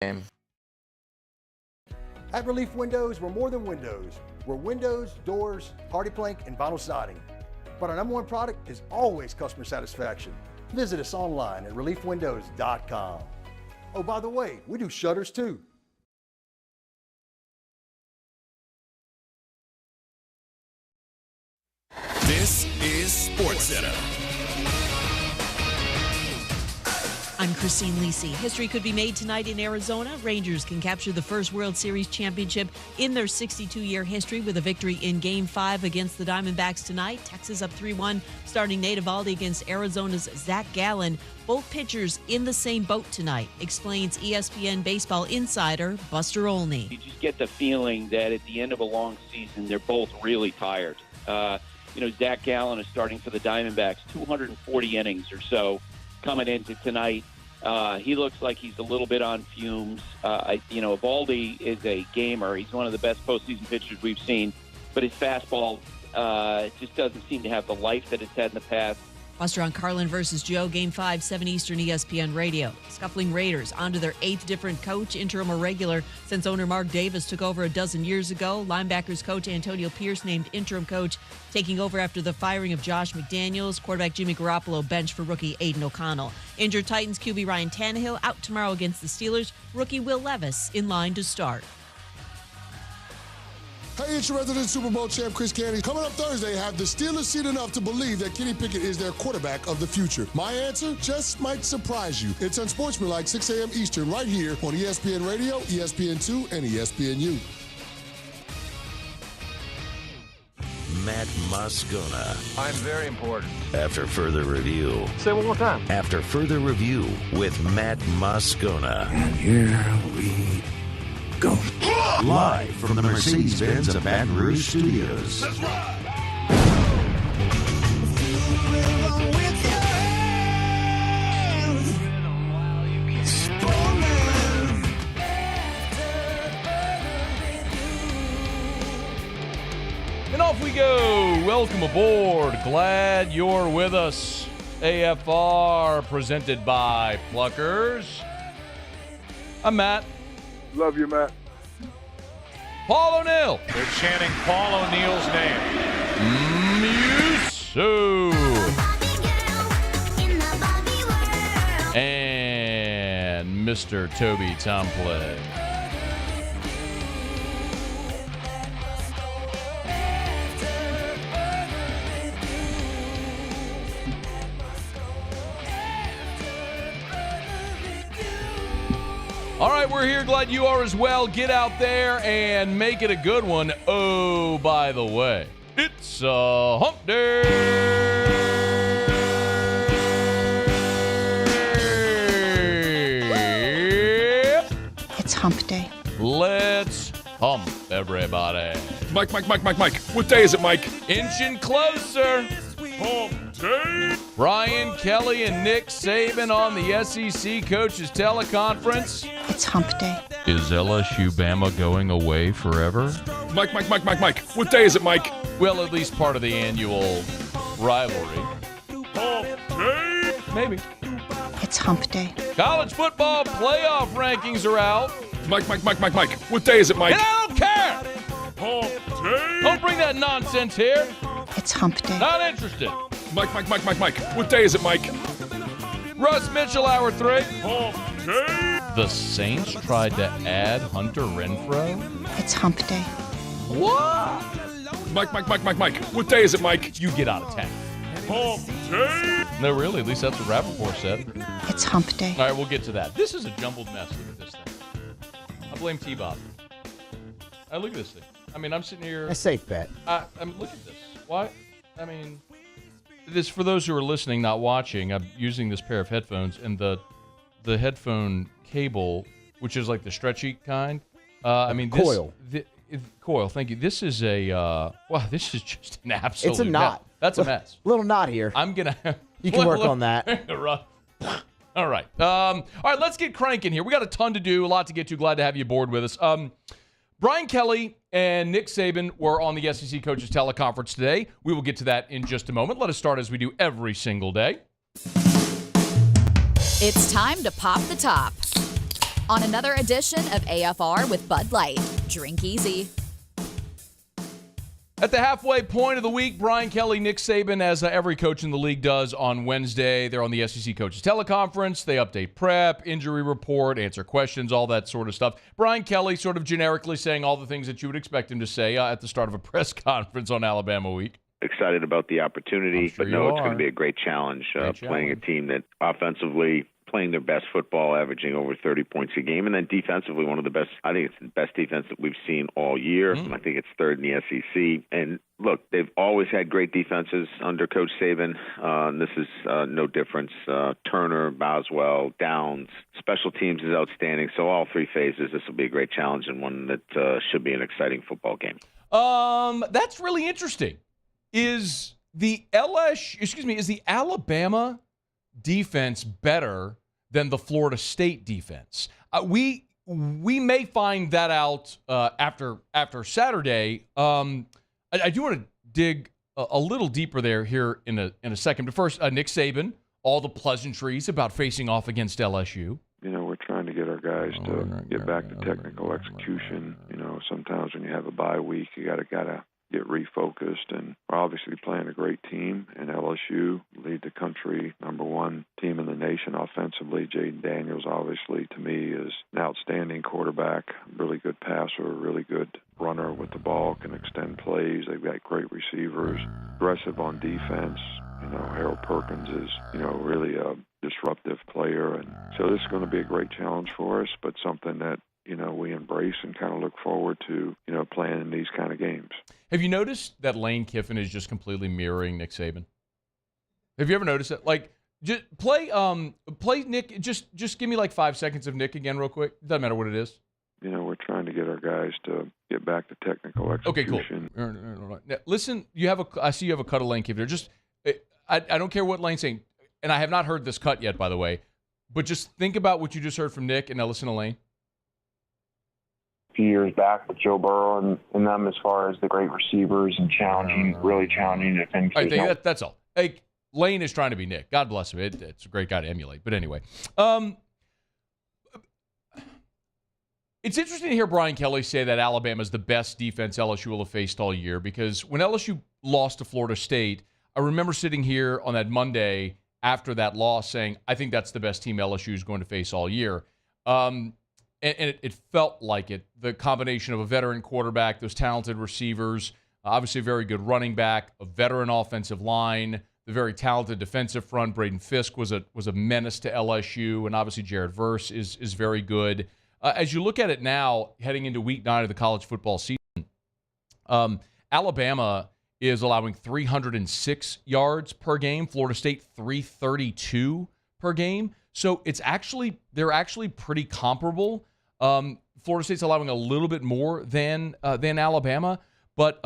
game. At Relief Windows, we're more than windows. We're windows, doors, hardy plank, and vinyl siding. But our number one product is always customer satisfaction. Visit us online at reliefwindows.com. Oh, by the way, we do shutters too. This is SportsCenter. I'm Christine Lisi. History could be made tonight in Arizona. Rangers can capture the first World Series championship in their 62-year history with a victory in Game 5 against the Diamondbacks tonight. Texas up 3-1, starting Nate Eovaldi against Arizona's Zach Gallen. Both pitchers in the same boat tonight, explains ESPN baseball insider Buster Olney. You just get the feeling that at the end of a long season, they're both really tired. Zach Gallen is starting for the Diamondbacks, 240 innings or so coming into tonight. He looks like he's a little bit on fumes. Eovaldi is a gamer. He's one of the best postseason pitchers we've seen, but his fastball just doesn't seem to have the life that it's had in the past. Buster on Carlin versus Joe, Game 5, 7 Eastern, ESPN Radio. Scuffling Raiders onto their 8th different coach, interim or regular, since owner Mark Davis took over a dozen years ago. Linebackers coach Antonio Pierce named interim coach, taking over after the firing of Josh McDaniels. Quarterback Jimmy Garoppolo benched for rookie Aiden O'Connell. Injured Titans QB Ryan Tannehill out tomorrow against the Steelers. Rookie Will Levis in line to start. Hey, it's your resident Super Bowl champ, Chris Candy. Coming up Thursday, have the Steelers seen enough to believe that Kenny Pickett is their quarterback of the future? My answer just might surprise you. It's Unsportsmanlike, 6 a.m. Eastern, right here on ESPN Radio, ESPN2, and ESPNU. Matt Moscona. I'm very important. After further review. Say it one more time. After further review with Matt Moscona. And here we go. Live from the Mercedes-Benz of Baton Rouge Studios. Let's ride! And off we go. Welcome aboard. Glad you're with us. AFR presented by Pluckers. I'm Matt. Love you, Matt. Paul O'Neill. They're chanting Paul O'Neill's name. Muso. And Mr. Toby Tomplin. All right, we're here. Glad you are as well. Get out there and make it a good one. Oh, by the way, it's hump day. It's hump day. Let's hump, everybody. Mike. What day is it, Mike? Inching closer. Hump day. Brian Kelly and Nick Saban on the SEC Coaches Teleconference. It's hump day. Is LSU-Bama going away forever? Mike. What day is it, Mike? Well, at least part of the annual rivalry. Hump day. Maybe. It's hump day. College football playoff rankings are out. Mike. What day is it, Mike? And I don't care. Hump day. Don't bring that nonsense here. It's hump day. Not interested. Mike. What day is it, Mike? Russ Mitchell, hour 3. Hump day. The Saints tried to add Hunter Renfro. It's hump day. What? Mike. What day is it, Mike? You get out of town. Hump day. No, really. At least that's what Rappaport said. It's hump day. All right, we'll get to that. This is a jumbled mess. Look at this thing. I blame T-Bob. Look at this thing. I mean, I'm sitting here. A safe bet. Look at this. Why? I mean, this for those who are listening, not watching. I'm using this pair of headphones, and the headphone cable, which is like the stretchy kind. Coil. Coil. Thank you. This is a this is just an absolute. It's a knot. That's a mess. Little knot here. I'm gonna. You can work on that. All right. All right. Let's get cranking here. We got a ton to do, a lot to get to. Glad to have you aboard with us. Brian Kelly and Nick Saban were on the SEC Coaches Teleconference today. We will get to that in just a moment. Let us start as we do every single day. It's time to pop the top. on another edition of AFR with Bud Light. Drink easy. At the halfway point of the week, Brian Kelly, Nick Saban, as every coach in the league does on Wednesday. They're on the SEC Coaches Teleconference. They update prep, injury report, answer questions, all that sort of stuff. Brian Kelly sort of generically saying all the things that you would expect him to say at the start of a press conference on Alabama week. Excited about the opportunity, sure but no, you it's are. going to be a great challenge. Playing a team that offensively playing their best football, averaging over 30 points a game, and then defensively one of the best. I think it's the best defense that we've seen all year. I think it's third in the SEC. And look, they've always had great defenses under Coach Saban. And this is no difference. Turner, Boswell, Downs, special teams is outstanding. So all three phases, this will be a great challenge and one that should be an exciting football game. That's really interesting. Is the Alabama defense better than the Florida State defense? We may find that out after Saturday. I do want to dig a little deeper here in a second. But first, Nick Saban, all the pleasantries about facing off against LSU. You know, we're trying to get our guys to get back to technical execution. You know, sometimes when you have a bye week, you gotta get refocused, and we're obviously playing a great team, and LSU lead the country, number one team in the nation offensively. Jaden Daniels, obviously, to me, is an outstanding quarterback, really good passer, really good runner with the ball, can extend plays. They've got great receivers, aggressive on defense. You know, Harold Perkins is, really a disruptive player, and so this is going to be a great challenge for us, but something that we embrace and kind of look forward to, playing in these kind of games. Have you noticed that Lane Kiffin is just completely mirroring Nick Saban? Have you ever noticed it? Like, just play Nick. Just give me like 5 seconds of Nick again, real quick. Doesn't matter what it is. We're trying to get our guys to get back to technical execution. Okay, cool. Now, listen, I see you have a cut of Lane Kiffin. I don't care what Lane's saying, and I have not heard this cut yet, by the way. But just think about what you just heard from Nick, and now listen to Lane. Few years back with Joe Burrow and them as far as the great receivers and really challenging defense. I think that's all. Hey, Lane is trying to be Nick. God bless him. It's a great guy to emulate. But anyway, it's interesting to hear Brian Kelly say that Alabama is the best defense LSU will have faced all year, because when LSU lost to Florida State, I remember sitting here on that Monday after that loss saying, I think that's the best team LSU is going to face all year. And it felt like it. The combination of a veteran quarterback, those talented receivers, obviously a very good running back, a veteran offensive line, the very talented defensive front. Braden Fisk was a menace to LSU, and obviously Jared Verse is very good. As you look at it now, heading into Week 9 of the college football season, Alabama is allowing 306 yards per game. Florida State 332 per game. So they're actually pretty comparable. Florida State's allowing a little bit more than Alabama, but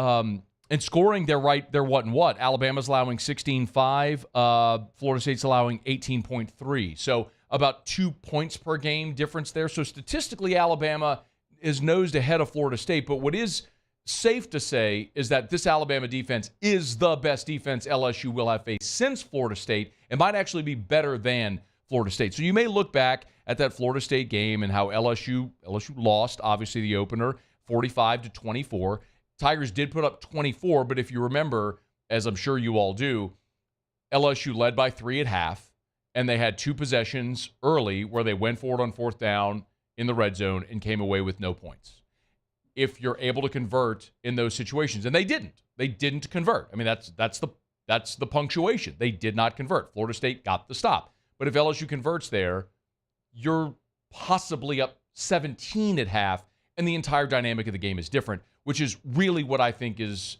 in scoring they're what? Alabama's allowing 16.5. Florida State's allowing 18.3. So about 2 points per game difference there. So statistically, Alabama is nosed ahead of Florida State. But what is safe to say is that this Alabama defense is the best defense LSU will have faced since Florida State. It might actually be better than Florida State. So you may look back at that Florida State game and how LSU lost, obviously the opener, 45-24. Tigers did put up 24, but if you remember, as I'm sure you all do, LSU led by 3 at half, and they had 2 possessions early where they went forward on 4th down in the red zone and came away with no points. If you're able to convert in those situations, and they didn't convert. I mean, that's the punctuation. They did not convert. Florida State got the stop. But if LSU converts there, you're possibly up 17 at half, and the entire dynamic of the game is different, which is really what I think is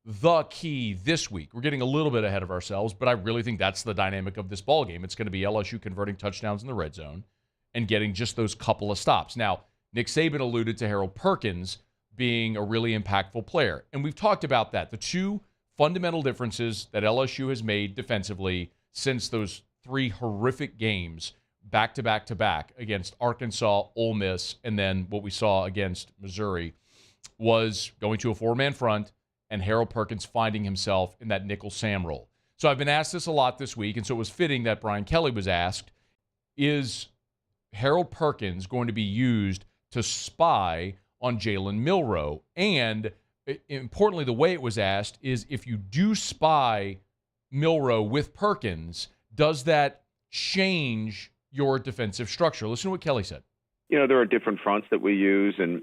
the key this week. We're getting a little bit ahead of ourselves, but I really think that's the dynamic of this ball game. It's going to be LSU converting touchdowns in the red zone and getting just those couple of stops. Now, Nick Saban alluded to Harold Perkins being a really impactful player, and we've talked about that. The 2 fundamental differences that LSU has made defensively since those 3 horrific games back-to-back-to-back against Arkansas, Ole Miss, and then what we saw against Missouri was going to a 4-man front and Harold Perkins finding himself in that nickel Sam role. So I've been asked this a lot this week, and so it was fitting that Brian Kelly was asked, is Harold Perkins going to be used to spy on Jalen Milroe? And importantly, the way it was asked is, if you do spy Milroe with Perkins, does that change your defensive structure? Listen to what Kelly said. There are different fronts that we use, and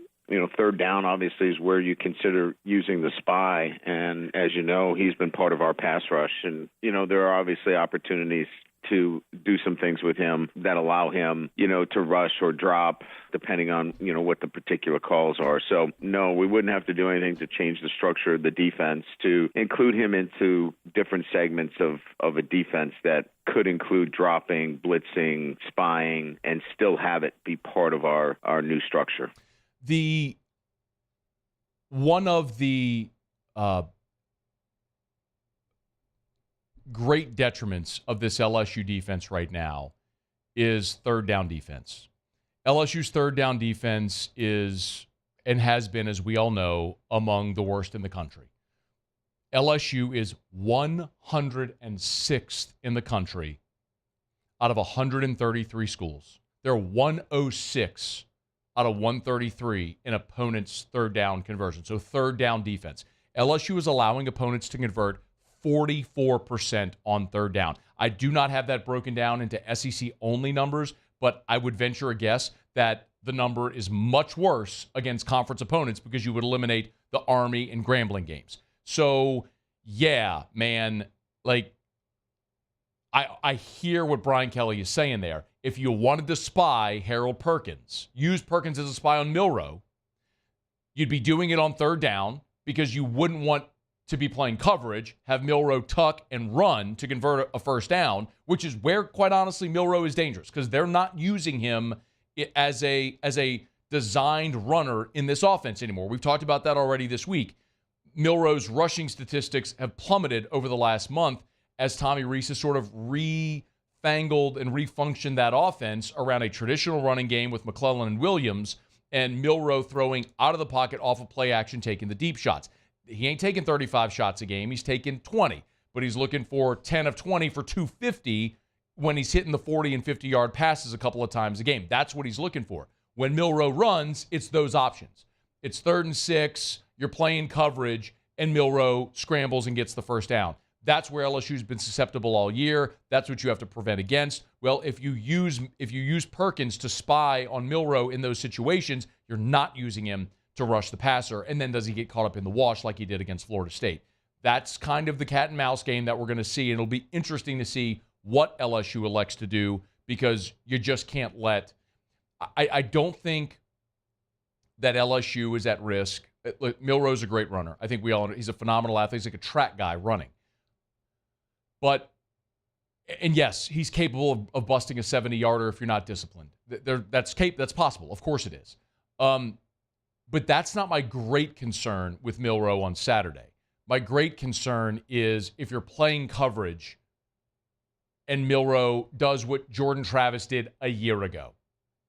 third down obviously is where you consider using the spy. And as you know, he's been part of our pass rush. And, there are obviously opportunities to do some things with him that allow him, to rush or drop, depending on, what the particular calls are. So, no, we wouldn't have to do anything to change the structure of the defense to include him into different segments of a defense that could include dropping, blitzing, spying, and still have it be part of our new structure. One of the great detriments of this LSU defense right now is third down defense. LSU's third down defense is, and has been, as we all know, among the worst in the country. LSU is 106th in the country out of 133 schools. They're 106 out of 133 in opponents' third down conversion. So third down defense. LSU is allowing opponents to convert 44% on third down. I do not have that broken down into SEC-only numbers, but I would venture a guess that the number is much worse against conference opponents because you would eliminate the Army and Grambling games. So, yeah, man, I hear what Brian Kelly is saying there. If you wanted to spy Harold Perkins, use Perkins as a spy on Milroe, you'd be doing it on third down because you wouldn't want to be playing coverage, have Milroe tuck and run to convert a first down, which is where, quite honestly, Milroe is dangerous because they're not using him as a designed runner in this offense anymore. We've talked about that already this week. Milroe's rushing statistics have plummeted over the last month as Tommy Rees has sort of refangled and refunctioned that offense around a traditional running game with McClellan and Williams, and Milroe throwing out of the pocket off of play action, taking the deep shots. He ain't taking 35 shots a game. He's taking 20, but he's looking for 10 of 20 for 250 when he's hitting the 40 and 50-yard passes a couple of times a game. That's what he's looking for. When Milroe runs, it's those options. It's 3rd and 6, you're playing coverage, and Milroe scrambles and gets the first down. That's where LSU's been susceptible all year. That's what you have to prevent against. Well, if you use Perkins to spy on Milroe in those situations, you're not using him to rush the passer. And then does he get caught up in the wash like he did against Florida State? That's kind of the cat and mouse game that we're going to see. And it'll be interesting to see what LSU elects to do because you just can't let – I don't think that LSU is at risk. Milroe's a great runner. I think we all know he's a phenomenal athlete. He's like a track guy running. But, and yes, he's capable of busting a 70-yarder if you're not disciplined. That's possible. Of course it is. But that's not my great concern with Milroe on Saturday. My great concern is if you're playing coverage and Milroe does what Jordan Travis did a year ago.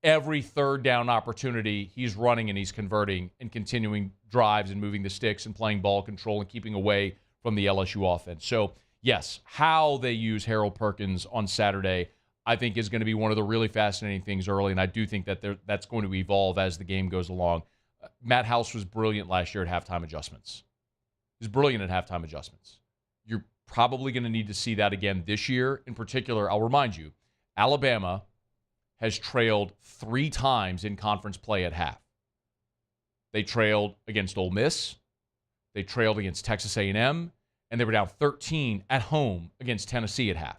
Every third down opportunity, he's running and he's converting and continuing drives and moving the sticks and playing ball control and keeping away from the LSU offense. So, yes, how they use Harold Perkins on Saturday, I think is going to be one of the really fascinating things early, and I do think that that's going to evolve as the game goes along. Matt House was brilliant last year at halftime adjustments. He was brilliant at halftime adjustments. You're probably going to need to see that again this year. In particular, I'll remind you, Alabama has trailed 3 times in conference play at half. They trailed against Ole Miss, they trailed against Texas A&M, and they were down 13 at home against Tennessee at half.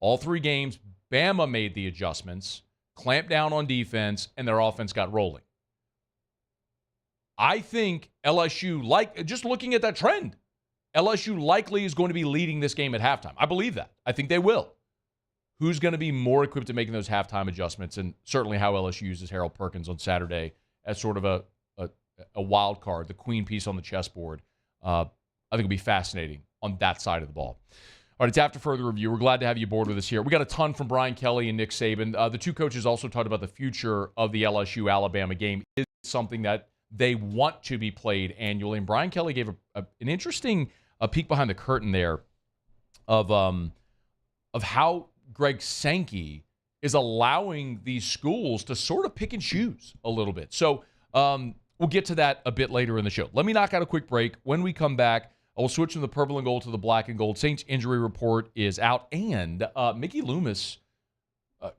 All 3 games, Bama made the adjustments, clamped down on defense, and their offense got rolling. I think LSU, just looking at that trend, LSU likely is going to be leading this game at halftime. I believe that. I think they will. Who's going to be more equipped to making those halftime adjustments, and certainly how LSU uses Harold Perkins on Saturday as sort of a wild card, the queen piece on the chessboard. I think it'll be fascinating on that side of the ball. All right, it's After Further Review. We're glad to have you aboard with us here. We got a ton from Brian Kelly and Nick Saban. The 2 coaches also talked about the future of the LSU-Alabama game. Is something that they want to be played annually. And Brian Kelly gave an interesting peek behind the curtain there of how Greg Sankey is allowing these schools to sort of pick and choose a little bit. So we'll get to that a bit later in the show. Let me knock out a quick break. When we come back, I will switch from the purple and gold to the black and gold. Saints injury report is out, and Mickey Loomis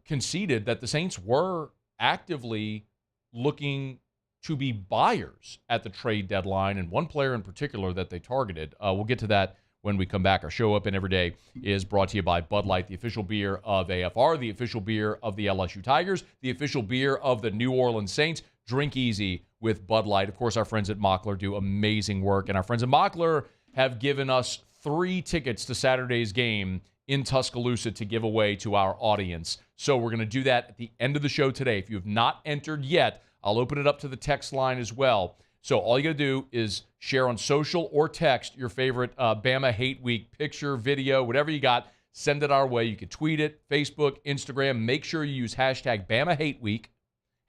conceded that the Saints were actively looking to be buyers at the trade deadline, and one player in particular that they targeted. We'll get to that when we come back. Our show Up and Every Day is brought to you by Bud Light, the official beer of AFR, the official beer of the LSU Tigers, the official beer of the New Orleans Saints. Drink easy with Bud Light. Of course, our friends at Mockler do amazing work, and our friends at Mockler have given us 3 tickets to Saturday's game in Tuscaloosa to give away to our audience. So we're going to do that at the end of the show today. If you have not entered yet, I'll open it up to the text line as well. So all you got to do is share on social or text your favorite Bama Hate Week picture, video, whatever you got. Send it our way. You can tweet it, Facebook, Instagram. Make sure you use hashtag Bama Hate Week,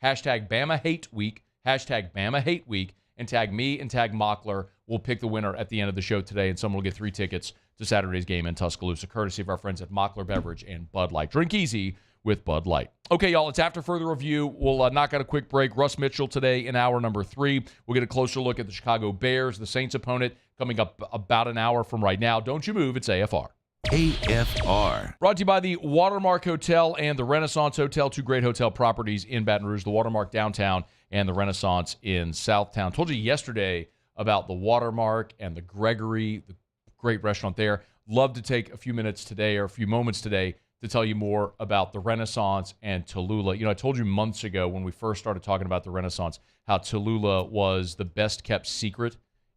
hashtag Bama Hate Week, hashtag Bama Hate Week, and tag me and tag Mockler. We'll pick the winner at the end of the show today, and someone will get 3 tickets to Saturday's game in Tuscaloosa, courtesy of our friends at Mockler Beverage and Bud Light. Drink easy with Bud Light. Okay, y'all, it's after further review. We'll knock out a quick break. Russ Mitchell today in hour number 3. We'll get a closer look at the Chicago Bears, the Saints opponent, coming up about an hour from right now. Don't you move. It's AFR. AFR. Brought to you by the Watermark Hotel and the Renaissance Hotel, 2 great hotel properties in Baton Rouge, the Watermark downtown and the Renaissance in Southtown. Told you yesterday about the Watermark and the Gregory, the great restaurant there. Love to take a few minutes today or a few moments today to tell you more about the Renaissance and Tallulah. You know, I told you months ago when we first started talking about the Renaissance how Tallulah was the best-kept secret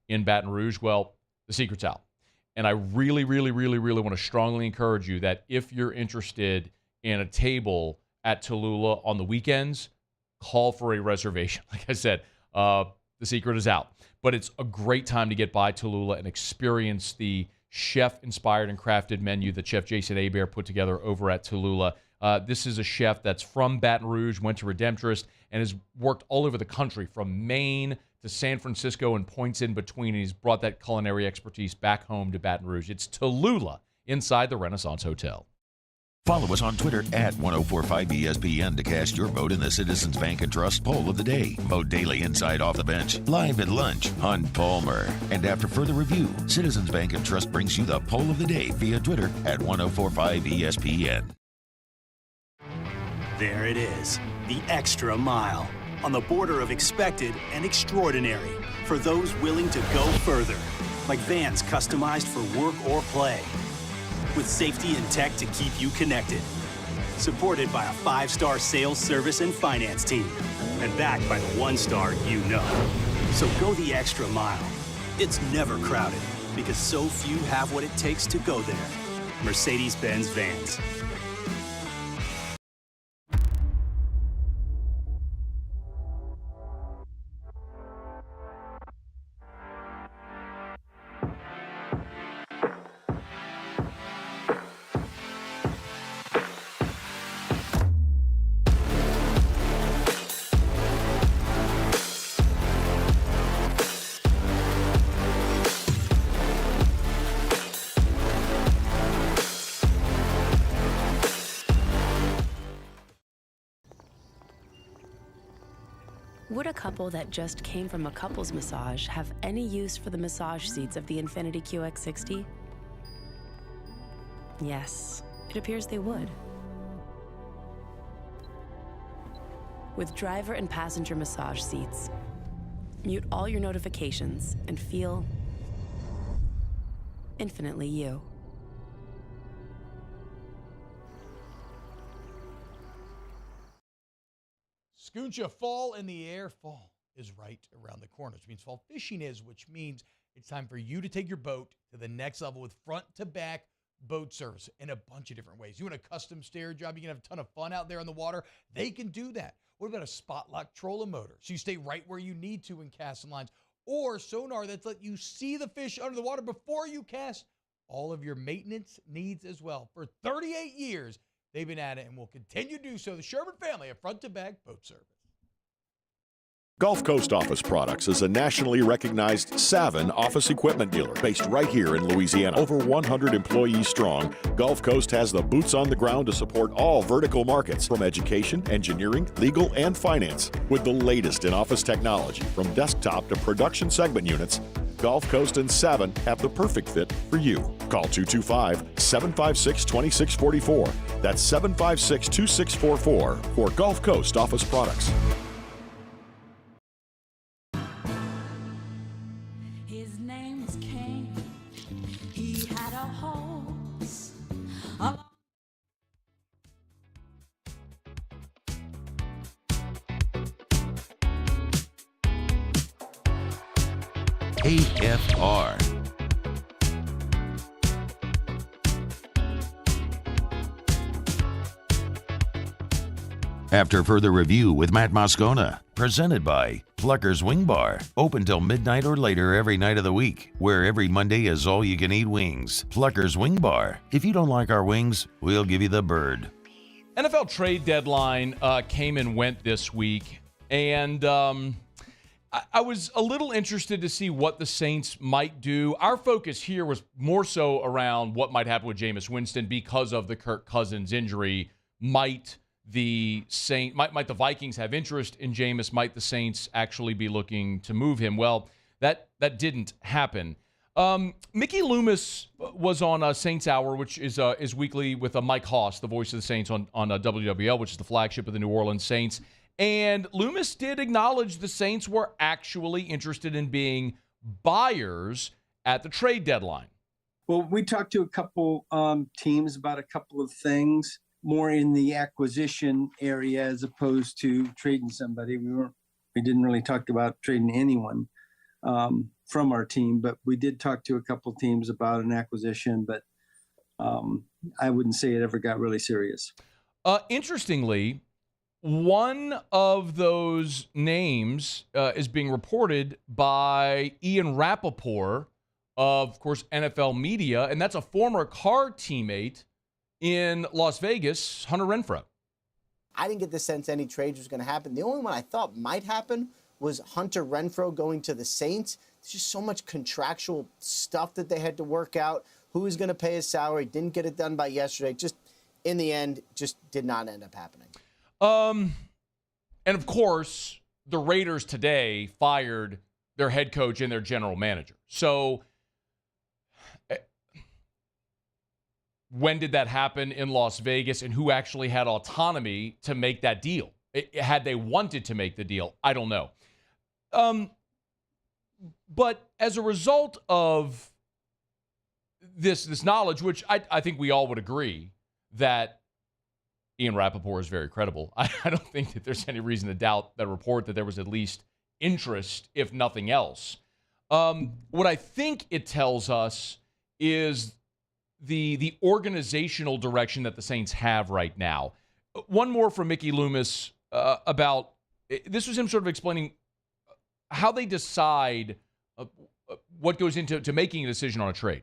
in Baton Rouge. Well, the secret's out. And I really, really, really, really want to strongly encourage you that if you're interested in a table at Tallulah on the weekends, call for a reservation. Like I said, the secret is out. But it's a great time to get by Tallulah and experience the chef-inspired and crafted menu that Chef Jason Hebert put together over at Tallulah. This is a chef that's from Baton Rouge, went to Redemptorist, and has worked all over the country, from Maine to San Francisco and points in between, and he's brought that culinary expertise back home to Baton Rouge. It's Tallulah inside the Renaissance Hotel. Follow us on Twitter at 1045ESPN to cast your vote in the Citizens Bank and Trust Poll of the Day. Vote daily inside Off the Bench, live at lunch on Palmer. And after further review, Citizens Bank and Trust brings you the Poll of the Day via Twitter at 1045ESPN. There it is, the extra mile. On the border of expected and extraordinary. For those willing to go further. Like vans customized for work or play. With safety and tech to keep you connected. Supported by a 5-star sales, service, and finance team. And backed by the 1-star you know. So go the extra mile. It's never crowded because so few have what it takes to go there. Mercedes-Benz Vans. Would a couple that just came from a couples massage have any use for the massage seats of the Infiniti QX60? Yes, it appears they would. With driver and passenger massage seats, mute all your notifications and feel infinitely you. Scoocha, fall in the air. Fall is right around the corner, which means fall fishing is, which means it's time for you to take your boat to the next level with front-to-back boat service in a bunch of different ways. You want a custom stair job, you can have a ton of fun out there on the water. They can do that. What about a spot lock trolling motor? So you stay right where you need to in casting lines. Or sonar that's let you see the fish under the water before you cast. All of your maintenance needs as well. For 38 years, they've been at it and will continue to do so. The Sherman family of front-to-back boat service. Gulf Coast Office Products is a nationally recognized Saban office equipment dealer based right here in Louisiana. Over 100 employees strong, Gulf Coast has the boots on the ground to support all vertical markets, from education, engineering, legal, and finance. With the latest in office technology, from desktop to production segment units, Gulf Coast and Saban have the perfect fit for you. Call 225-756-2644. That's 756-2644 for Gulf Coast Office Products. His name was King. He had a horse. AFR. After further review with Matt Moscona, presented by Pluckers Wing Bar, open till midnight or later every night of the week, where every Monday is all-you-can-eat wings. Pluckers Wing Bar. If you don't like our wings, we'll give you the bird. NFL trade deadline came and went this week, and I was a little interested to see what the Saints might do. Our focus here was more so around what might happen with Jameis Winston because of the Kirk Cousins injury. Might the Vikings have interest in Jameis? Might the Saints actually be looking to move him? Well, that didn't happen. Mickey Loomis was on Saints Hour, which is weekly with Mike Hoss, the voice of the Saints on WWL, which is the flagship of the New Orleans Saints. And Loomis did acknowledge the Saints were actually interested in being buyers at the trade deadline. Well, we talked to a couple teams about a couple of things, more in the acquisition area as opposed to trading somebody. We didn't really talk about trading anyone from our team, but we did talk to a couple teams about an acquisition, but I wouldn't say it ever got really serious. Interestingly, one of those names is being reported by Ian Rappaport of course, NFL media, and that's a former Carr teammate in Las Vegas, Hunter Renfrow. I didn't get the sense any trade was going to happen. The only one I thought might happen was Hunter Renfrow going to the Saints. There's just so much contractual stuff that they had to work out. Who was going to pay his salary? Didn't get it done by yesterday. Just in the end, just did not end up happening. And of course, the Raiders today fired their head coach and their general manager. So when did that happen in Las Vegas, and who actually had autonomy to make that deal? Had they wanted to make the deal, I don't know. But as a result of this knowledge, which I think we all would agree that Ian Rappaport is very credible. I don't think that there's any reason to doubt that report that there was at least interest, if nothing else. What I think it tells us is the organizational direction that the Saints have right now. One more from Mickey Loomis about, this was him sort of explaining how they decide what goes into making a decision on a trade.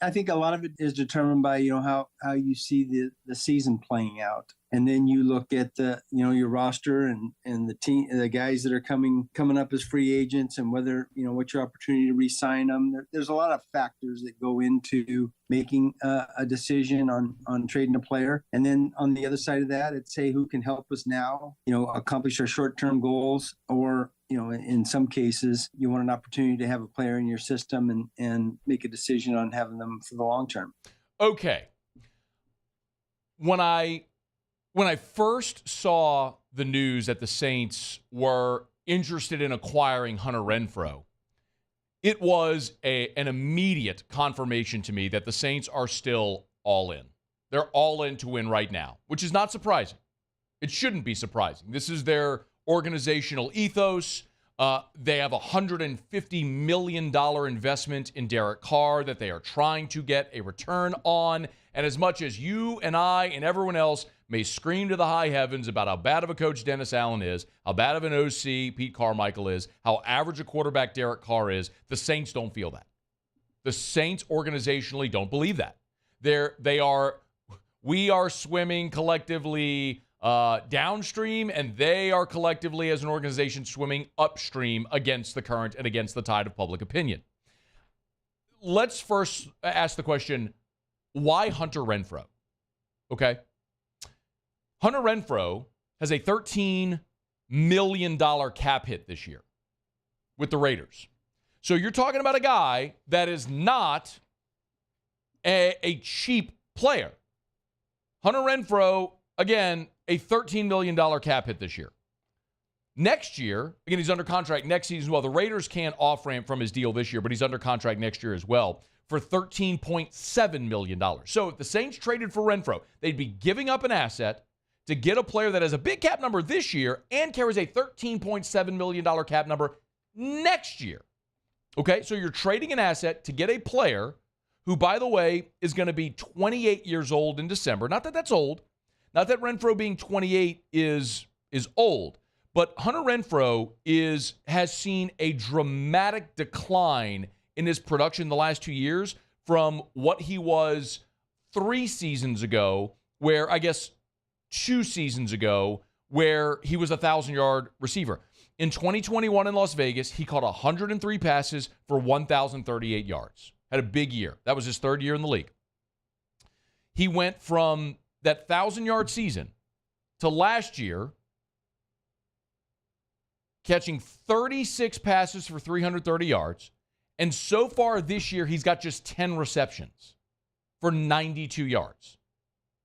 I think a lot of it is determined by, how you see the season playing out. And then you look at your roster and the team, the guys that are coming up as free agents, and whether, what's your opportunity to re-sign them. There's a lot of factors that go into making a decision on trading a player. And then on the other side of that, it's say who can help us now, accomplish our short-term goals, or, in some cases, you want an opportunity to have a player in your system and make a decision on having them for the long term. Okay. When I first saw the news that the Saints were interested in acquiring Hunter Renfrow, it was an immediate confirmation to me that the Saints are still all in. They're all in to win right now, which is not surprising. It shouldn't be surprising. This is their organizational ethos. They have a $150 million investment in Derek Carr that they are trying to get a return on. And as much as you and I and everyone else may scream to the high heavens about how bad of a coach Dennis Allen is, how bad of an OC Pete Carmichael is, how average a quarterback Derek Carr is, the Saints don't feel that. The Saints organizationally don't believe that. We are swimming collectively downstream, and they are collectively, as an organization, swimming upstream against the current and against the tide of public opinion. Let's first ask the question, why Hunter Renfrow? Okay. Hunter Renfrow has a $13 million cap hit this year with the Raiders. So you're talking about a guy that is not a cheap player. Hunter Renfrow, again, a $13 million cap hit this year. Next year, again, he's under contract next season as well. The Raiders can't off-ramp from his deal this year, but he's under contract next year as well for $13.7 million. So if the Saints traded for Renfrow, they'd be giving up an asset to get a player that has a big cap number this year and carries a $13.7 million cap number next year. Okay, so you're trading an asset to get a player who, by the way, is going to be 28 years old in December. Not that that's old. Not that Renfro being 28 is old. But Hunter Renfrow has seen a dramatic decline in his production the last 2 years from what he was 3 seasons ago, where I guess 2 seasons ago, where he was a 1,000-yard receiver. In 2021 in Las Vegas, he caught 103 passes for 1,038 yards. Had a big year. That was his 3rd year in the league. He went from that 1,000-yard season to last year catching 36 passes for 330 yards. And so far this year, he's got just 10 receptions for 92 yards.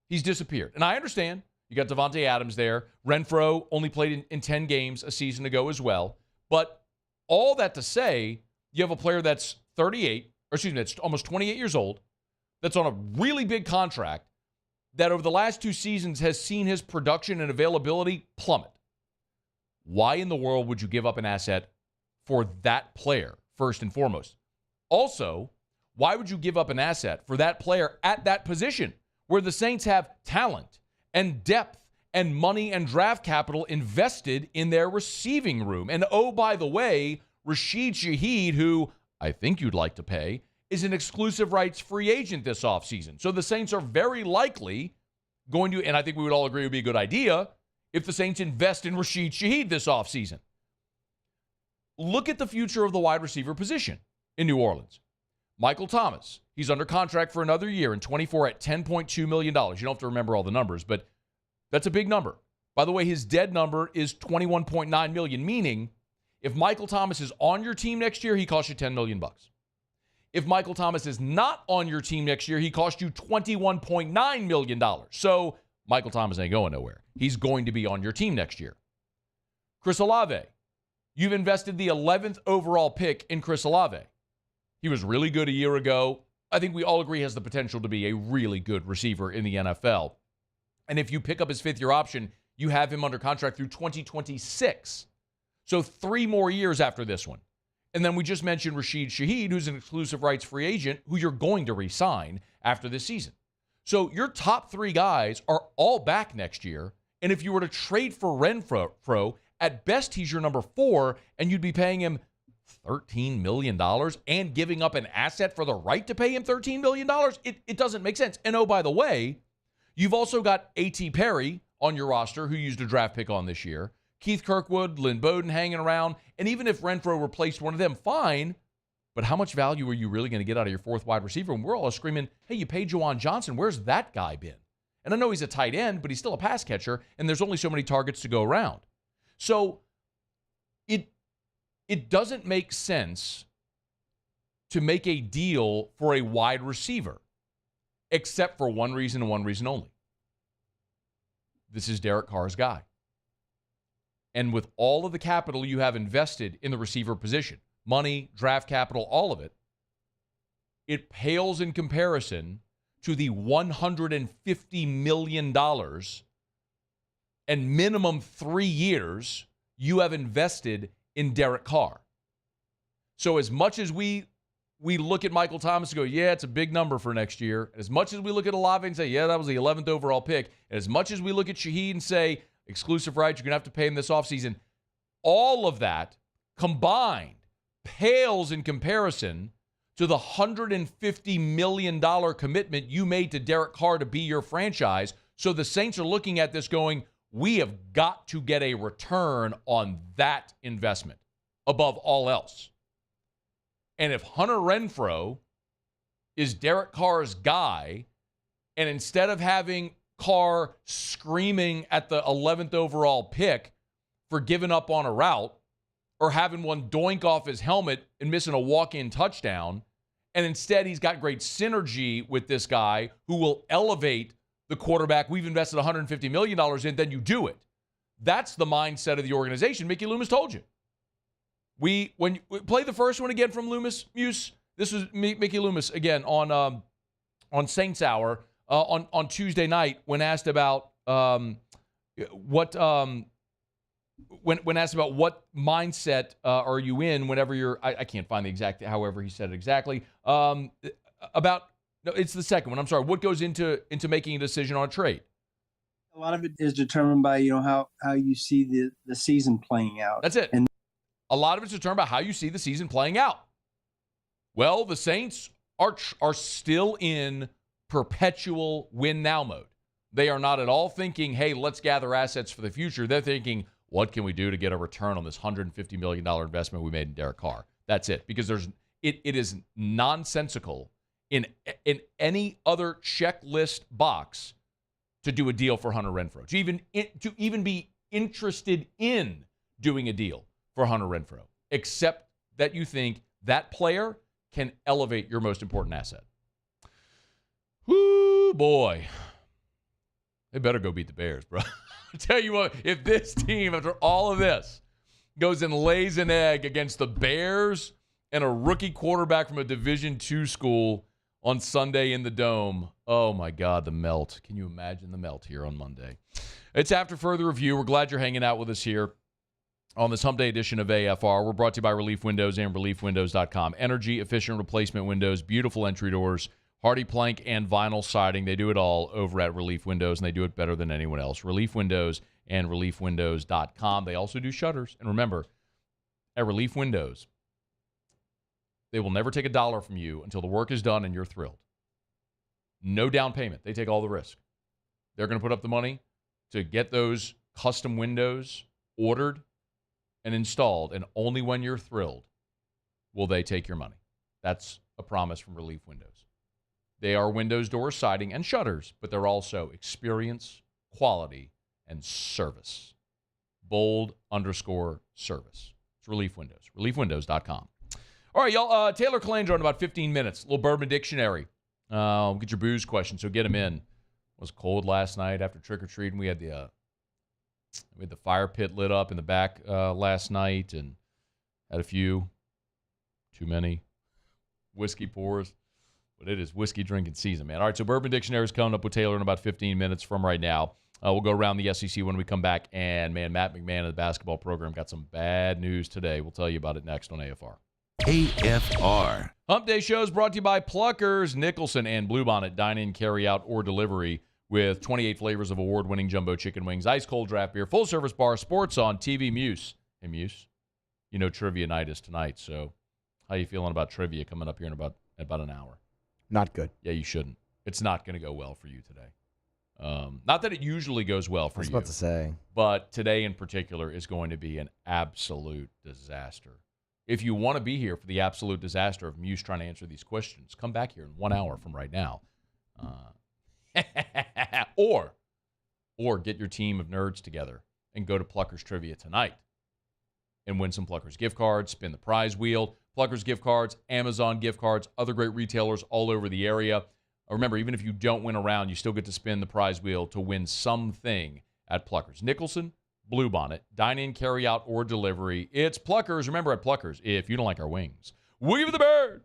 He's disappeared. And I understand. You got Devontae Adams there. Renfro only played in 10 games a season ago as well. But all that to say, you have a player that's that's almost 28 years old, that's on a really big contract, that over the last 2 seasons has seen his production and availability plummet. Why in the world would you give up an asset for that player, first and foremost? Also, why would you give up an asset for that player at that position where the Saints have talent and depth and money and draft capital invested in their receiving room? And oh, by the way, Rashid Shaheed, who I think you'd like to pay, is an exclusive rights free agent this offseason. So the Saints are very likely going to, and I think we would all agree it would be a good idea, if the Saints invest in Rashid Shaheed this offseason. Look at the future of the wide receiver position in New Orleans. Michael Thomas, he's under contract for another year in 24 at $10.2 million. You don't have to remember all the numbers, but that's a big number. By the way, his dead number is $21.9 million, meaning if Michael Thomas is on your team next year, he costs you $10 million. If Michael Thomas is not on your team next year, he costs you $21.9 million. So Michael Thomas ain't going nowhere. He's going to be on your team next year. Chris Olave, you've invested the 11th overall pick in Chris Olave. He was really good a year ago. I think we all agree he has the potential to be a really good receiver in the NFL. And if you pick up his 5th-year option, you have him under contract through 2026. So 3 more years after this one. And then we just mentioned Rashid Shaheed, who's an exclusive rights free agent, who you're going to re-sign after this season. So your top 3 guys are all back next year. And if you were to trade for Renfro, at best he's your number 4, and you'd be paying him $13 million and giving up an asset for the right to pay him $13 million? It doesn't make sense. And oh, by the way, you've also got A.T. Perry on your roster, who used a draft pick on this year. Keith Kirkwood, Lynn Bowden hanging around. And even if Renfro replaced one of them, fine. But how much value are you really going to get out of your 4th wide receiver? And we're all screaming, hey, you paid Juwan Johnson. Where's that guy been? And I know he's a tight end, but he's still a pass catcher, and there's only so many targets to go around. So it doesn't make sense to make a deal for a wide receiver, except for one reason and one reason only. This is Derek Carr's guy. And with all of the capital you have invested in the receiver position, money, draft capital, all of it, it pales in comparison to the $150 million and minimum 3 years you have invested in Derek Carr. So as much as we look at Michael Thomas and go, yeah, it's a big number for next year, and as much as we look at Olave and say, yeah, that was the 11th overall pick, and as much as we look at Shaheed and say, exclusive rights, you're going to have to pay him this offseason, all of that combined pales in comparison to the $150 million commitment you made to Derek Carr to be your franchise. So the Saints are looking at this going, we have got to get a return on that investment above all else. And if Hunter Renfrow is Derek Carr's guy, and instead of having Carr screaming at the 11th overall pick for giving up on a route or having one doink off his helmet and missing a walk-in touchdown, and instead he's got great synergy with this guy who will elevate the quarterback we've invested $150 million in, then you do it. That's the mindset of the organization. Mickey Loomis told you. When you play the first one again from Loomis, Muse, this was Mickey Loomis again on Saints Hour on Tuesday night when asked about when asked about what mindset are you in whenever you're I can't find the exact however he said it exactly it's the second one. I'm sorry. What goes into making a decision on a trade? A lot of it is determined by how you see the season playing out. That's it. And a lot of it's determined by how you see the season playing out. Well, the Saints are still in perpetual win now mode. They are not at all thinking, hey, let's gather assets for the future. They're thinking, what can we do to get a return on this $150 million investment we made in Derek Carr? That's it. Because it is nonsensical in any other checklist box to do a deal for Hunter Renfrow, to even be interested in doing a deal for Hunter Renfrow, except that you think that player can elevate your most important asset. Whoo, boy. They better go beat the Bears, bro. I tell you what, if this team, after all of this, goes and lays an egg against the Bears and a rookie quarterback from a Division II school on Sunday in the Dome, oh my God, the melt. Can you imagine the melt here on Monday? It's After Further Review. We're glad you're hanging out with us here on this Hump Day edition of AFR. We're brought to you by Relief Windows and ReliefWindows.com. Energy-efficient replacement windows, beautiful entry doors, hardy plank and vinyl siding. They do it all over at Relief Windows, and they do it better than anyone else. Relief Windows and ReliefWindows.com. They also do shutters. And remember, at Relief Windows, they will never take $1 from you until the work is done and you're thrilled. No down payment. They take all the risk. They're going to put up the money to get those custom windows ordered and installed, and only when you're thrilled will they take your money. That's a promise from Relief Windows. They are windows, doors, siding, and shutters, but they're also experience, quality, and service. Bold_service. It's Relief Windows. ReliefWindows.com. All right, y'all. Taylor Calandro in about 15 minutes. Little Bourbon Dictionary. Get your booze questions, so get them in. It was cold last night after trick-or-treating. We had the fire pit lit up in the back last night and had a few, too many, whiskey pours. But it is whiskey drinking season, man. All right, so Bourbon Dictionary is coming up with Taylor in about 15 minutes from right now. We'll go around the SEC when we come back. And, man, Matt McMahon of the basketball program got some bad news today. We'll tell you about it next on AFR. AFR. Hump Day show is brought to you by Pluckers, Nicholson, and Bluebonnet. Dine-in, carry-out, or delivery with 28 flavors of award-winning jumbo chicken wings, ice-cold draft beer, full-service bar, sports on TV. Muse. Hey, Muse. You know trivia night is tonight, so how you feeling about trivia coming up here in about an hour? Not good. Yeah, you shouldn't. It's not going to go well for you today. Not that it usually goes well for you. I was about to say. But today in particular is going to be an absolute disaster. If you want to be here for the absolute disaster of Muse trying to answer these questions, come back here in 1 hour from right now. Or get your team of nerds together and go to Pluckers Trivia tonight and win some Pluckers gift cards, spin the prize wheel. Pluckers gift cards, Amazon gift cards, other great retailers all over the area. Remember, even if you don't win a round, you still get to spin the prize wheel to win something at Pluckers. Nicholson, Bluebonnet, dine-in, carry-out, or delivery. It's Pluckers. Remember, at Pluckers, if you don't like our wings, we give the bird.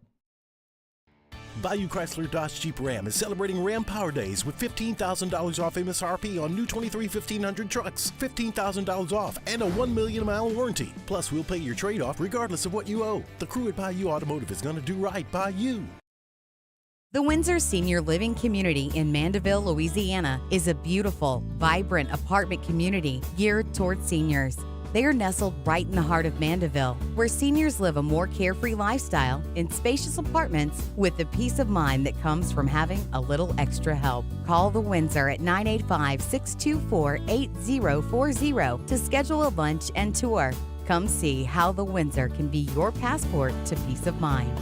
Bayou Chrysler Dodge Jeep Ram is celebrating Ram Power Days with $15,000 off MSRP on new 23 1500 trucks, $15,000 off, and a 1 million mile warranty. Plus, we'll pay your trade-off regardless of what you owe. The crew at Bayou Automotive is going to do right by you. The Windsor Senior Living Community in Mandeville, Louisiana is a beautiful, vibrant apartment community geared towards seniors. They are nestled right in the heart of Mandeville, where seniors live a more carefree lifestyle in spacious apartments with the peace of mind that comes from having a little extra help. Call the Windsor at 985-624-8040 to schedule a lunch and tour. Come see how the Windsor can be your passport to peace of mind.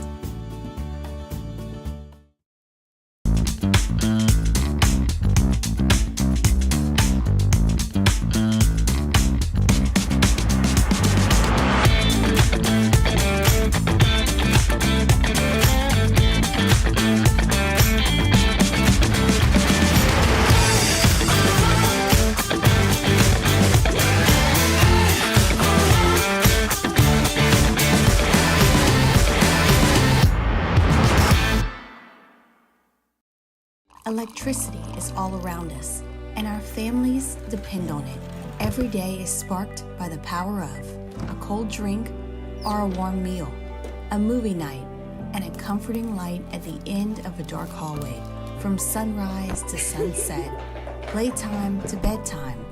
Electricity is all around us, and our families depend on it. Every day is sparked by the power of a cold drink or a warm meal, a movie night, and a comforting light at the end of a dark hallway. From sunrise to sunset, playtime to bedtime,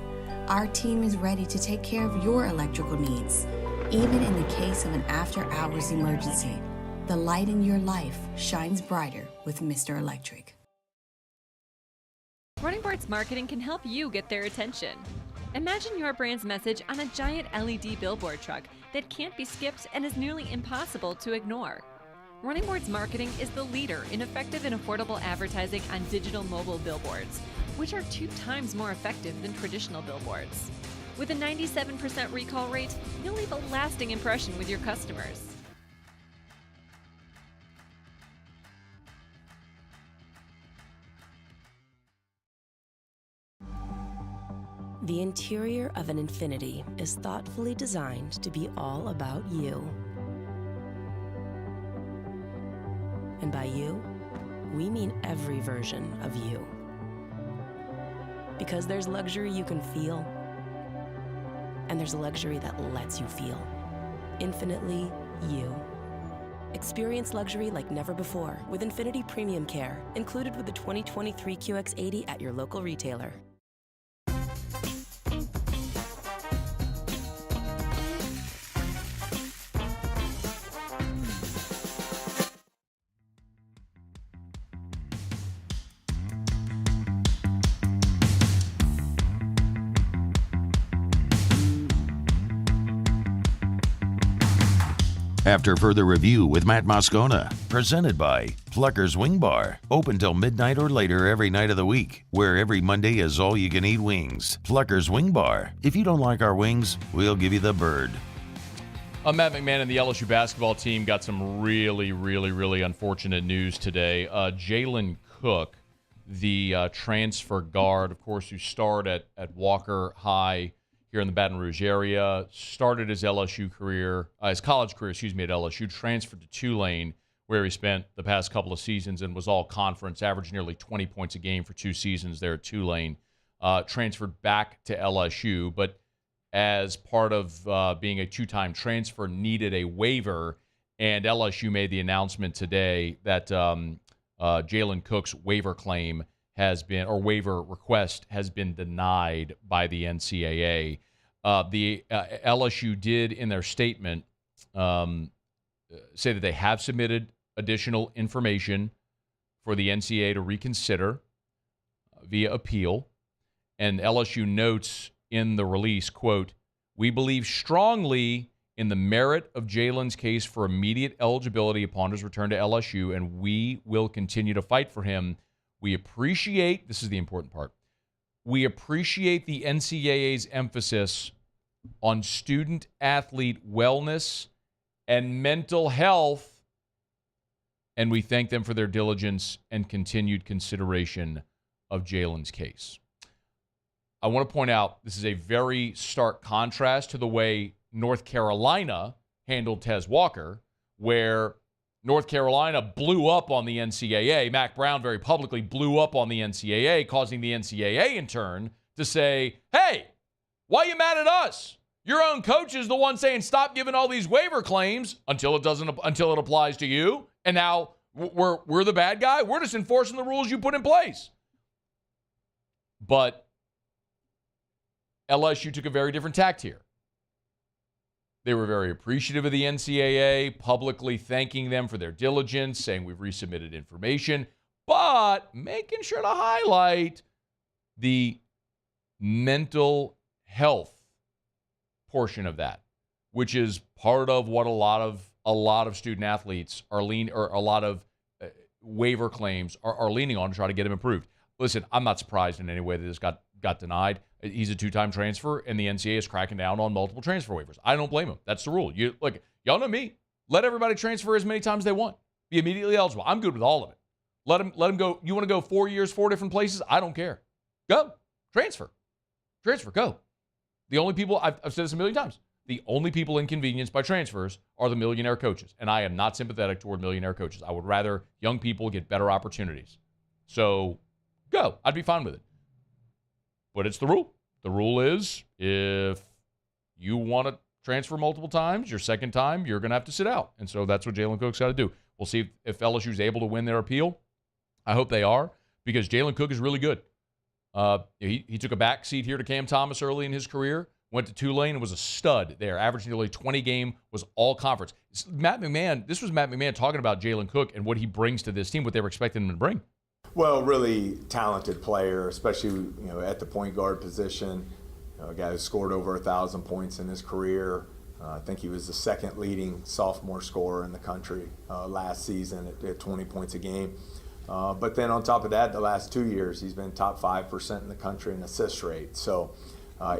our team is ready to take care of your electrical needs. Even in the case of an after-hours emergency, the light in your life shines brighter with Mr. Electric. Running Boards Marketing can help you get their attention. Imagine your brand's message on a giant LED billboard truck that can't be skipped and is nearly impossible to ignore. Running Boards Marketing is the leader in effective and affordable advertising on digital mobile billboards, which are 2 times more effective than traditional billboards. With a 97% recall rate, you'll leave a lasting impression with your customers. The interior of an Infiniti is thoughtfully designed to be all about you. And by you, we mean every version of you. Because there's luxury you can feel, and there's luxury that lets you feel. Infinitely you. Experience luxury like never before with Infiniti Premium Care, included with the 2023 QX80 at your local retailer. After further review with Matt Moscona, presented by Pluckers Wing Bar, open till midnight or later every night of the week, where every Monday is all-you-can-eat wings. Pluckers Wing Bar. If you don't like our wings, we'll give you the bird. Matt McMahon and the LSU basketball team got some really unfortunate news today. Jalen Cook, the transfer guard, of course, who starred at Walker High here in the Baton Rouge area, started his college career, at LSU, transferred to Tulane, where he spent the past couple of seasons and was all conference, averaged nearly 20 points a game for 2 seasons there at Tulane, transferred back to LSU, but as part of being a 2-time transfer, needed a waiver, and LSU made the announcement today that Jalen Cook's waiver claim waiver request has been denied by the NCAA. The LSU did, in their statement, say that they have submitted additional information for the NCAA to reconsider via appeal. And LSU notes in the release, quote, "We believe strongly in the merit of Jalen's case for immediate eligibility upon his return to LSU, and we will continue to fight for him. We appreciate," this is the important part, "we appreciate the NCAA's emphasis on student-athlete wellness and mental health, and we thank them for their diligence and continued consideration of Jalen's case." I want to point out this is a very stark contrast to the way North Carolina handled Tez Walker, where North Carolina blew up on the NCAA. Mac Brown very publicly blew up on the NCAA, causing the NCAA in turn to say, "Hey, why are you mad at us? Your own coach is the one saying stop giving all these waiver claims until it applies to you, and now we're the bad guy. We're just enforcing the rules you put in place." But LSU took a very different tact here. They were very appreciative of the NCAA, publicly thanking them for their diligence, saying we've resubmitted information, but making sure to highlight the mental health portion of that, which is part of what a lot of student athletes are or a lot of waiver claims are leaning on to try to get him improved. Listen, I'm not surprised in any way that this got denied. He's a two-time transfer, and the NCAA is cracking down on multiple transfer waivers. I don't blame him. That's the rule. Y'all know me. Let everybody transfer as many times as they want. Be immediately eligible. I'm good with all of it. Let them go. You want to go 4 years, 4 different places? I don't care. Go. Transfer. Go. The only people, I've said this a million times, the only people inconvenienced by transfers are the millionaire coaches. And I am not sympathetic toward millionaire coaches. I would rather young people get better opportunities. So go. I'd be fine with it. But it's the rule. The rule is if you want to transfer multiple times, your second time, you're going to have to sit out. And so that's what Jalen Cook's got to do. We'll see if LSU's able to win their appeal. I hope they are, because Jalen Cook is really good. He took a back seat here to Cam Thomas early in his career, went to Tulane and was a stud there, averaging nearly 20 game, was all conference. This was Matt McMahon talking about Jalen Cook and what he brings to this team, what they were expecting him to bring. Well, really talented player, especially at the point guard position. A guy who scored over 1,000 points in his career. I think he was the second leading sophomore scorer in the country last season at 20 points a game. But then on top of that, the last 2 years, he's been top 5% in the country in assist rate. So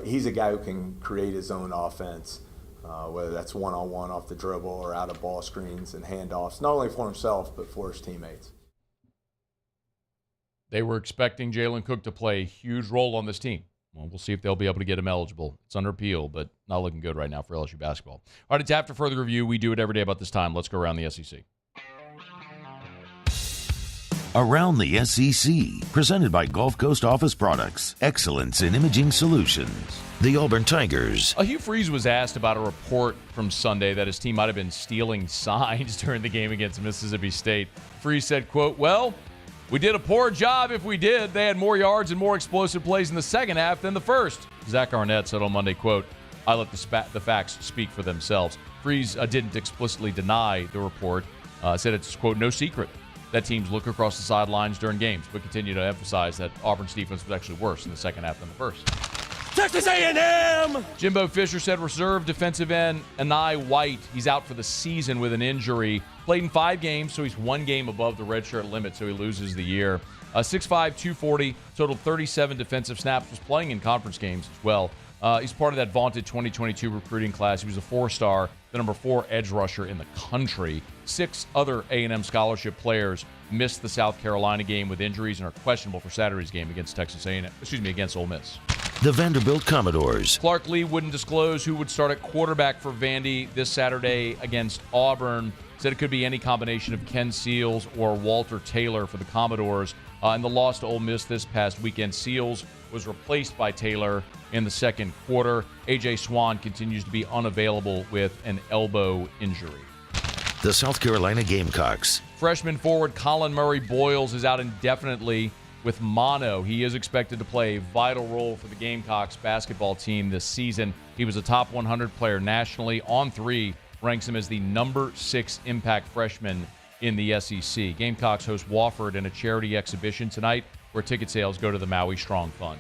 he's a guy who can create his own offense, whether that's one-on-one off the dribble or out of ball screens and handoffs, not only for himself but for his teammates. They were expecting Jalen Cook to play a huge role on this team. Well, we'll see if they'll be able to get him eligible. It's under appeal, but not looking good right now for LSU basketball. All right, it's After Further Review. We do it every day about this time. Let's go around the SEC. Around the SEC, presented by Gulf Coast Office Products, excellence in imaging solutions. The Auburn Tigers. Hugh Freeze was asked about a report from Sunday that his team might have been stealing signs during the game against Mississippi State. Freeze said, quote, "Well, we did a poor job if we did. They had more yards and more explosive plays in the second half than the first." Zach Arnett said on Monday, quote, "I let the facts speak for themselves." Freeze didn't explicitly deny the report, said it's, quote, "no secret that teams look across the sidelines during games," but continue to emphasize that Auburn's defense was actually worse in the second half than the first. Texas A&M! Jimbo Fisher said reserve defensive end Anai White, he's out for the season with an injury. Played in 5 games, so he's 1 game above the redshirt limit, so he loses the year. 6'5", 240, totaled 37 defensive snaps, was playing in conference games as well. He's part of that vaunted 2022 recruiting class. He was a 4-star, the number 4 edge rusher in the country. 6 other A&M scholarship players missed the South Carolina game with injuries and are questionable for Saturday's game against against Ole Miss. The Vanderbilt Commodores. Clark Lee wouldn't disclose who would start at quarterback for Vandy this Saturday against Auburn. Said it could be any combination of Ken Seals or Walter Taylor for the Commodores. In the loss to Ole Miss this past weekend, Seals was replaced by Taylor in the second quarter. A.J. Swan continues to be unavailable with an elbow injury. The South Carolina Gamecocks. Freshman forward Colin Murray Boyles is out indefinitely with mono. He is expected to play a vital role for the Gamecocks basketball team this season. He was a top 100 player nationally. On3 ranks him as the number 6 impact freshman in the SEC. Gamecocks host Wofford in a charity exhibition tonight where ticket sales go to the Maui Strong Fund.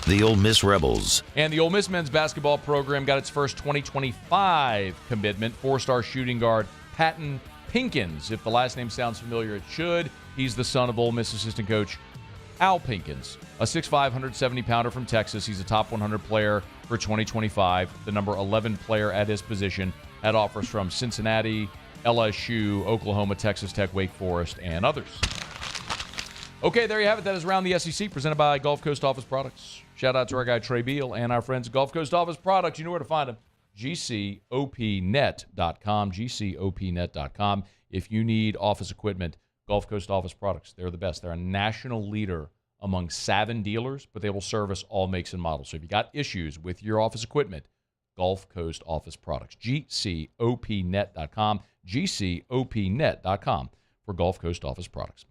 The Ole Miss Rebels. And the Ole Miss men's basketball program got its first 2025 commitment. 4-star shooting guard Patton Pinkins. If the last name sounds familiar, it should. He's the son of Ole Miss assistant coach Al Pinkins, a 6'5", 170-pounder from Texas. He's a top 100 player for 2025, the number 11 player at his position. Had offers from Cincinnati, LSU, Oklahoma, Texas Tech, Wake Forest, and others. Okay, there you have it. That is Around the SEC, presented by Gulf Coast Office Products. Shout out to our guy Trey Beal and our friends at Gulf Coast Office Products. You know where to find them. GCOPnet.com, GCOPnet.com. If you need office equipment, Gulf Coast Office Products, they're the best. They're a national leader among Saban dealers, but they will service all makes and models. So if you got issues with your office equipment, Gulf Coast Office Products, GCOPnet.com, GCOPnet.com for Gulf Coast Office Products.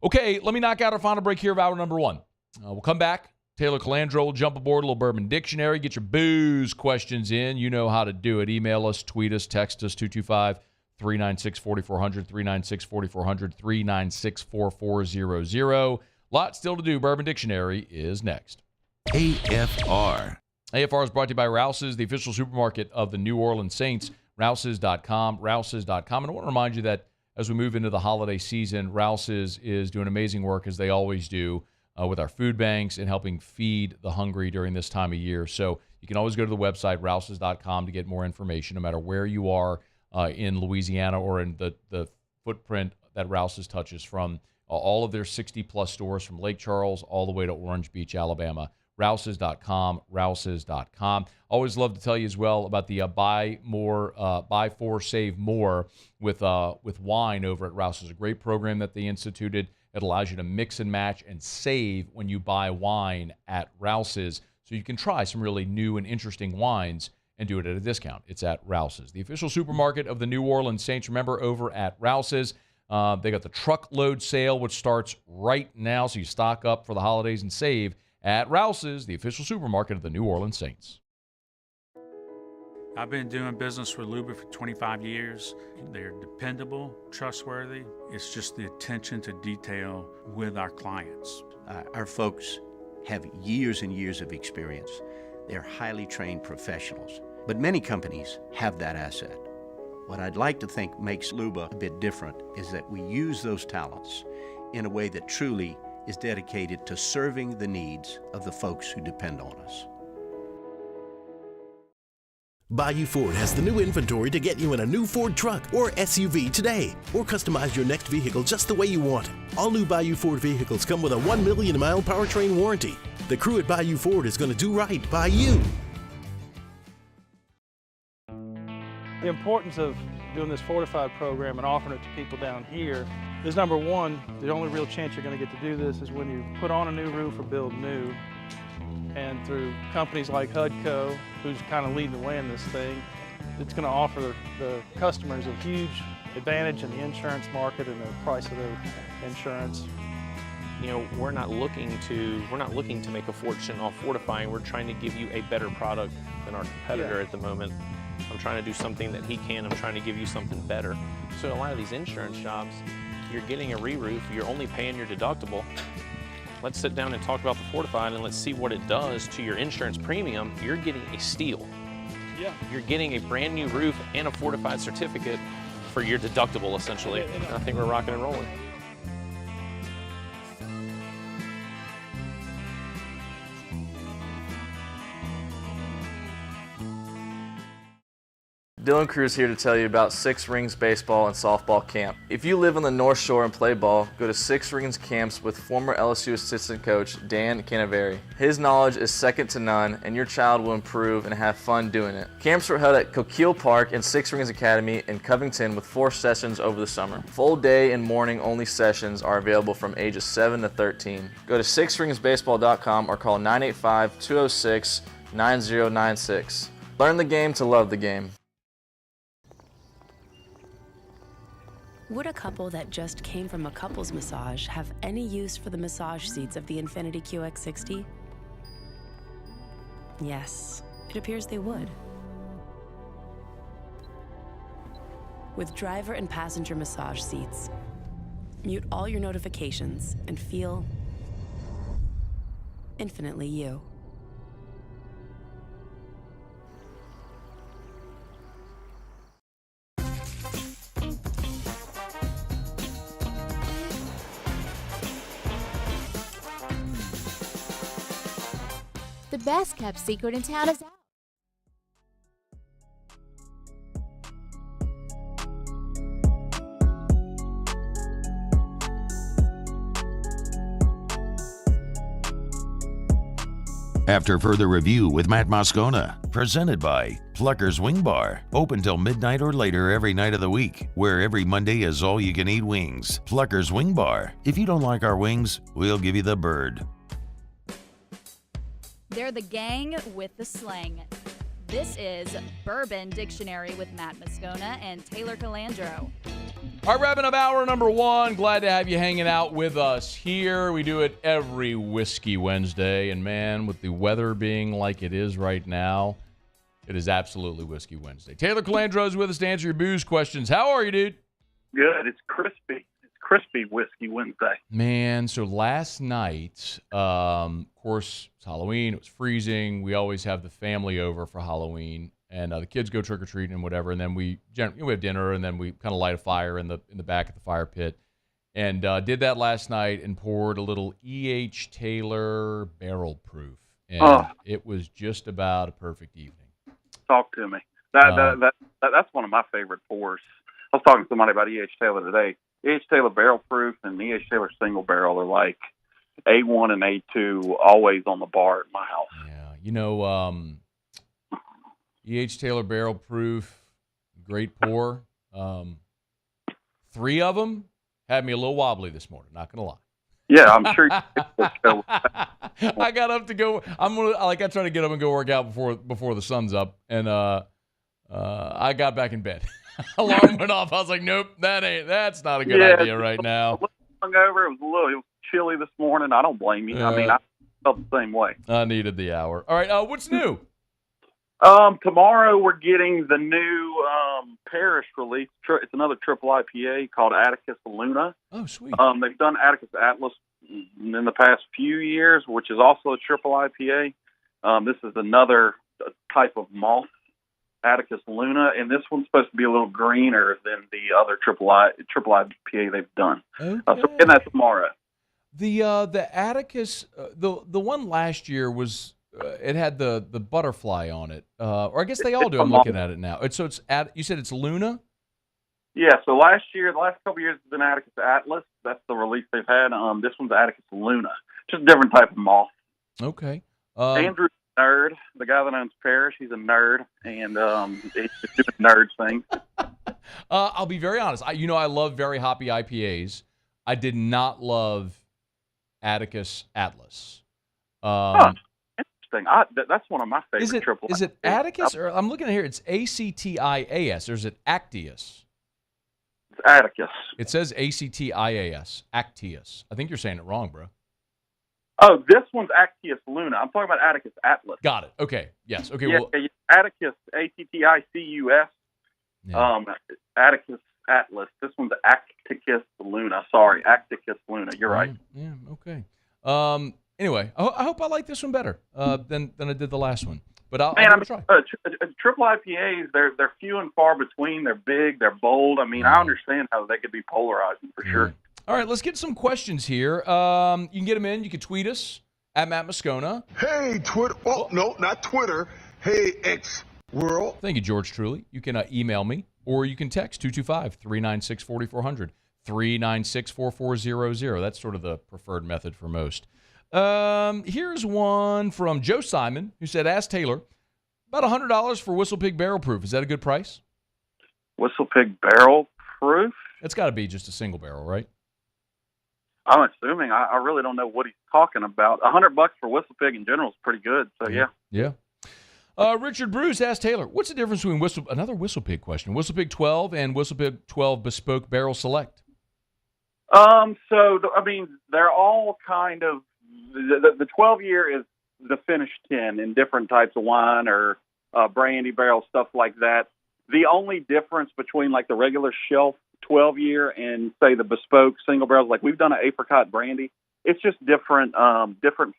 Okay, let me knock out our final break here of hour number 1. We'll come back, Taylor Calandro will jump aboard, a little Bourbon Dictionary. Get your booze questions in. You know how to do it. Email us, tweet us, text us, 225-396-4400, 396-4400, 396-4400. Lot still to do. Bourbon Dictionary is next. AFR. AFR is brought to you by Rouse's, the official supermarket of the New Orleans Saints. Rouse's.com, Rouse's.com. And I want to remind you that as we move into the holiday season, Rouse's is doing amazing work, as they always do, with our food banks and helping feed the hungry during this time of year. So you can always go to the website, Rouse's.com, to get more information, no matter where you are in Louisiana or in the footprint that Rouse's touches, from all of their 60-plus stores from Lake Charles all the way to Orange Beach, Alabama. Rouse's.com, Rouse's.com. Always love to tell you as well about the buy four, save more with wine over at Rouse's. A great program that they instituted. It allows you to mix and match and save when you buy wine at Rouse's, so you can try some really new and interesting wines and do it at a discount. It's at Rouse's, the official supermarket of the New Orleans Saints. Remember, over at Rouse's, they got the truckload sale, which starts right now, so you stock up for the holidays and save at Rouse's, the official supermarket of the New Orleans Saints. I've been doing business with Luba for 25 years. They're dependable, trustworthy. It's just the attention to detail with our clients. Our folks have years and years of experience. They're highly trained professionals, but many companies have that asset. What I'd like to think makes Luba a bit different is that we use those talents in a way that truly is dedicated to serving the needs of the folks who depend on us. Bayou Ford has the new inventory to get you in a new Ford truck or SUV today, or customize your next vehicle just the way you want it. All new Bayou Ford vehicles come with a 1 million mile powertrain warranty. The crew at Bayou Ford is going to do right by you. The importance of doing this Fortified program and offering it to people down here is, number one, the only real chance you're going to get to do this is when you put on a new roof or build new. And through companies like HUDCO, who's kind of leading the way in this thing, it's going to offer the customers a huge advantage in the insurance market and the price of their insurance. You know, we're not looking to make a fortune off fortifying. We're trying to give you a better product than our competitor at the moment. I'm trying to do something that he can. I'm trying to give you something better. So a lot of these insurance jobs, you're getting a re-roof, you're only paying your deductible. Let's sit down and talk about the Fortified and let's see what it does to your insurance premium. You're getting a steal. Yeah. You're getting a brand new roof and a Fortified certificate for your deductible, essentially. I think we're rocking and rolling. Dylan Cruz here to tell you about Six Rings Baseball and Softball Camp. If you live on the North Shore and play ball, go to Six Rings Camps with former LSU assistant coach Dan Canaveri. His knowledge is second to none, and your child will improve and have fun doing it. Camps were held at Coquille Park and Six Rings Academy in Covington with 4 sessions over the summer. Full day and morning only sessions are available from ages 7 to 13. Go to sixringsbaseball.com or call 985-206-9096. Learn the game to love the game. Would a couple that just came from a couples massage have any use for the massage seats of the Infiniti QX60? Yes, it appears they would. With driver and passenger massage seats, mute all your notifications and feel infinitely you. The best kept secret in town is out. After further review with Matt Moscona, presented by Pluckers Wing Bar, open till midnight or later every night of the week, where every Monday is all-you-can-eat wings. Pluckers Wing Bar. If you don't like our wings, we'll give you the bird. They're the gang with the slang. This is Bourbon Dictionary with Matt Moscona and Taylor Calandro. All right, wrapping up hour number 1. Glad to have you hanging out with us here. We do it every Whiskey Wednesday. And, man, with the weather being like it is right now, it is absolutely Whiskey Wednesday. Taylor Calandro is with us to answer your booze questions. How are you, dude? Good. It's crispy. It's crispy Whiskey Wednesday. Man, so last night, of course, it's Halloween. It was freezing. We always have the family over for Halloween. And the kids go trick-or-treating and whatever, and then we have dinner, and then we kind of light a fire in the back of the fire pit. And did that last night and poured a little E.H. Taylor barrel proof. And it was just about a perfect evening. Talk to me. That's one of my favorite pours. I was talking to somebody about E.H. Taylor today. E.H. Taylor barrel proof and E.H. Taylor single barrel are like A1 and A2 always on the bar at my house. Yeah, you know, E.H. Taylor barrel proof, great pour. 3 of them had me a little wobbly this morning, not going to lie. Yeah, I'm sure. I got up to go. I try to get up and go work out before the sun's up, and I got back in bed. Alarm went off. I was like, nope, that's not a good idea right now. Hungover. It was chilly this morning. I don't blame you. I mean, I felt the same way. I needed the hour. All right, what's new? Tomorrow we're getting the new Parish release. It's another triple IPA called Atticus Luna. Oh, sweet. They've done Atticus Atlas in the past few years, which is also a triple IPA. This is another type of malt, Atticus Luna, and this one's supposed to be a little greener than the other triple IPA they've done. Okay. So we're getting that tomorrow. The Atticus, the one last year was. It had the butterfly on it, or I guess they all do. I'm looking at it now. You said it's Luna? Yeah. So the last couple of years has been Atticus Atlas. That's the release they've had. This one's Atticus Luna, just a different type of malt. Okay. Andrew's a nerd. The guy that owns Parish, he's a nerd, and he's just doing nerd things. I'll be very honest. I love very hoppy IPAs. I did not love Atticus Atlas. That's one of my favorite triple. Is it Atticus, or I'm looking at here? It's Actias, or is it Actius? It's Atticus. It says Actias, Actius. I think you're saying it wrong, bro. Oh, this one's Actius Luna. I'm talking about Atticus Atlas. Got it. Okay. Yes. Okay. Yeah, well, Atticus, Atticus. Yeah. Atticus Atlas. This one's Atticus Luna. Sorry, Atticus Luna. You're right. Yeah. Okay. Anyway, I hope I like this one better than I did the last one. But I'll try. Triple IPAs, they're few and far between. They're big. They're bold. I mean, I understand how they could be polarizing for sure. All right, let's get some questions here. You can get them in. You can tweet us at Matt Moscona. Hey, Twitter. Oh, no, not Twitter. Hey, X World. Thank you, George Truly. You can email me, or you can text 225-396-4400, 396-4400. That's sort of the preferred method for most. Here's one from Joe Simon, who said, ask Taylor, about $100 for Whistle Pig Barrel Proof. Is that a good price? Whistle Pig Barrel Proof? It's got to be just a single barrel, right? I'm assuming. I really don't know what he's talking about. $100 for Whistle Pig in general is pretty good. So yeah. Yeah. Richard Bruce asked Taylor, what's the difference between another Whistle Pig question, Whistle Pig 12 and Whistle Pig 12 Bespoke Barrel Select? They're all kind of, the 12-year is the finished 10 in different types of wine or brandy barrel, stuff like that. The only difference between like the regular shelf 12-year and say the bespoke single barrels, like we've done an apricot brandy, it's just different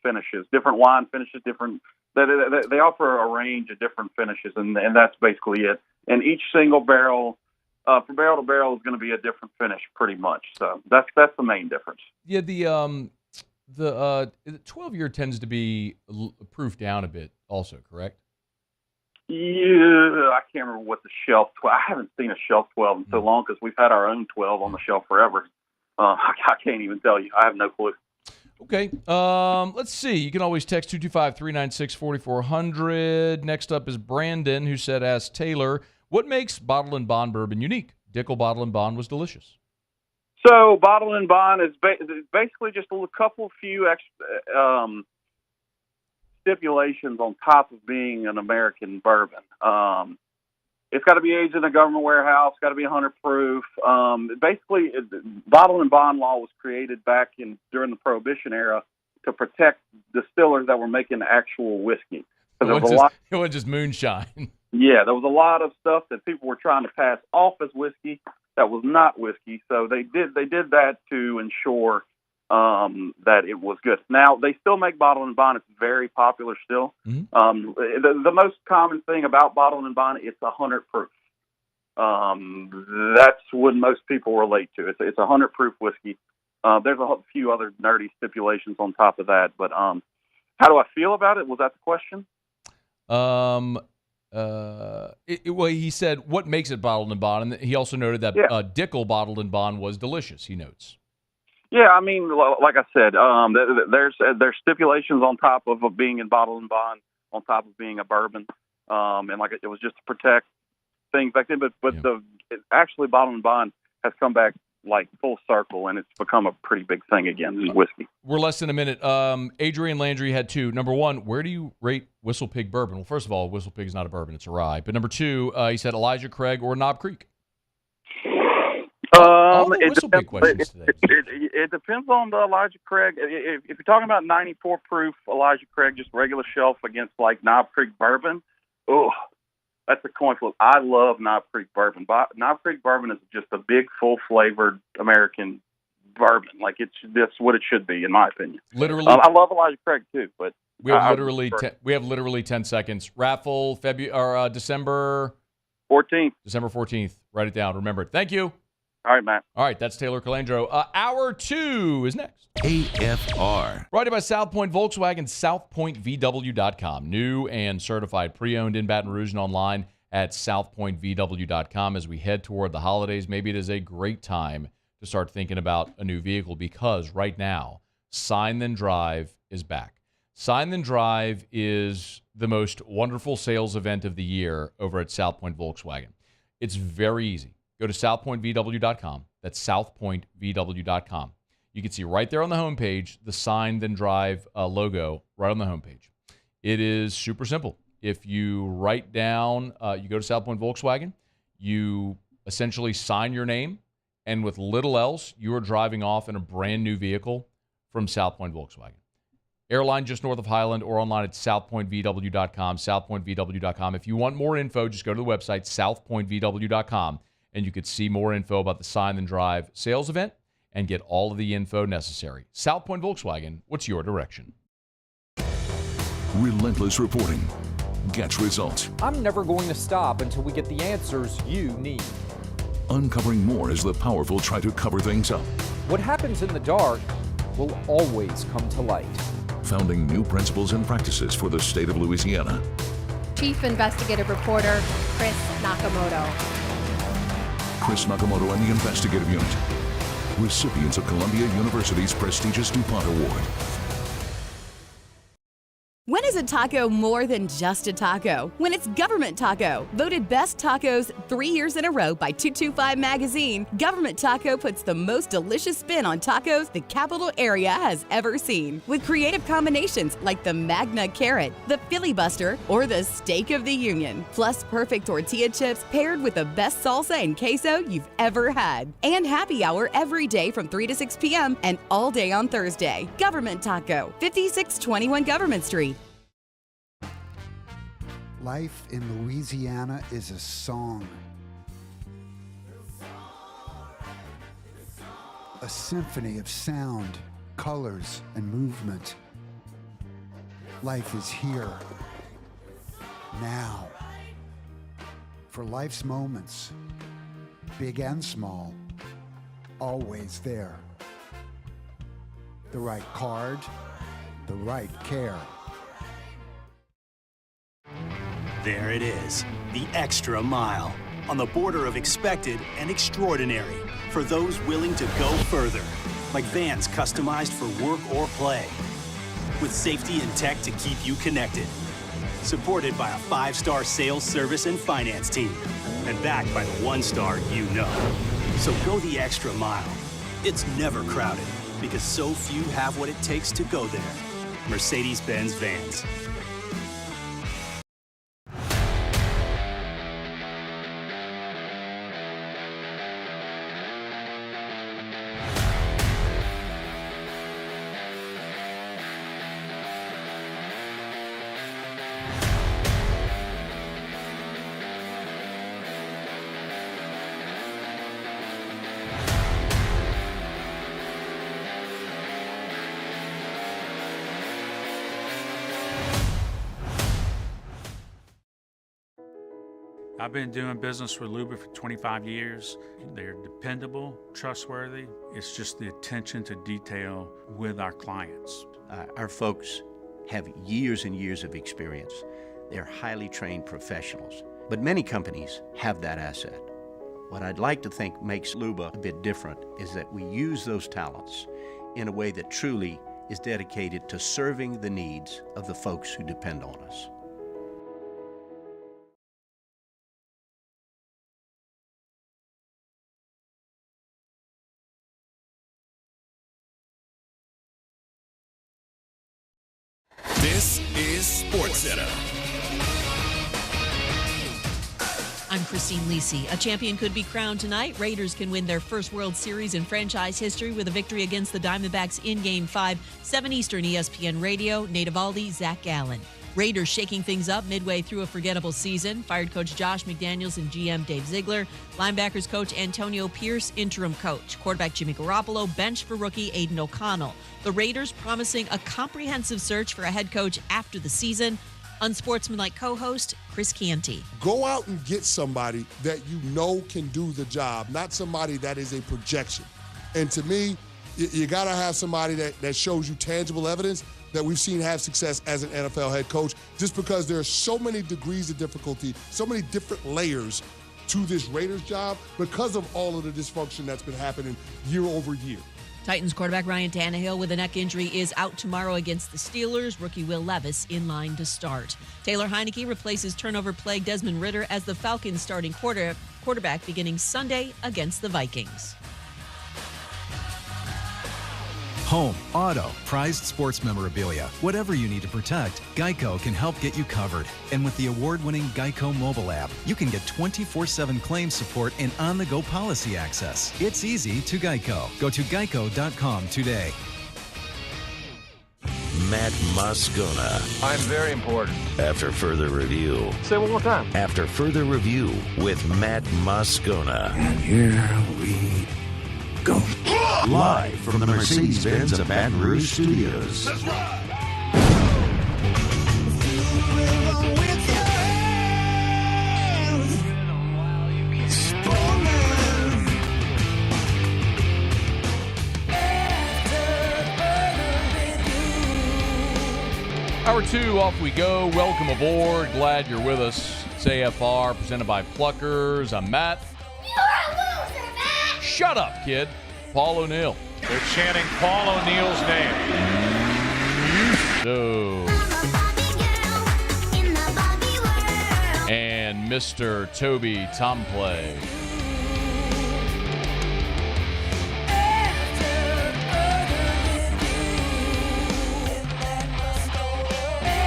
finishes, different wine finishes, different. They offer a range of different finishes, and that's basically it. And each single barrel, from barrel to barrel, is going to be a different finish, pretty much. So that's the main difference. Yeah, the 12-year tends to be proof down a bit, also, correct? Yeah, I can't remember what the shelf 12. I haven't seen a shelf 12 in so long because we've had our own 12 on the shelf forever. I can't even tell you. I have no clue. Okay. Let's see. You can always text 225-396-4400. Next up is Brandon, who said, ask Taylor, what makes Bottle and Bond bourbon unique? Dickel Bottle and Bond was delicious. So Bottle and Bond is basically just a couple few extra stipulations on top of being an American bourbon. It's got to be aged in a government warehouse. Got to be 100 proof. Basically, bottle and bond law was created back during the Prohibition era to protect distillers that were making actual whiskey. It wasn't just moonshine. Yeah, there was a lot of stuff that people were trying to pass off as whiskey that was not whiskey. So they did that to ensure that it was good. Now, they still make bottle and bond. It's very popular still. Mm-hmm. The most common thing about bottle and bond, it's 100 proof. That's what most people relate to. It's 100 proof whiskey. There's a few other nerdy stipulations on top of that. But how do I feel about it? Was that the question? Well, he said, what makes it bottled and bond? And he also noted that Dickel bottled and bond was delicious, he notes. Yeah, I mean, like I said, there's stipulations on top of being in bottle and bond, on top of being a bourbon, and like it was just to protect things back then. But actually, bottle and bond has come back like full circle, and it's become a pretty big thing again in whiskey. We're less than a minute. Adrian Landry had two. Number one, where do you rate Whistle Pig bourbon? Well, first of all, Whistle Pig is not a bourbon; it's a rye. But number two, he said Elijah Craig or Knob Creek. It depends on the Elijah Craig. If you're talking about 94 proof Elijah Craig, just regular shelf against like Knob Creek bourbon, that's a coin flip. I love Knob Creek bourbon. Knob Creek bourbon is just a big, full flavored American bourbon. Like that's what it should be, in my opinion. Literally, I love Elijah Craig too, but we have literally 10 seconds. Raffle December 14th. December 14th. Write it down. Remember it. Thank you. All right, Matt. All right, that's Taylor Calandro. Hour 2 is next. AFR. Brought to you by South Point Volkswagen, southpointvw.com. New and certified pre-owned in Baton Rouge and online at southpointvw.com. As we head toward the holidays, maybe it is a great time to start thinking about a new vehicle because right now, Sign Then Drive is back. Sign Then Drive is the most wonderful sales event of the year over at South Point Volkswagen. It's very easy. Go to southpointvw.com. That's southpointvw.com. You can see right there on the homepage the Sign Then Drive logo right on the homepage. It is super simple. If you write down, you go to South Point Volkswagen, you essentially sign your name, and with little else, you are driving off in a brand new vehicle from South Point Volkswagen. Airline just north of Highland or online at southpointvw.com, southpointvw.com. If you want more info, just go to the website, southpointvw.com. And you could see more info about the Sign Then Drive sales event and get all of the info necessary. South Point Volkswagen, what's your direction? Relentless reporting gets results. I'm never going to stop until we get the answers you need. Uncovering more as the powerful try to cover things up. What happens in the dark will always come to light. Founding new principles and practices for the state of Louisiana. Chief Investigative Reporter Chris Nakamoto. Chris Nakamoto and the Investigative Unit, recipients of Columbia University's prestigious DuPont Award. When is a taco more than just a taco? When it's Government Taco. Voted best tacos 3 years in a row by 225 Magazine, Government Taco puts the most delicious spin on tacos the capital area has ever seen. With creative combinations like the Magna Carrot, the Filibuster, or the Steak of the Union. Plus perfect tortilla chips paired with the best salsa and queso you've ever had. And happy hour every day from 3 to 6 p.m. and all day on Thursday. Government Taco, 5621 Government Street. Life in Louisiana is a song. A symphony of sound, colors, and movement. Life is here, now. For life's moments, big and small, always there. The right card, the right care. There it is, the extra mile, on the border of expected and extraordinary, for those willing to go further, like vans customized for work or play, with safety and tech to keep you connected, supported by a 5-star sales, service, and finance team, and backed by the 1-star you know. So go the extra mile. It's never crowded, because so few have what it takes to go there. Mercedes-Benz Vans. I've been doing business with Luba for 25 years. They're dependable, trustworthy. It's just the attention to detail with our clients. Our folks have years and years of experience. They're highly trained professionals. But many companies have that asset. What I'd like to think makes Luba a bit different is that we use those talents in a way that truly is dedicated to serving the needs of the folks who depend on us. This is SportsCenter. I'm Christine Lisi. A champion could be crowned tonight. Raiders can win their first World Series in franchise history with a victory against the Diamondbacks in Game 5, 7 Eastern ESPN Radio. Nate Evaldi, Zach Gallen. Raiders shaking things up midway through a forgettable season. Fired coach Josh McDaniels and GM Dave Ziegler. Linebackers coach Antonio Pierce, interim coach. Quarterback Jimmy Garoppolo, bench for rookie Aiden O'Connell. The Raiders promising a comprehensive search for a head coach after the season. Unsportsmanlike co-host Chris Canty. Go out and get somebody that you know can do the job, not somebody that is a projection. And to me, you got to have somebody that shows you tangible evidence that we've seen have success as an NFL head coach, just because there are so many degrees of difficulty, so many different layers to this Raiders job because of all of the dysfunction that's been happening year over year. Titans quarterback Ryan Tannehill with a neck injury is out tomorrow against the Steelers. Rookie Will Levis in line to start. Taylor Heineke replaces turnover-plagued Desmond Ridder as the Falcons' starting quarterback beginning Sunday against the Vikings. Home, auto, prized sports memorabilia. Whatever you need to protect, Geico can help get you covered. And with the award-winning Geico mobile app, you can get 24/7 claim support and on-the-go policy access. It's easy to Geico. Go to geico.com today. Matt Moscona. I'm very important. After further review. Say it one more time. After further review with Matt Moscona. And here we go. Live from the Mercedes-Benz of Baton Rouge Studios. Let's ride! Hour 2, off we go. Welcome aboard. Glad you're with us. It's AFR, presented by Pluckers. I'm Matt. You're a loser, Matt! Shut up, kid. Paul O'Neill. They're chanting Paul O'Neill's name. So. And Mr. Toby Tomplay.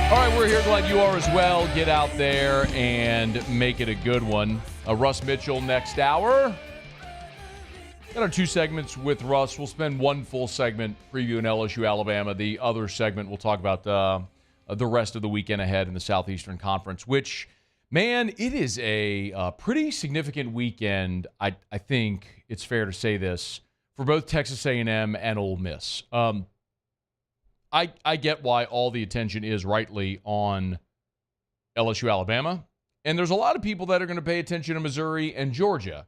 All right, we're here. Glad you are as well. Get out there and make it a good one. Russ Mitchell next hour. Got our 2 segments with Russ. We'll spend 1 full segment previewing LSU, Alabama. The other segment, we'll talk about the rest of the weekend ahead in the Southeastern Conference, which, man, it is a pretty significant weekend. I think it's fair to say this, for both Texas A&M and Ole Miss. I get why all the attention is rightly on LSU, Alabama, and there's a lot of people that are going to pay attention to Missouri and Georgia.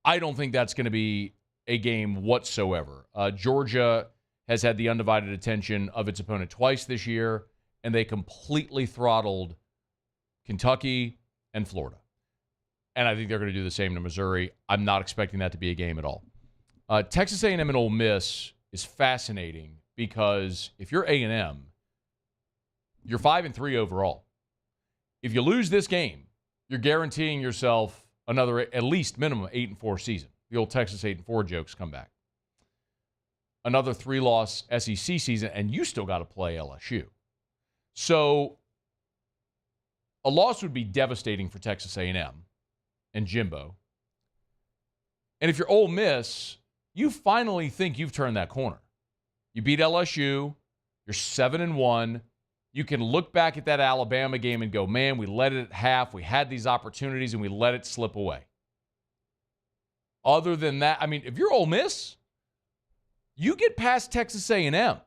I don't think that's going to be a game whatsoever. Georgia has had the undivided attention of its opponent twice this year, and they completely throttled Kentucky and Florida. And I think they're going to do the same to Missouri. I'm not expecting that to be a game at all. Texas A&M and Ole Miss is fascinating because if you're A&M, you're 5-3 overall. If you lose this game, you're guaranteeing yourself another at least minimum 8-4 season. The old Texas 8-4 jokes come back. Another 3-loss SEC season, and you still got to play LSU. So a loss would be devastating for Texas A&M and Jimbo. And if you're Ole Miss, you finally think you've turned that corner. You beat LSU. You're 7-1. You can look back at that Alabama game and go, man, we let it at half. We had these opportunities, and we let it slip away. Other than that, I mean, if you're Ole Miss, you get past Texas A&M.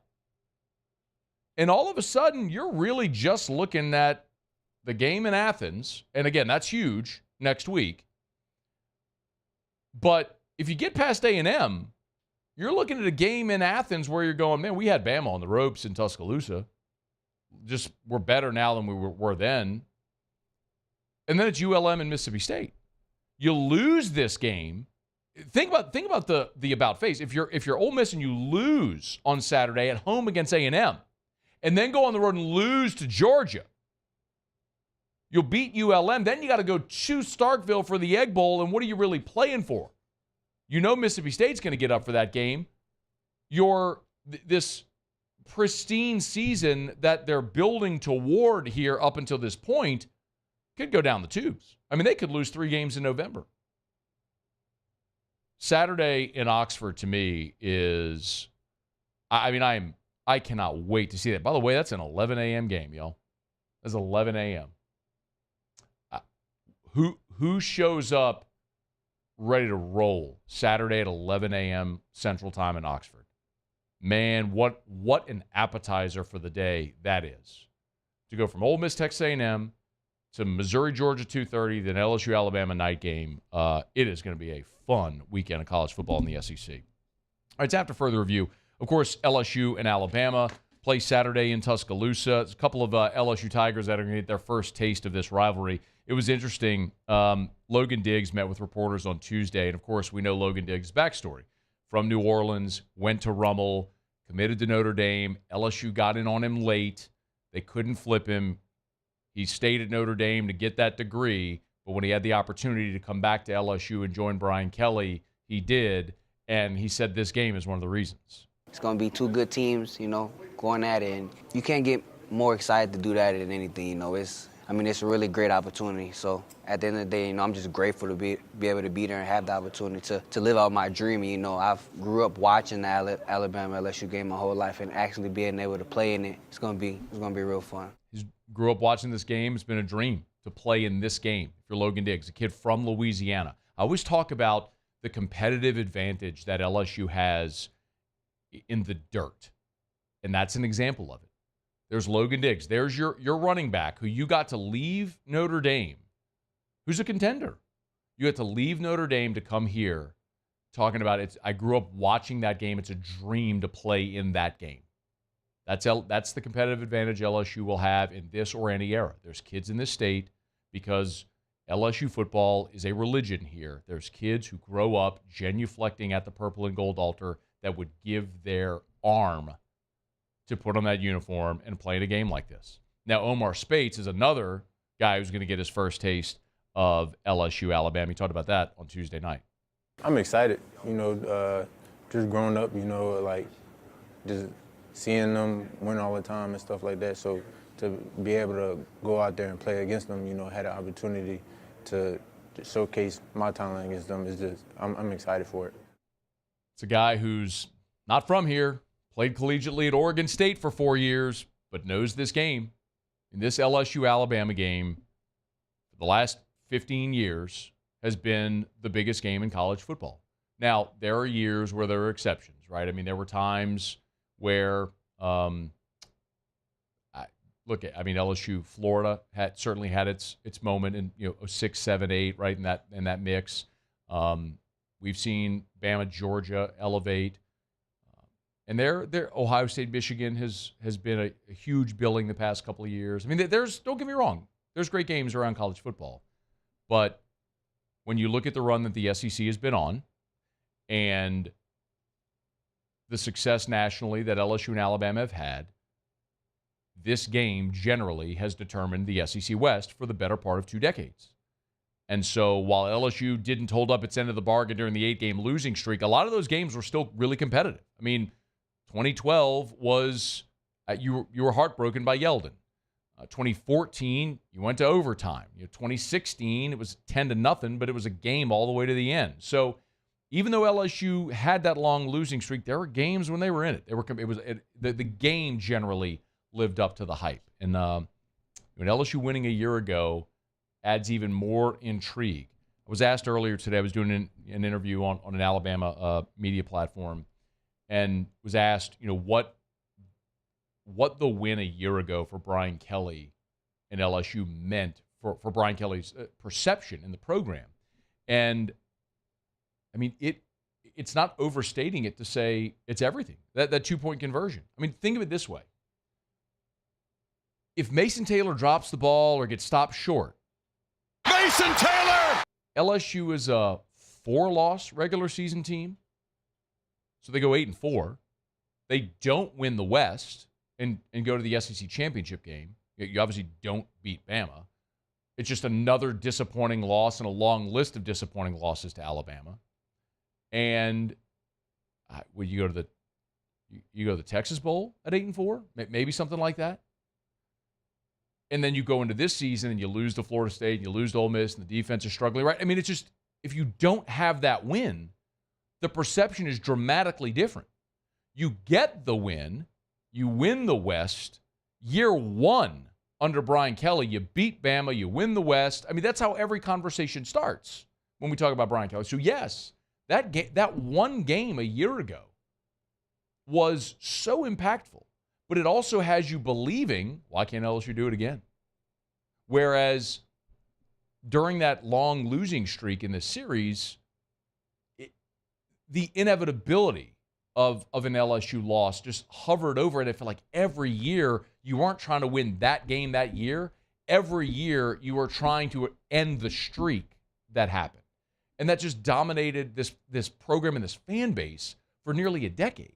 And all of a sudden, you're really just looking at the game in Athens. And again, that's huge. next week. But if you get past A&M, you're looking at a game in Athens where you're going, man, we had Bama on the ropes in Tuscaloosa. Just we're better now than we were then. And then it's ULM and Mississippi State. You lose this game. Think about the about face. If you're Ole Miss and you lose on Saturday at home against A&M, and then go on the road and lose to Georgia, you'll beat ULM. Then you got to go to Starkville for the Egg Bowl, and what are you really playing for? You know Mississippi State's going to get up for that game. This pristine season that they're building toward here up until this point could go down the tubes. I mean, they could lose 3 games in November. Saturday in Oxford, to me, is, I cannot wait to see that. By the way, that's an 11 a.m. game, y'all. That's 11 a.m. Who shows up ready to roll Saturday at 11 a.m. Central Time in Oxford? Man, what an appetizer for the day that is. To go from Ole Miss, Texas A&M to Missouri, Georgia, 2:30, then LSU, Alabama night game. It is going to be a fun weekend of college football in the SEC. All right, it's after further review. Of course, LSU and Alabama play Saturday in Tuscaloosa. There's a couple of LSU Tigers that are going to get their first taste of this rivalry. It was interesting. Logan Diggs met with reporters on Tuesday, and of course, we know Logan Diggs' backstory. From New Orleans, went to Rummel, committed to Notre Dame. LSU got in on him late. They couldn't flip him. He stayed at Notre Dame to get that degree, but when he had the opportunity to come back to LSU and join Brian Kelly, he did, and he said this game is one of the reasons. It's going to be 2 good teams, going at it, and you can't get more excited to do that than anything, It's a really great opportunity. So at the end of the day, I'm just grateful to be able to be there and have the opportunity to live out my dream. I've grew up watching the Alabama LSU game my whole life, and actually being able to play in it, it's gonna be real fun. He grew up watching this game. It's been a dream to play in this game. If you're Logan Diggs, a kid from Louisiana, I always talk about the competitive advantage that LSU has in the dirt, and that's an example of it. There's Logan Diggs. There's your running back who you got to leave Notre Dame, who's a contender. You had to leave Notre Dame to come here talking about it. I grew up watching that game. It's a dream to play in that game. That's the competitive advantage LSU will have in this or any era. There's kids in this state because LSU football is a religion here. There's kids who grow up genuflecting at the purple and gold altar that would give their arm to put on that uniform and play in a game like this. Now, Omar Spates is another guy who's going to get his first taste of LSU, Alabama. He talked about that on Tuesday night. I'm excited, just growing up, just seeing them win all the time and stuff like that. So to be able to go out there and play against them, had an opportunity to showcase my talent against them is just, I'm excited for it. It's a guy who's not from here, played collegiately at Oregon State for 4 years, but knows this game. In this LSU-Alabama game, for the last 15 years, has been the biggest game in college football. Now, there are years where there are exceptions, right? There were times where, LSU, Florida certainly had its moment in 06, 7, 8, right in that mix. We've seen Bama, Georgia elevate. And their Ohio State, Michigan has been a huge billing the past couple of years. Don't get me wrong, there's great games around college football. But when you look at the run that the SEC has been on and the success nationally that LSU and Alabama have had, this game generally has determined the SEC West for the better part of 2 decades. And so while LSU didn't hold up its end of the bargain during the 8-game losing streak, a lot of those games were still really competitive. 2012 was, you were heartbroken by Yeldon. 2014, you went to overtime. 2016, it was 10-0, but it was a game all the way to the end. So even though LSU had that long losing streak, there were games when they were in it. The game generally lived up to the hype. And when LSU winning a year ago adds even more intrigue. I was asked earlier today, I was doing an interview on an Alabama media platform, and was asked, what the win a year ago for Brian Kelly and LSU meant for Brian Kelly's perception in the program. And, I mean, it's not overstating it to say it's everything, that 2-point conversion. I mean, think of it this way. If Mason Taylor drops the ball or gets stopped short, Mason Taylor! LSU is a 4-loss regular season team. So they go 8-4. They don't win the West and go to the SEC championship game. You obviously don't beat Bama. It's just another disappointing loss and a long list of disappointing losses to Alabama. And will you go to the Texas Bowl at 8-4? Maybe something like that. And then you go into this season and you lose to Florida State and you lose to Ole Miss and the defense is struggling, right? I mean, it's just, if you don't have that win, the perception is dramatically different. You get the win, you win the West, year one under Brian Kelly, you beat Bama, you win the West. I mean, that's how every conversation starts when we talk about Brian Kelly. So yes, that one game a year ago was so impactful. But it also has you believing, why can't LSU do it again? Whereas during that long losing streak in this series, the inevitability of an LSU loss just hovered over it. I feel like every year you weren't trying to win that game that year. Every year you were trying to end the streak that happened. And that just dominated this program and this fan base for nearly a decade.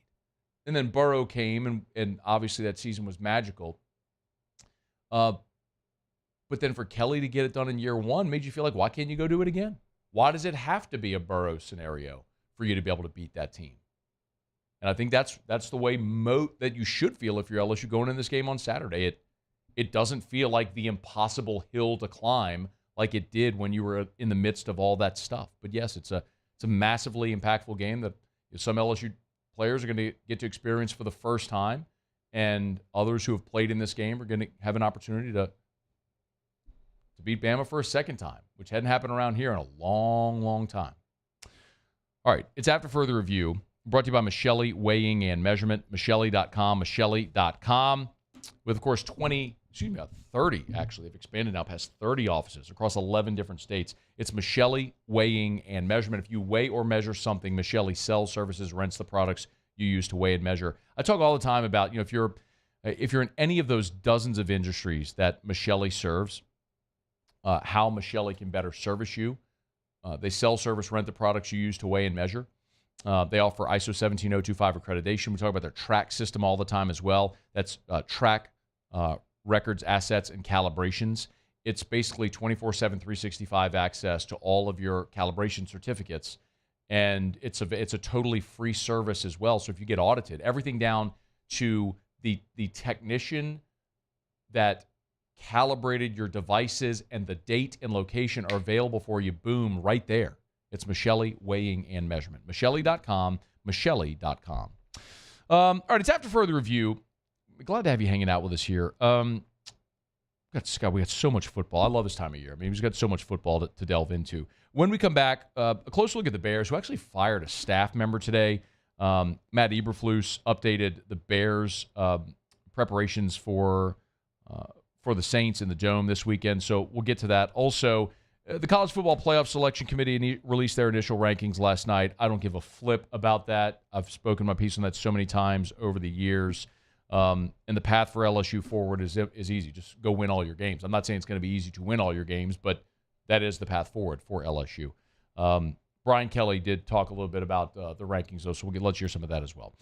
And then Burrow came, and obviously that season was magical. But then for Kelly to get it done in year one made you feel like, why can't you go do it again? Why does it have to be a Burrow scenario for you to be able to beat that team? And I think that's the way that you should feel if you're LSU going in this game on Saturday. It doesn't feel like the impossible hill to climb like it did when you were in the midst of all that stuff. But yes, it's a massively impactful game that some LSU players are going to get to experience for the first time, and others who have played in this game are going to have an opportunity to beat Bama for a second time, which hadn't happened around here in a long, long time. All right, it's After Further Review, brought to you by Michelli Weighing and Measurement, Michelli.com, with, of course, 30, actually. They've expanded now past 30 offices across 11 different states. It's Michelli Weighing and Measurement. If you weigh or measure something, Michelli sells, services, rents the products you use to weigh and measure. I talk all the time about, if you're in any of those dozens of industries that Michelli serves, how Michelli can better service you. They sell, service, rent the products you use to weigh and measure. They offer ISO 17025 accreditation. We talk about their track system all the time as well. That's track records, assets, and calibrations. It's basically 24/7, 365 access to all of your calibration certificates, and it's a totally free service as well. So if you get audited, everything down to the technician that calibrated your devices and the date and location are available for you. Boom, right there. It's Michelli Weighing and Measurement. Michelli.com, Michelli.com. All right, it's After Further Review. Glad to have you hanging out with us here. We got so much football. I love this time of year. I mean, we've got so much football to delve into. When we come back, a closer look at the Bears, who actually fired a staff member today. Matt Eberflus updated the Bears' preparations for the Saints in the Dome this weekend, so we'll get to that. Also, the College Football Playoff Selection Committee released their initial rankings last night. I don't give a flip about that. I've spoken my piece on that so many times over the years. And the path for LSU forward is easy. Just go win all your games. I'm not saying it's going to be easy to win all your games, but that is the path forward for LSU. Brian Kelly did talk a little bit about the rankings, though, so let's hear some of that as well.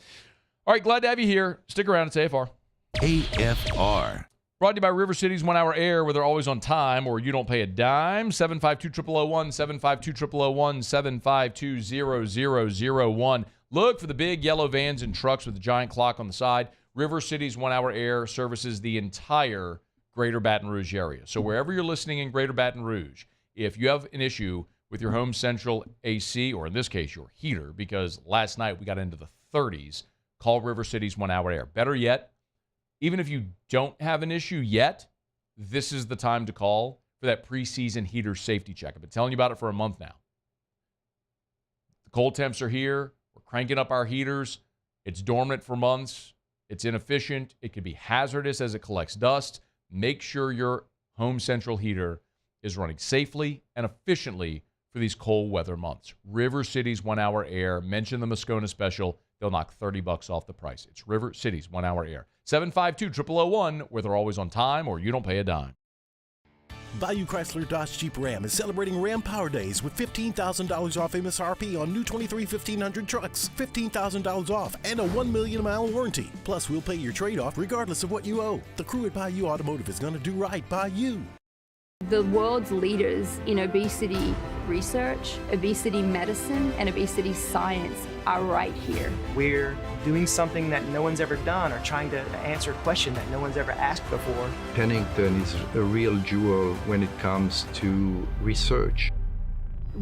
All right, glad to have you here. Stick around. It's AFR. AFR. Brought to you by River City's 1 Hour Air, where they're always on time or you don't pay a dime. 752-0001, 752-0001, 752-0001. Look for the big yellow vans and trucks with the giant clock on the side. River City's 1 Hour Air services the entire Greater Baton Rouge area. So wherever you're listening in Greater Baton Rouge, if you have an issue with your home central AC, or in this case, your heater, because last night we got into the 30s, call River City's 1 Hour Air. Better yet, even if you don't have an issue yet, this is the time to call for that preseason heater safety check. I've been telling you about it for a month now. The cold temps are here. We're cranking up our heaters. It's dormant for months. It's inefficient. It could be hazardous as it collects dust. Make sure your home central heater is running safely and efficiently for these cold weather months. River City's 1 hour air. Mention the Moscona special. They'll knock $30 off the price. It's River City's 1 hour air. 752-0001, where they're always on time or you don't pay a dime. Bayou Chrysler Dodge Jeep Ram is celebrating Ram Power Days with $15,000 off MSRP on new 23 1500 trucks, $15,000 off, and a 1 million mile warranty. Plus, we'll pay your trade-off regardless of what you owe. The crew at Bayou Automotive is going to do right by you. The world's leaders in obesity research, obesity medicine, and obesity science are right here. We're doing something that no one's ever done or trying to answer a question that no one's ever asked before. Pennington is a real jewel when it comes to research.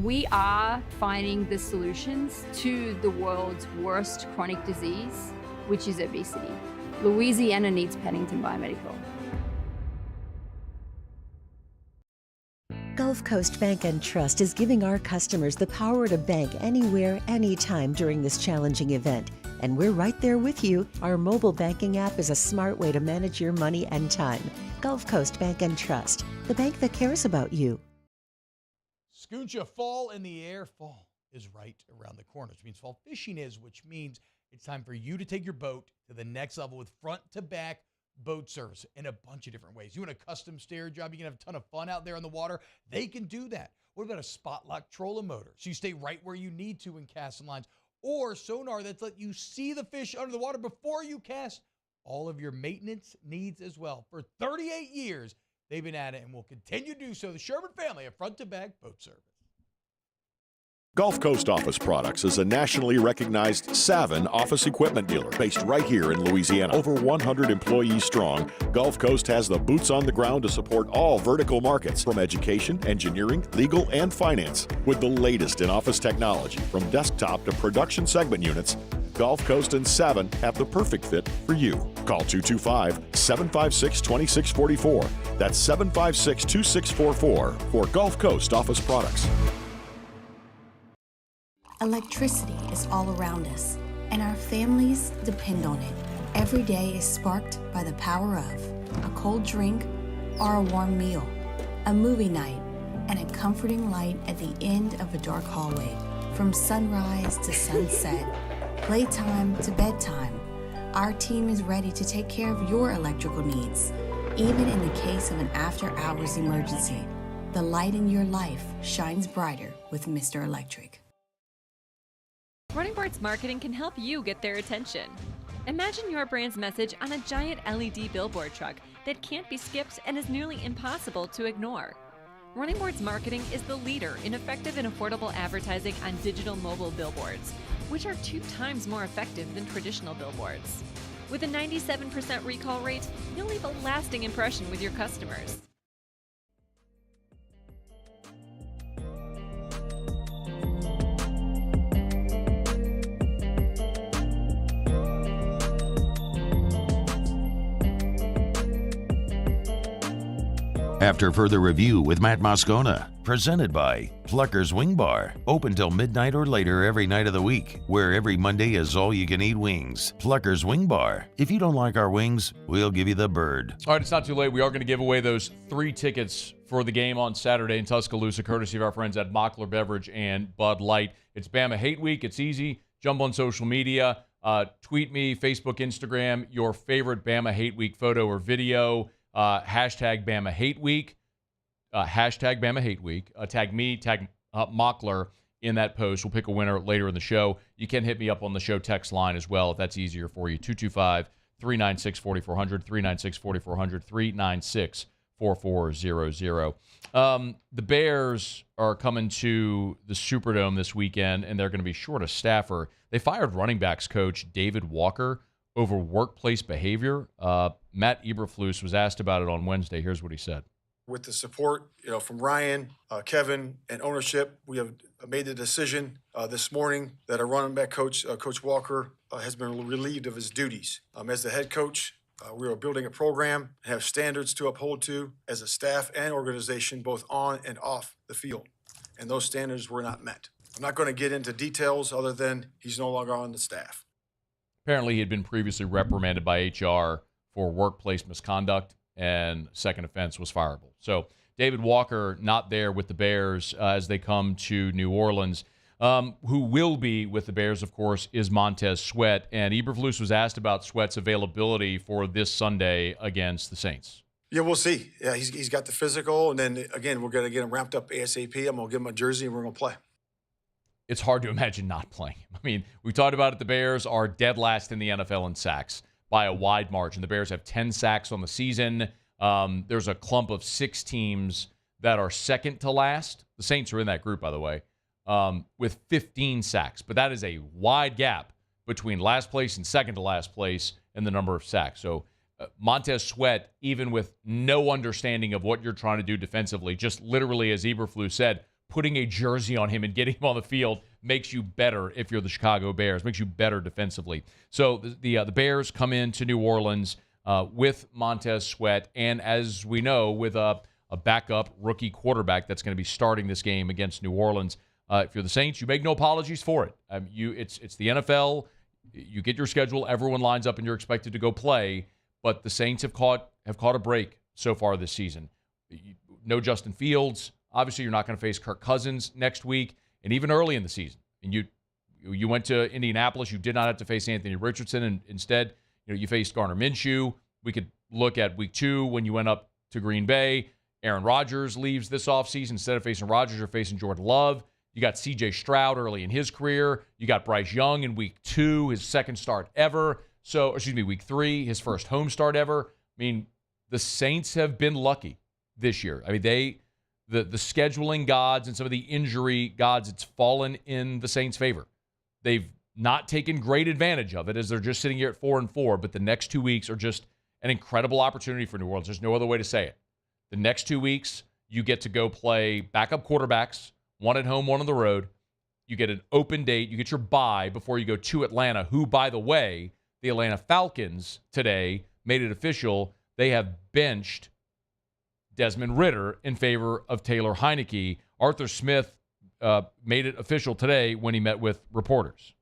We are finding the solutions to the world's worst chronic disease, which is obesity. Louisiana needs Pennington Biomedical. Gulf Coast Bank and Trust is giving our customers the power to bank anywhere, anytime during this challenging event. And we're right there with you. Our mobile banking app is a smart way to manage your money and time. Gulf Coast Bank and Trust, the bank that cares about you. Scooncha, fall in the air. Fall is right around the corner, which means fall fishing is, which means it's time for you to take your boat to the next level with front-to-back boat service in a bunch of different ways. You want a custom stair job, you can have a ton of fun out there on the water. They can do that. What about a spot lock trolling motor? So you stay right where you need to in casting lines. Or sonar that's let you see the fish under the water before you cast. All of your maintenance needs as well. For 38 years, they've been at it and will continue to do so. The Sherman family of front-to-back boat service. Gulf Coast Office Products is a nationally recognized Saban office equipment dealer based right here in Louisiana. Over 100 employees strong, Gulf Coast has the boots on the ground to support all vertical markets from education, engineering, legal, and finance. With the latest in office technology from desktop to production segment units, Gulf Coast and Saban have the perfect fit for you. Call 225-756-2644. That's 756-2644 for Gulf Coast Office Products. Electricity is all around us, and our families depend on it. Every day is sparked by the power of a cold drink or a warm meal, a movie night, and a comforting light at the end of a dark hallway. From sunrise to sunset, playtime to bedtime, our team is ready to take care of your electrical needs. Even in the case of an after-hours emergency, the light in your life shines brighter with Mr. Electric. Running Boards Marketing can help you get their attention. Imagine your brand's message on a giant LED billboard truck that can't be skipped and is nearly impossible to ignore. Running Boards Marketing is the leader in effective and affordable advertising on digital mobile billboards, which are 2 times more effective than traditional billboards. With a 97% recall rate, you'll leave a lasting impression with your customers. After further review with Matt Moscona, presented by Pluckers Wing Bar, open till midnight or later every night of the week, where every Monday is all-you-can-eat wings. Pluckers Wing Bar. If you don't like our wings, we'll give you the bird. All right, it's not too late. We are going to give away those 3 tickets for the game on Saturday in Tuscaloosa, courtesy of our friends at Mockler Beverage and Bud Light. It's Bama Hate Week. It's easy. Jump on social media. Tweet me, Facebook, Instagram, your favorite Bama Hate Week photo or video. Hashtag Bama Hate Week. Hashtag Bama Hate Week. Tag me, tag Mockler in that post. We'll pick a winner later in the show. You can hit me up on the show text line as well if that's easier for you. 225-396-4400, 396-4400, 396-4400. The Bears are coming to the Superdome this weekend, and they're going to be short a staffer. They fired running backs coach David Walker over workplace behavior. Matt Eberflus was asked about it on Wednesday. Here's what he said. With the support, from Ryan, Kevin, and ownership, we have made the decision this morning that our running back coach, Coach Walker, has been relieved of his duties. As the head coach, we are building a program and have standards to uphold to as a staff and organization, both on and off the field. And those standards were not met. I'm not going to get into details other than he's no longer on the staff. Apparently, he had been previously reprimanded by HR for workplace misconduct, and second offense was fireable. So David Walker not there with the Bears as they come to New Orleans. Who will be with the Bears, of course, is Montez Sweat. And Eberflus was asked about Sweat's availability for this Sunday against the Saints. Yeah, we'll see. Yeah, he's got the physical. And then, again, we're going to get him ramped up ASAP. I'm going to give him a jersey, and we're going to play. It's hard to imagine not playing. I mean, we talked about it. The Bears are dead last in the NFL in sacks by a wide margin. The Bears have 10 sacks on the season. There's a clump of 6 teams that are second to last. The Saints are in that group, by the way. With 15 sacks. But that is a wide gap between last place and second to last place in the number of sacks. So Montez Sweat, even with no understanding of what you're trying to do defensively, just literally, as Eberflus said, putting a jersey on him and getting him on the field makes you better if you're the Chicago Bears, makes you better defensively. So the Bears come into New Orleans with Montez Sweat, and as we know, with a backup rookie quarterback that's going to be starting this game against New Orleans. If you're the Saints, you make no apologies for it. It's the NFL. You get your schedule. Everyone lines up, and you're expected to go play. But the Saints have caught a break so far this season. No Justin Fields. Obviously, you're not going to face Kirk Cousins next week, and even early in the season. And you went to Indianapolis. You did not have to face Anthony Richardson, and instead, you faced Gardner Minshew. We could look at week 2 when you went up to Green Bay. Aaron Rodgers leaves this offseason. Instead of facing Rodgers, you're facing Jordan Love. You got C.J. Stroud early in his career. You got Bryce Young in week 2, his second start ever. Week 3, his first home start ever. I mean, the Saints have been lucky this year. I mean, the scheduling gods and some of the injury gods, it's fallen in the Saints' favor. They've not taken great advantage of it as they're just sitting here at 4-4, but the next 2 weeks are just an incredible opportunity for New Orleans. There's no other way to say it. The next 2 weeks, you get to go play backup quarterbacks, one at home, one on the road. You get an open date. You get your bye before you go to Atlanta, who, by the way, the Atlanta Falcons today made it official. They have benched Desmond Ridder in favor of Taylor Heineke. Arthur Smith made it official today when he met with reporters.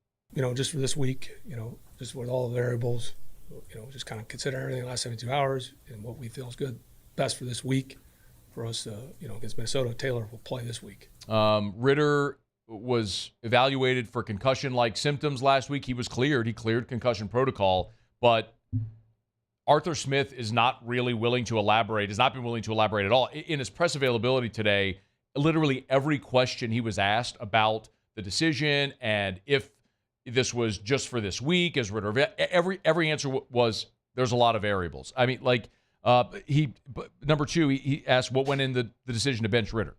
Just for this week, just with all the variables, just kind of consider everything the last 72 hours and what we feel is good, best for this week. For us, against Minnesota, Taylor will play this week. Ridder was evaluated for concussion-like symptoms last week. He was cleared. He cleared concussion protocol, but Arthur Smith is not really willing to elaborate, has not been willing to elaborate at all. In his press availability today, literally every question he was asked about the decision and if this was just for this week, as Ridder, every answer was there's a lot of variables. I mean, number 2, he asked what went in the decision to bench Ridder.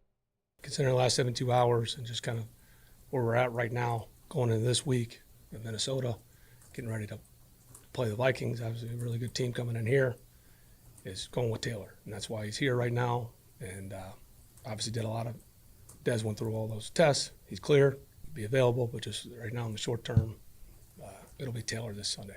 Considering the last 72 hours and just kind of where we're at right now, going into this week in Minnesota, getting ready to play the Vikings, obviously a really good team coming in here, is going with Taylor. And that's why he's here right now. And obviously Des went through all those tests. He's clear, be available, but just right now in the short term, it'll be Taylor this Sunday.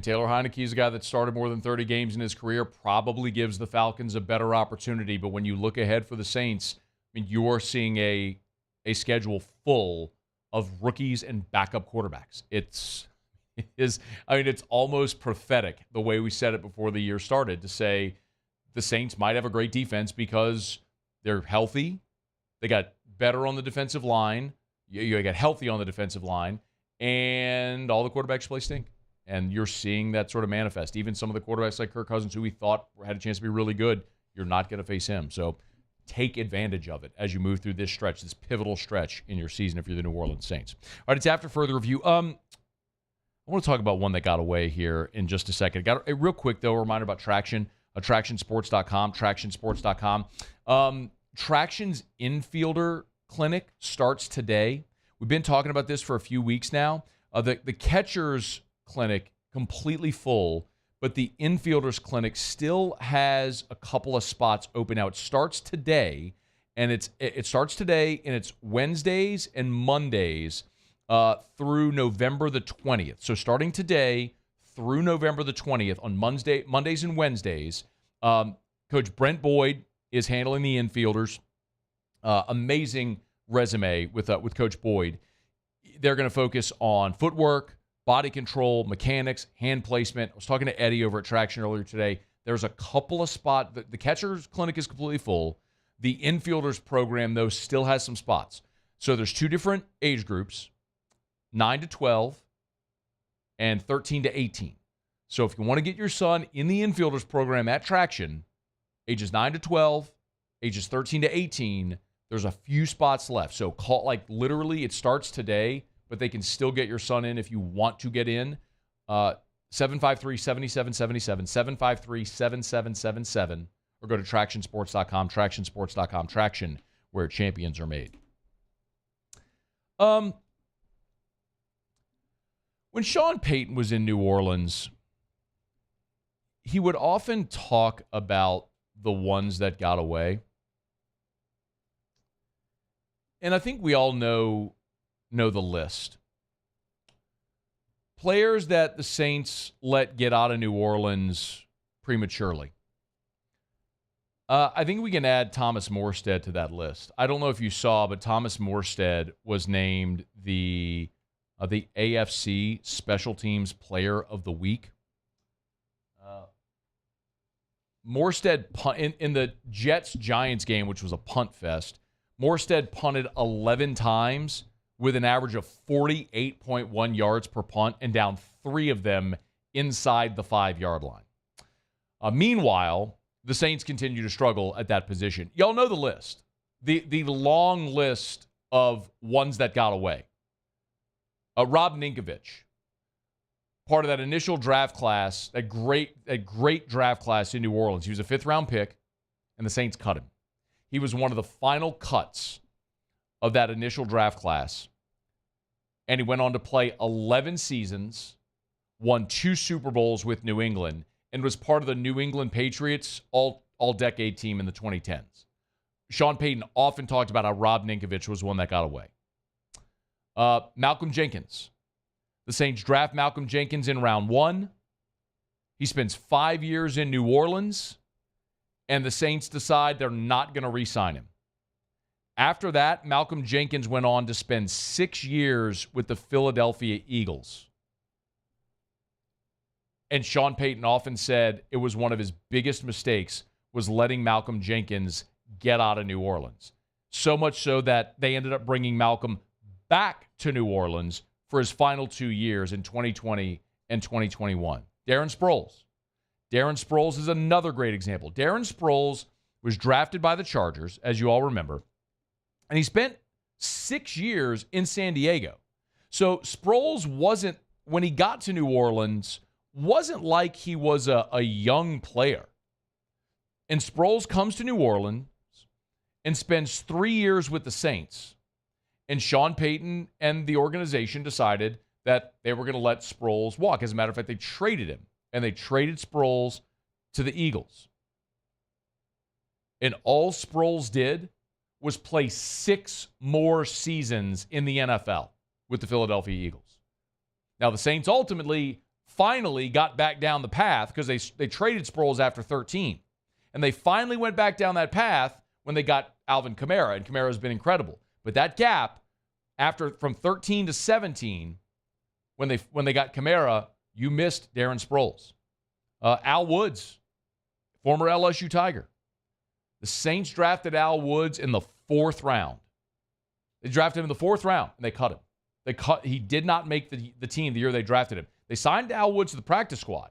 Taylor Heineke is a guy that started more than 30 games in his career, probably gives the Falcons a better opportunity. But when you look ahead for the Saints, you're seeing a schedule full of rookies and backup quarterbacks. It's almost prophetic the way we said it before the year started to say the Saints might have a great defense because they're healthy. They got better on the defensive line. You got healthy on the defensive line, and all the quarterbacks play stink. And you're seeing that sort of manifest. Even some of the quarterbacks like Kirk Cousins, who we thought had a chance to be really good, you're not going to face him. So take advantage of it as you move through this stretch, this pivotal stretch in your season if you're the New Orleans Saints. All right, it's after further review. I want to talk about one that got away here in just a second. Real quick, though, a reminder about Traction, TractionSports.com, TractionSports.com. Traction's infielder clinic starts today. We've been talking about this for a few weeks now. The catchers clinic completely full, but the infielders clinic still has a couple of spots open now. It starts today, and it starts today, and it's Wednesdays and Mondays through November the 20th. So starting today through November the 20th on Mondays and Wednesdays, Coach Brent Boyd is handling the infielders. Amazing resume with Coach Boyd. They're going to focus on footwork, body control, mechanics, hand placement. I was talking to Eddie over at Traction earlier today. There's a couple of spots. The catcher's clinic is completely full. The infielders program, though, still has some spots. So there's 2 different age groups, 9 to 12 and 13 to 18. So if you want to get your son in the infielders program at Traction, ages 9 to 12, ages 13 to 18, there's a few spots left. So call, like, literally it starts today, but they can still get your son in if you want to get in. 753-7777, 753-7777, or go to TractionSports.com, TractionSports.com, Traction, where champions are made. When Sean Payton was in New Orleans, he would often talk about the ones that got away. And I think we all know the list. Players that the Saints let get out of New Orleans prematurely. I think we can add Thomas Morstead to that list. I don't know if you saw, but Thomas Morstead was named the AFC Special Teams Player of the Week. Morstead in the Jets-Giants game, which was a punt fest, Morstead punted 11 times with an average of 48.1 yards per punt and down 3 of them inside the 5-yard line. Meanwhile, the Saints continue to struggle at that position. Y'all know the list. The long list of ones that got away. Rob Ninkovich, part of that initial draft class, a great draft class in New Orleans. He was a 5th-round pick, and the Saints cut him. He was one of the final cuts of that initial draft class, and he went on to play 11 seasons, won 2 Super Bowls with New England, and was part of the New England Patriots all-decade team in the 2010s. Sean Payton often talked about how Rob Ninkovich was one that got away. Malcolm Jenkins. The Saints draft Malcolm Jenkins in round 1. He spends 5 years in New Orleans, and the Saints decide they're not going to re-sign him. After that, Malcolm Jenkins went on to spend 6 years with the Philadelphia Eagles. And Sean Payton often said it was one of his biggest mistakes was letting Malcolm Jenkins get out of New Orleans. So much so that they ended up bringing Malcolm back to New Orleans for his final 2 years in 2020 and 2021. Darren Sproles. Darren Sproles is another great example. Darren Sproles was drafted by the Chargers, as you all remember, and he spent 6 years in San Diego. So Sproles wasn't, when he got to New Orleans, wasn't like he was a young player. And Sproles comes to New Orleans and spends 3 years with the Saints. And Sean Payton and the organization decided that they were going to let Sproles walk. As a matter of fact, they traded him. And they traded Sproles to the Eagles. And all Sproles did was play 6 more seasons in the NFL with the Philadelphia Eagles. Now, the Saints finally got back down the path because they traded Sproles after 13. And they finally went back down that path when they got Alvin Kamara, and Kamara's been incredible. But that gap, from 13 to 17, when they got Kamara, you missed Darren Sproles. Al Woods, former LSU Tiger. The Saints drafted Al Woods in the 4th round. They drafted him in the 4th round, and they cut him. He did not make the team the year they drafted him. They signed Al Woods to the practice squad,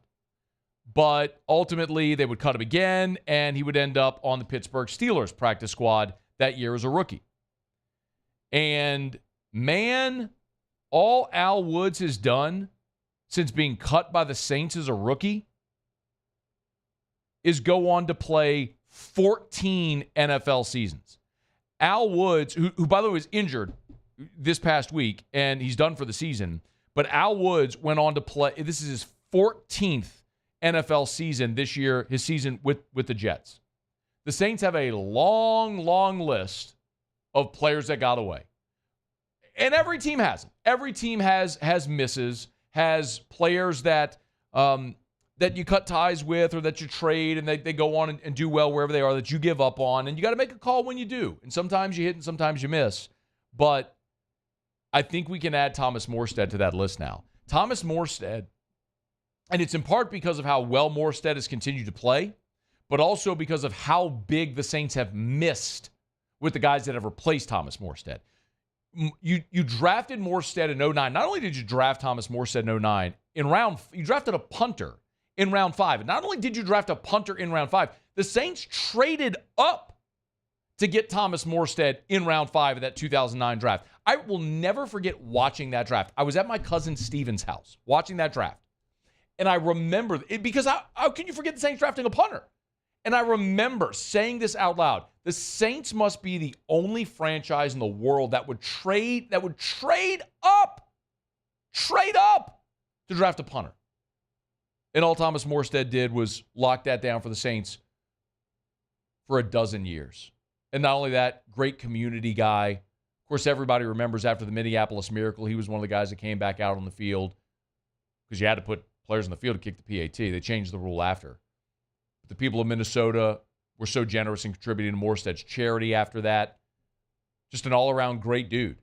but ultimately they would cut him again, and he would end up on the Pittsburgh Steelers practice squad that year as a rookie. And man, all Al Woods has done since being cut by the Saints as a rookie is go on to play 14 NFL seasons. Al Woods, who by the way was injured this past week, and he's done for the season, but Al Woods went on to play, this is his 14th NFL season this year, his season with the Jets. The Saints have a long, long list of players that got away. And every team has them. Every team has misses, has players that you cut ties with or that you trade and they go on and do well wherever they are that you give up on. And you got to make a call when you do. And sometimes you hit and sometimes you miss. But I think we can add Thomas Morstead to that list now. Thomas Morstead And it's in part because of how well Morstead has continued to play, but also because of how big the Saints have missed with the guys that have replaced Thomas Morstead. You drafted Morstead in 09. Not only did you draft Thomas Morstead in 09, you drafted a punter in round 5. And not only did you draft a punter in round 5, the Saints traded up to get Thomas Morstead in round 5 of that 2009 draft. I will never forget watching that draft. I was at my cousin Steven's house watching that draft. And I remember it because how can you forget the Saints drafting a punter? And I remember saying this out loud. The Saints must be the only franchise in the world that would trade up to draft a punter. And all Thomas Morstead did was lock that down for the Saints for a dozen years. And not only that, great community guy. Of course, everybody remembers after the Minneapolis Miracle, he was one of the guys that came back out on the field because you had to put players in the field to kick the PAT. They changed the rule after. But the people of Minnesota were so generous in contributing to Morstead's charity after that. Just an all-around great dude.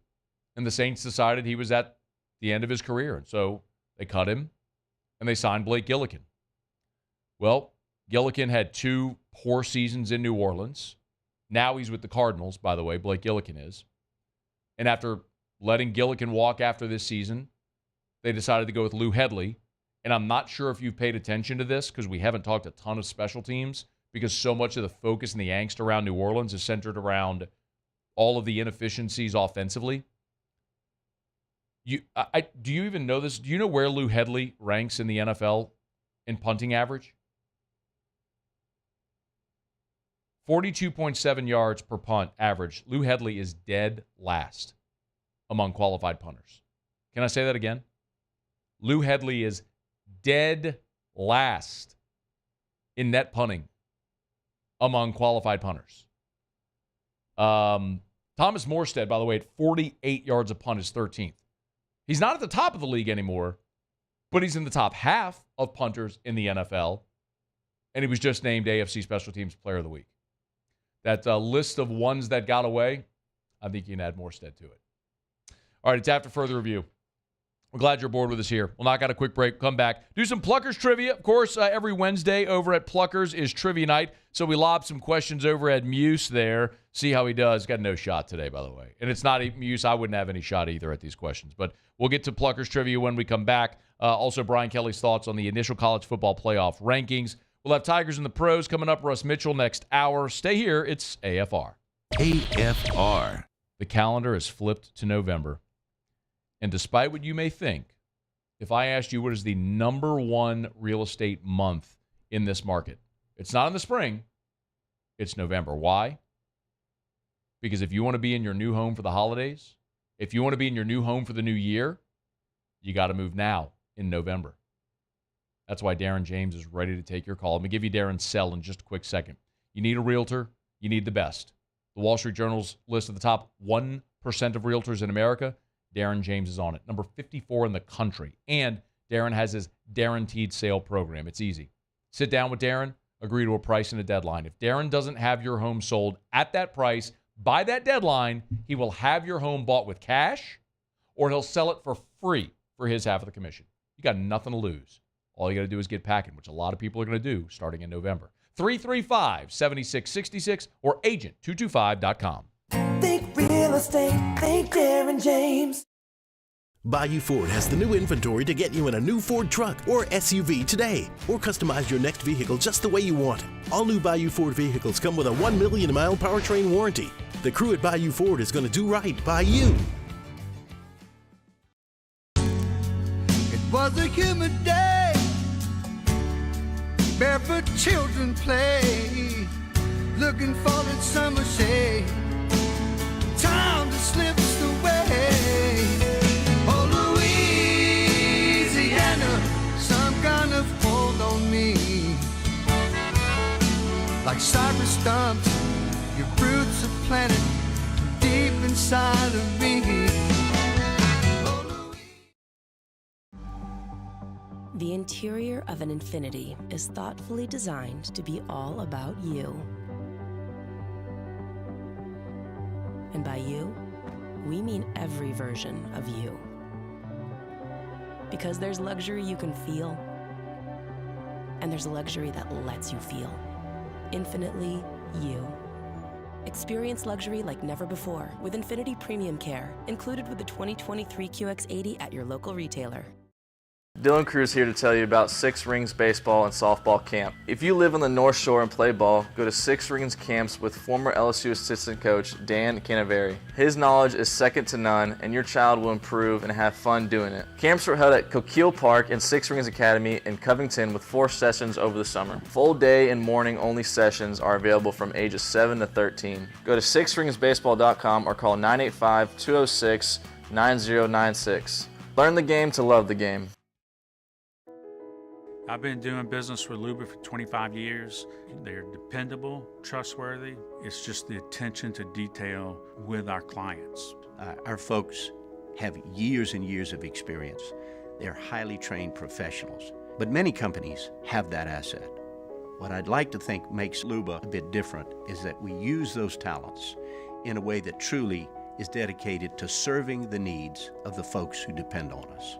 And the Saints decided he was at the end of his career. And so they cut him, and they signed Blake Gillikin. Well, Gillikin had 2 poor seasons in New Orleans. Now he's with the Cardinals, by the way, Blake Gillikin is. And after letting Gillikin walk after this season, they decided to go with Lou Hedley. And I'm not sure if you've paid attention to this because we haven't talked a ton of special teams because so much of the focus and the angst around New Orleans is centered around all of the inefficiencies offensively. Do you even know this? Do you know where Lou Hedley ranks in the NFL in punting average? 42.7 yards per punt average. Lou Hedley is dead last among qualified punters. Can I say that again? Lou Hedley is dead last in net punting among qualified punters. Thomas Morstead, by the way, at 48 yards a punt is 13th. He's not at the top of the league anymore, but he's in the top half of punters in the NFL, and he was just named AFC Special Teams Player of the Week. That list of ones that got away, I think you can add Morstead to it. All right, it's after further review. We're glad you're aboard with us here. We'll knock out a quick break, come back, do some Pluckers trivia. Of course, every Wednesday over at Pluckers is trivia night, so we lob some questions over at Muse there, see how he does. Got no shot today, by the way. And it's not Muse. I wouldn't have any shot either at these questions, but we'll get to Pluckers trivia when we come back. Also, Brian Kelly's thoughts on the initial college football playoff rankings. We'll have Tigers and the Pros coming up. Russ Mitchell next hour. Stay here. It's AFR. AFR. The calendar is flipped to November. And despite what you may think, if I asked you what is the number 1 real estate month in this market, it's not in the spring. It's November. Why? Because if you want to be in your new home for the holidays, if you want to be in your new home for the new year, you got to move now in November. That's why Darren James is ready to take your call. Let me give you Darren's cell in just a quick second. You need a realtor. You need the best. The Wall Street Journal's list of the top 1% of realtors in America, Darren James is on it. Number 54 in the country. And Darren has his guaranteed sale program. It's easy. Sit down with Darren, agree to a price and a deadline. If Darren doesn't have your home sold at that price by that deadline, he will have your home bought with cash or he'll sell it for free for his half of the commission. You got nothing to lose. All you got to do is get packing, which a lot of people are going to do starting in November. 335-7666 or agent225.com. Think real estate, think Darren James. Bayou Ford has the new inventory to get you in a new Ford truck or SUV today, or customize your next vehicle just the way you want it. All new Bayou Ford vehicles come with a 1 million mile powertrain warranty. The crew at Bayou Ford is going to do right by you. It was a humid day, barefoot children play, looking for that summer shade. Time just slips away. Oh, Louisiana, some kind of hold on me. Like cypress stumps, your roots are planted deep inside of me. The interior of an Infiniti is thoughtfully designed to be all about you. And by you, we mean every version of you. Because there's luxury you can feel, and there's luxury that lets you feel infinitely you. Experience luxury like never before with Infinity Premium Care, included with the 2023 QX80 at your local retailer. Dylan Cruz here to tell you about Six Rings Baseball and Softball Camp. If you live on the North Shore and play ball, go to Six Rings Camps with former LSU assistant coach Dan Canaveri. His knowledge is second to none, and your child will improve and have fun doing it. Camps were held at Coquille Park and Six Rings Academy in Covington with 4 sessions over the summer. Full day and morning only sessions are available from ages 7 to 13. Go to sixringsbaseball.com or call 985-206-9096. Learn the game to love the game. I've been doing business with Luba for 25 years. They're dependable, trustworthy. It's just the attention to detail with our clients. Our folks have years and years of experience. They're highly trained professionals, but many companies have that asset. What I'd like to think makes Luba a bit different is that we use those talents in a way that truly is dedicated to serving the needs of the folks who depend on us.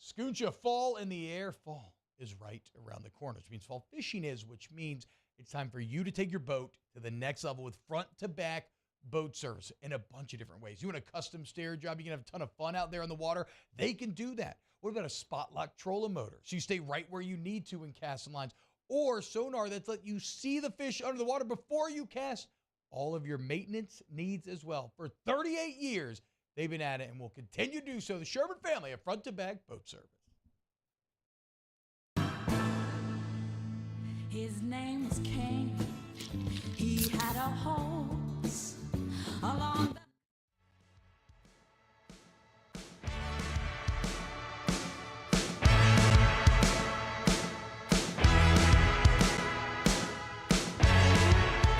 Scooncha, fall in the air. Fall is right around the corner, which means fall fishing is, which means it's time for you to take your boat to the next level with front-to-back boat service in a bunch of different ways. You want a custom stair job, you can have a ton of fun out there on the water. They can do that. What about a spot lock trolling motor? So you stay right where you need to in casting lines. Or sonar that's let you see the fish under the water before you cast. All of your maintenance needs as well. For 38 years, they've been at it and will continue to do so. The Sherman family of front-to-back boat service. His name was King. He had a horse along the...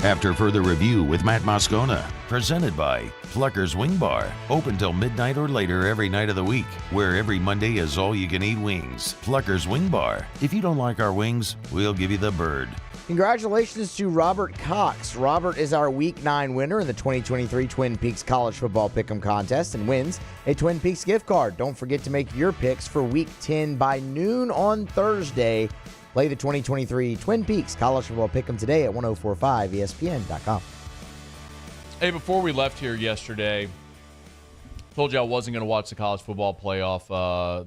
After further review with Matt Moscona, presented by Pluckers Wing Bar, open till midnight or later every night of the week, where every Monday is all-you-can-eat wings. Pluckers Wing Bar. If you don't like our wings, we'll give you the bird. Congratulations to Robert Cox. Robert is our Week 9 winner in the 2023 Twin Peaks College Football Pick'em Contest and wins a Twin Peaks gift card. Don't forget to make your picks for Week 10 by noon on Thursday. Play the 2023 Twin Peaks College Football Pick'em today at 1045ESPN.com. Hey, before we left here yesterday, told you I wasn't going to watch the college football playoff,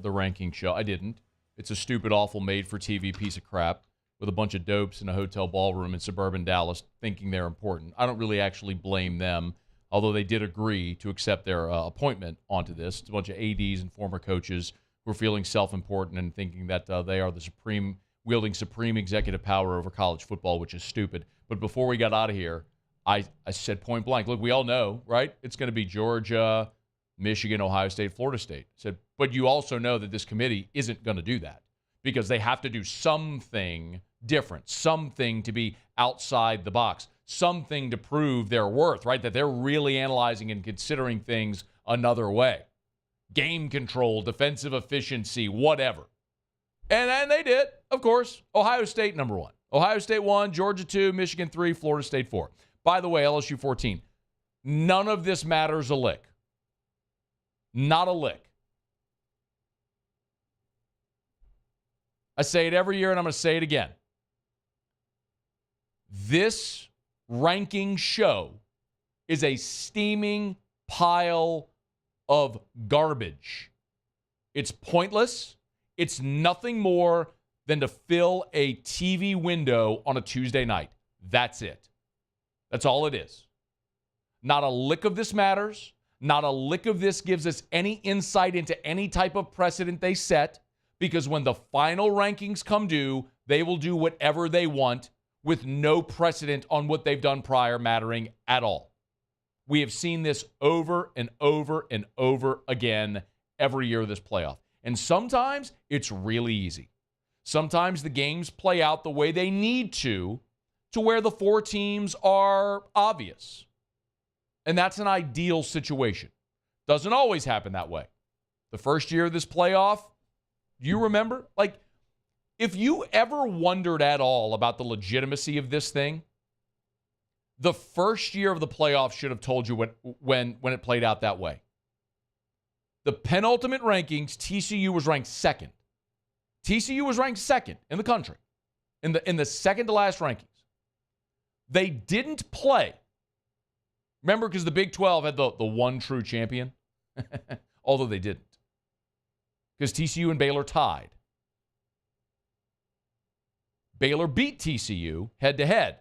the ranking show. I didn't. It's a stupid, awful, made-for-TV piece of crap with a bunch of dopes in a hotel ballroom in suburban Dallas thinking they're important. I don't really actually blame them, although they did agree to accept their appointment onto this. It's a bunch of ADs and former coaches who are feeling self-important and thinking that they are the wielding supreme executive power over college football, which is stupid. But before we got out of here, I said point blank, look, we all know, right? It's going to be Georgia, Michigan, Ohio State, Florida State. I said, but you also know that this committee isn't going to do that because they have to do something different, something to be outside the box, something to prove their worth, right? That they're really analyzing and considering things another way. Game control, defensive efficiency, whatever. And they did, of course. Ohio State, number 1. Ohio State 1, Georgia 2, Michigan 3, Florida State 4. By the way, LSU 14. None of this matters a lick. Not a lick. I say it every year, and I'm going to say it again. This ranking show is a steaming pile of garbage. It's pointless. It's nothing more than to fill a TV window on a Tuesday night. That's it. That's all it is. Not a lick of this matters. Not a lick of this gives us any insight into any type of precedent they set, because when the final rankings come due, they will do whatever they want with no precedent on what they've done prior mattering at all. We have seen this over and over and over again every year of this playoff. And sometimes it's really easy. Sometimes the games play out the way they need to where the 4 teams are obvious. And that's an ideal situation. Doesn't always happen that way. The first year of this playoff, do you remember? Like, if you ever wondered at all about the legitimacy of this thing, the first year of the playoff should have told you when it played out that way. The penultimate rankings, TCU was ranked 2nd. TCU was ranked second in the country, in the second to last rankings. They didn't play. Remember, because the Big 12 had the one true champion? Although they didn't. Because TCU and Baylor tied. Baylor beat TCU head-to-head.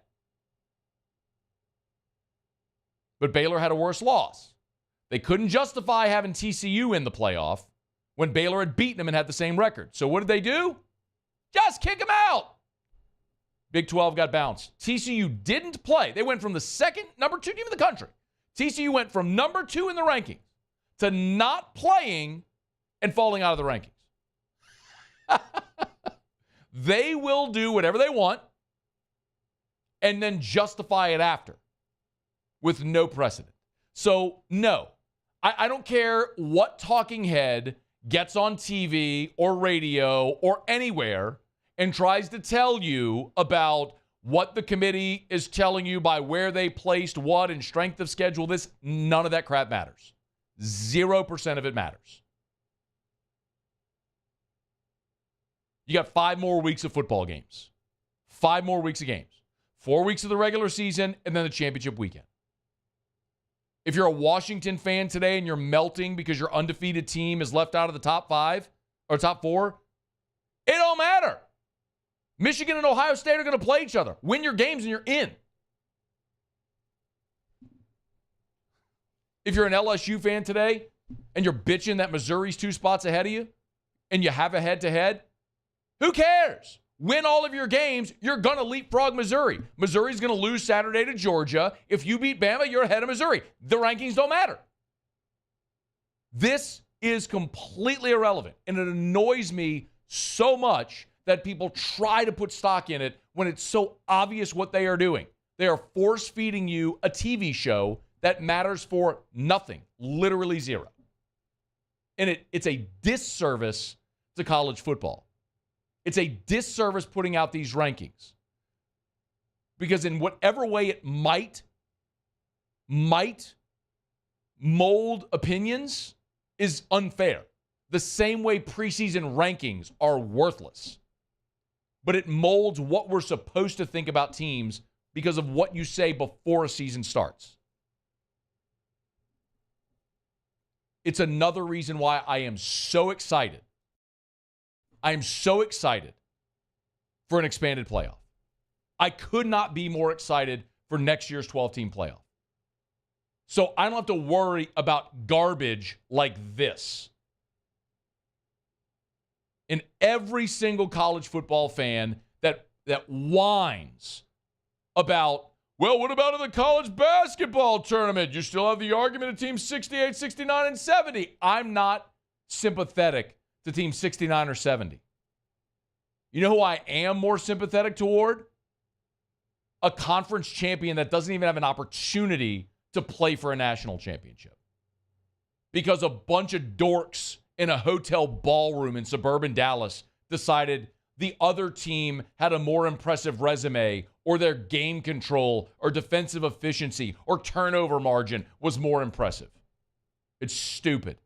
But Baylor had a worse loss. They couldn't justify having TCU in the playoff when Baylor had beaten them and had the same record. So what did they do? Just kick them out. Big 12 got bounced. TCU didn't play. They went from the number 2 team in the country. TCU went from number 2 in the rankings to not playing and falling out of the rankings. They will do whatever they want and then justify it after with no precedent. So, no, I don't care what talking head gets on TV or radio or anywhere and tries to tell you about what the committee is telling you by where they placed what and strength of schedule. None of that crap matters. 0% of it matters. You got 5 more weeks of football games. 5 more weeks of games. 4 weeks of the regular season, and then the championship weekend. If you're a Washington fan today and you're melting because your undefeated team is left out of the top 5 or top 4, it don't matter. Michigan and Ohio State are going to play each other. Win your games and you're in. If you're an LSU fan today and you're bitching that Missouri's 2 spots ahead of you and you have a head-to-head, who cares? Win all of your games, you're going to leapfrog Missouri. Missouri's going to lose Saturday to Georgia. If you beat Bama, you're ahead of Missouri. The rankings don't matter. This is completely irrelevant, and it annoys me so much that people try to put stock in it when it's so obvious what they are doing. They are force-feeding you a TV show that matters for nothing, literally zero. And it's a disservice to college football. It's a disservice putting out these rankings. Because in whatever way it might mold opinions is unfair. The same way preseason rankings are worthless. But it molds what we're supposed to think about teams because of what you say before a season starts. It's another reason why I am so excited. I am so excited for an expanded playoff. I could not be more excited for next year's 12-team playoff. So I don't have to worry about garbage like this. And every single college football fan that whines about, well, what about in the college basketball tournament? You still have the argument of teams 68, 69, and 70. I'm not sympathetic to team 69 or 70. You know who I am more sympathetic toward? A conference champion that doesn't even have an opportunity to play for a national championship. Because a bunch of dorks in a hotel ballroom in suburban Dallas decided the other team had a more impressive resume, or their game control or defensive efficiency or turnover margin was more impressive. It's stupid.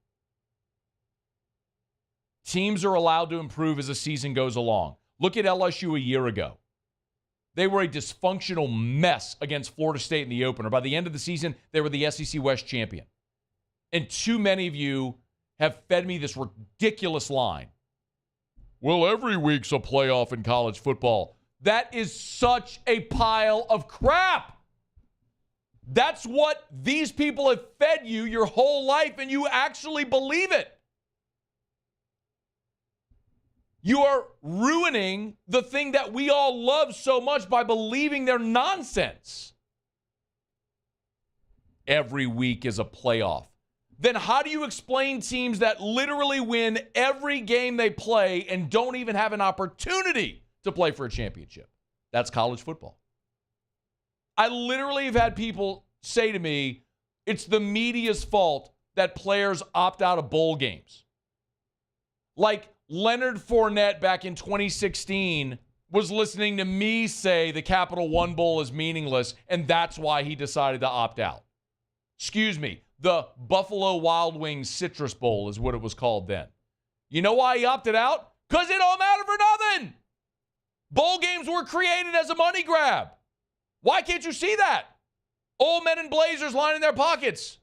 Teams are allowed to improve as the season goes along. Look at LSU a year ago. They were a dysfunctional mess against Florida State in the opener. By the end of the season, they were the SEC West champion. And too many of you have fed me this ridiculous line. Well, every week's a playoff in college football. That is such a pile of crap. That's what these people have fed you your whole life, and you actually believe it. You are ruining the thing that we all love so much by believing their nonsense. Every week is a playoff. Then how do you explain teams that literally win every game they play and don't even have an opportunity to play for a championship? That's college football. I literally have had people say to me, it's the media's fault that players opt out of bowl games. Like Leonard Fournette back in 2016 was listening to me say the Capital One Bowl is meaningless, and that's why he decided to opt out. Excuse me, the Buffalo Wild Wings Citrus Bowl is what it was called then. You know why he opted out? Because it all mattered for nothing. Bowl games were created as a money grab. Why can't you see that? Old men in blazers lining their pockets.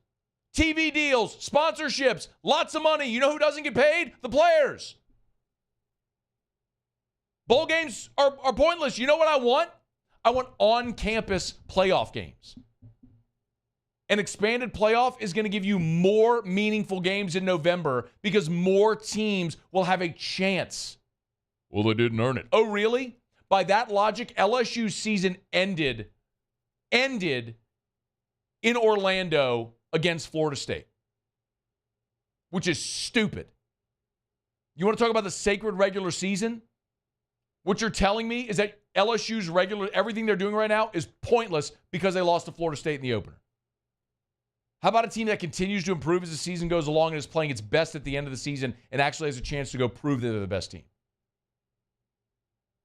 TV deals, sponsorships, lots of money. You know who doesn't get paid? The players. Bowl games are pointless. You know what I want? I want on-campus playoff games. An expanded playoff is going to give you more meaningful games in November because more teams will have a chance. Well, they didn't earn it. Oh, really? By that logic, LSU's season ended in Orlando against Florida State, which is stupid. You want to talk about the sacred regular season? What you're telling me is that LSU's everything they're doing right now is pointless because they lost to Florida State in the opener. How about a team that continues to improve as the season goes along and is playing its best at the end of the season and actually has a chance to go prove that they're the best team?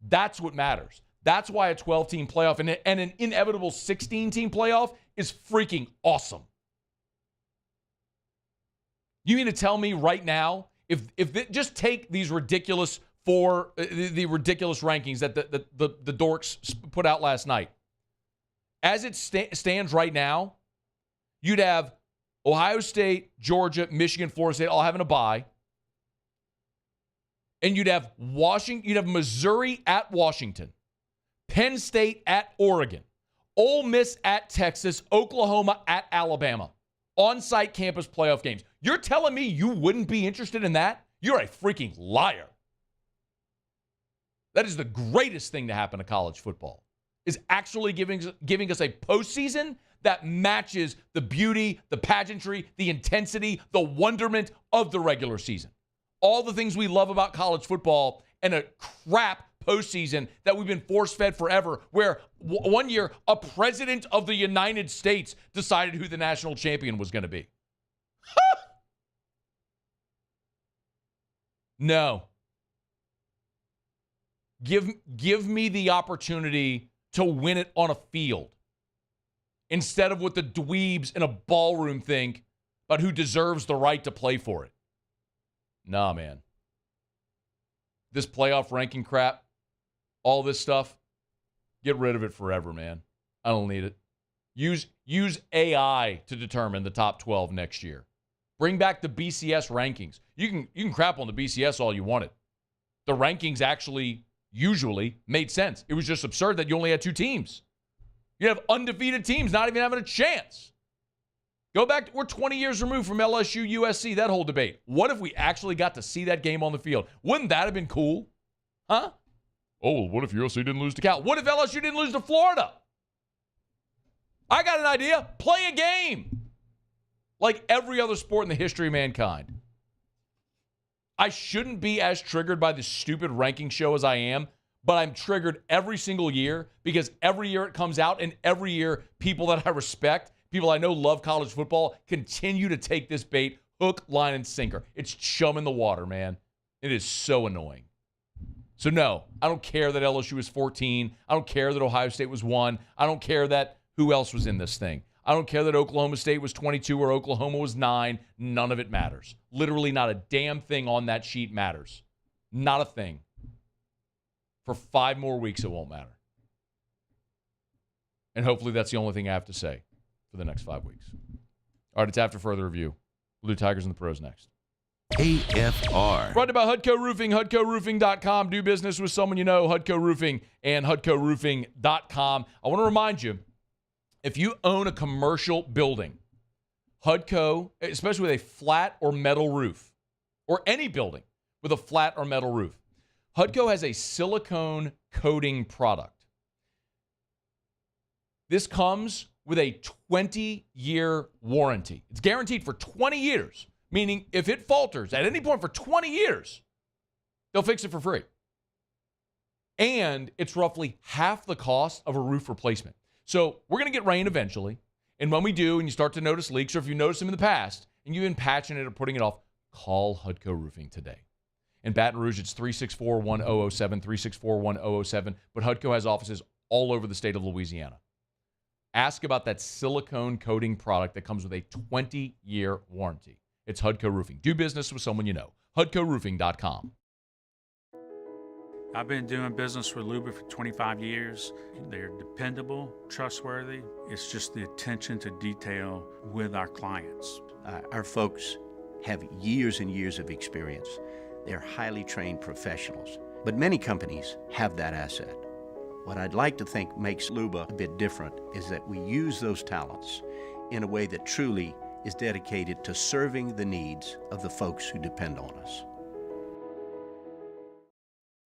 That's what matters. That's why a 12-team playoff and an inevitable 16-team playoff is freaking awesome. You mean to tell me right now, if just take these ridiculous the ridiculous rankings that the dorks put out last night. As it stands right now, you'd have Ohio State, Georgia, Michigan, Florida State all having a bye. And you'd have Missouri at Washington, Penn State at Oregon, Ole Miss at Texas, Oklahoma at Alabama. On-site campus playoff games. You're telling me you wouldn't be interested in that? You're a freaking liar. That is the greatest thing to happen to college football, is actually giving us a postseason that matches the beauty, the pageantry, the intensity, the wonderment of the regular season. All the things we love about college football and a crap postseason that we've been force-fed forever, where one year a president of the United States decided who the national champion was going to be. No. Give me the opportunity to win it on a field instead of what the dweebs in a ballroom think about who deserves the right to play for it. Nah, man. This playoff ranking crap, all this stuff, get rid of it forever, man. I don't need it. Use AI to determine the top 12 next year. Bring back the BCS rankings. You can crap on the BCS all you wanted. The rankings actually usually made sense. It was just absurd that you only had 2 teams. You have undefeated teams not even having a chance. Go back, we're 20 years removed from LSU, USC, that whole debate. What if we actually got to see that game on the field? Wouldn't that have been cool? Huh? Oh, well, what if USC didn't lose to Cal? What if LSU didn't lose to Florida? I got an idea. Play a game. Like every other sport in the history of mankind. I shouldn't be as triggered by this stupid ranking show as I am, but I'm triggered every single year because every year it comes out and every year people that I respect, people I know love college football, continue to take this bait, hook, line, and sinker. It's chum in the water, man. It is so annoying. So no, I don't care that LSU was 14. I don't care that Ohio State was 1. I don't care that who else was in this thing. I don't care that Oklahoma State was 22 or Oklahoma was 9. None of it matters. Literally not a damn thing on that sheet matters. Not a thing. For 5 more weeks, it won't matter. And hopefully that's the only thing I have to say for the next 5 weeks. All right, it's after further review. We'll do Tigers and the Pros next. AFR. Brought to you by Hudco Roofing, HudcoRoofing.com. Do business with someone you know, Hudco Roofing and HudcoRoofing.com. I want to remind you, if you own a commercial building, Hudco, especially with a flat or metal roof, or any building with a flat or metal roof, Hudco has a silicone coating product. This comes with a 20-year warranty. It's guaranteed for 20 years, meaning if it falters at any point for 20 years, they'll fix it for free. And it's roughly half the cost of a roof replacement. So we're going to get rain eventually. And when we do, and you start to notice leaks, or if you notice them in the past, and you've been patching it or putting it off, call Hudco Roofing today. In Baton Rouge, it's 364-1007, 364-1007. But Hudco has offices all over the state of Louisiana. Ask about that silicone coating product that comes with a 20-year warranty. It's Hudco Roofing. Do business with someone you know. HudcoRoofing.com. I've been doing business with Luba for 25 years. They're dependable, trustworthy. It's just the attention to detail with our clients. Our folks have years and years of experience. They're highly trained professionals. But many companies have that asset. What I'd like to think makes Luba a bit different is that we use those talents in a way that truly is dedicated to serving the needs of the folks who depend on us.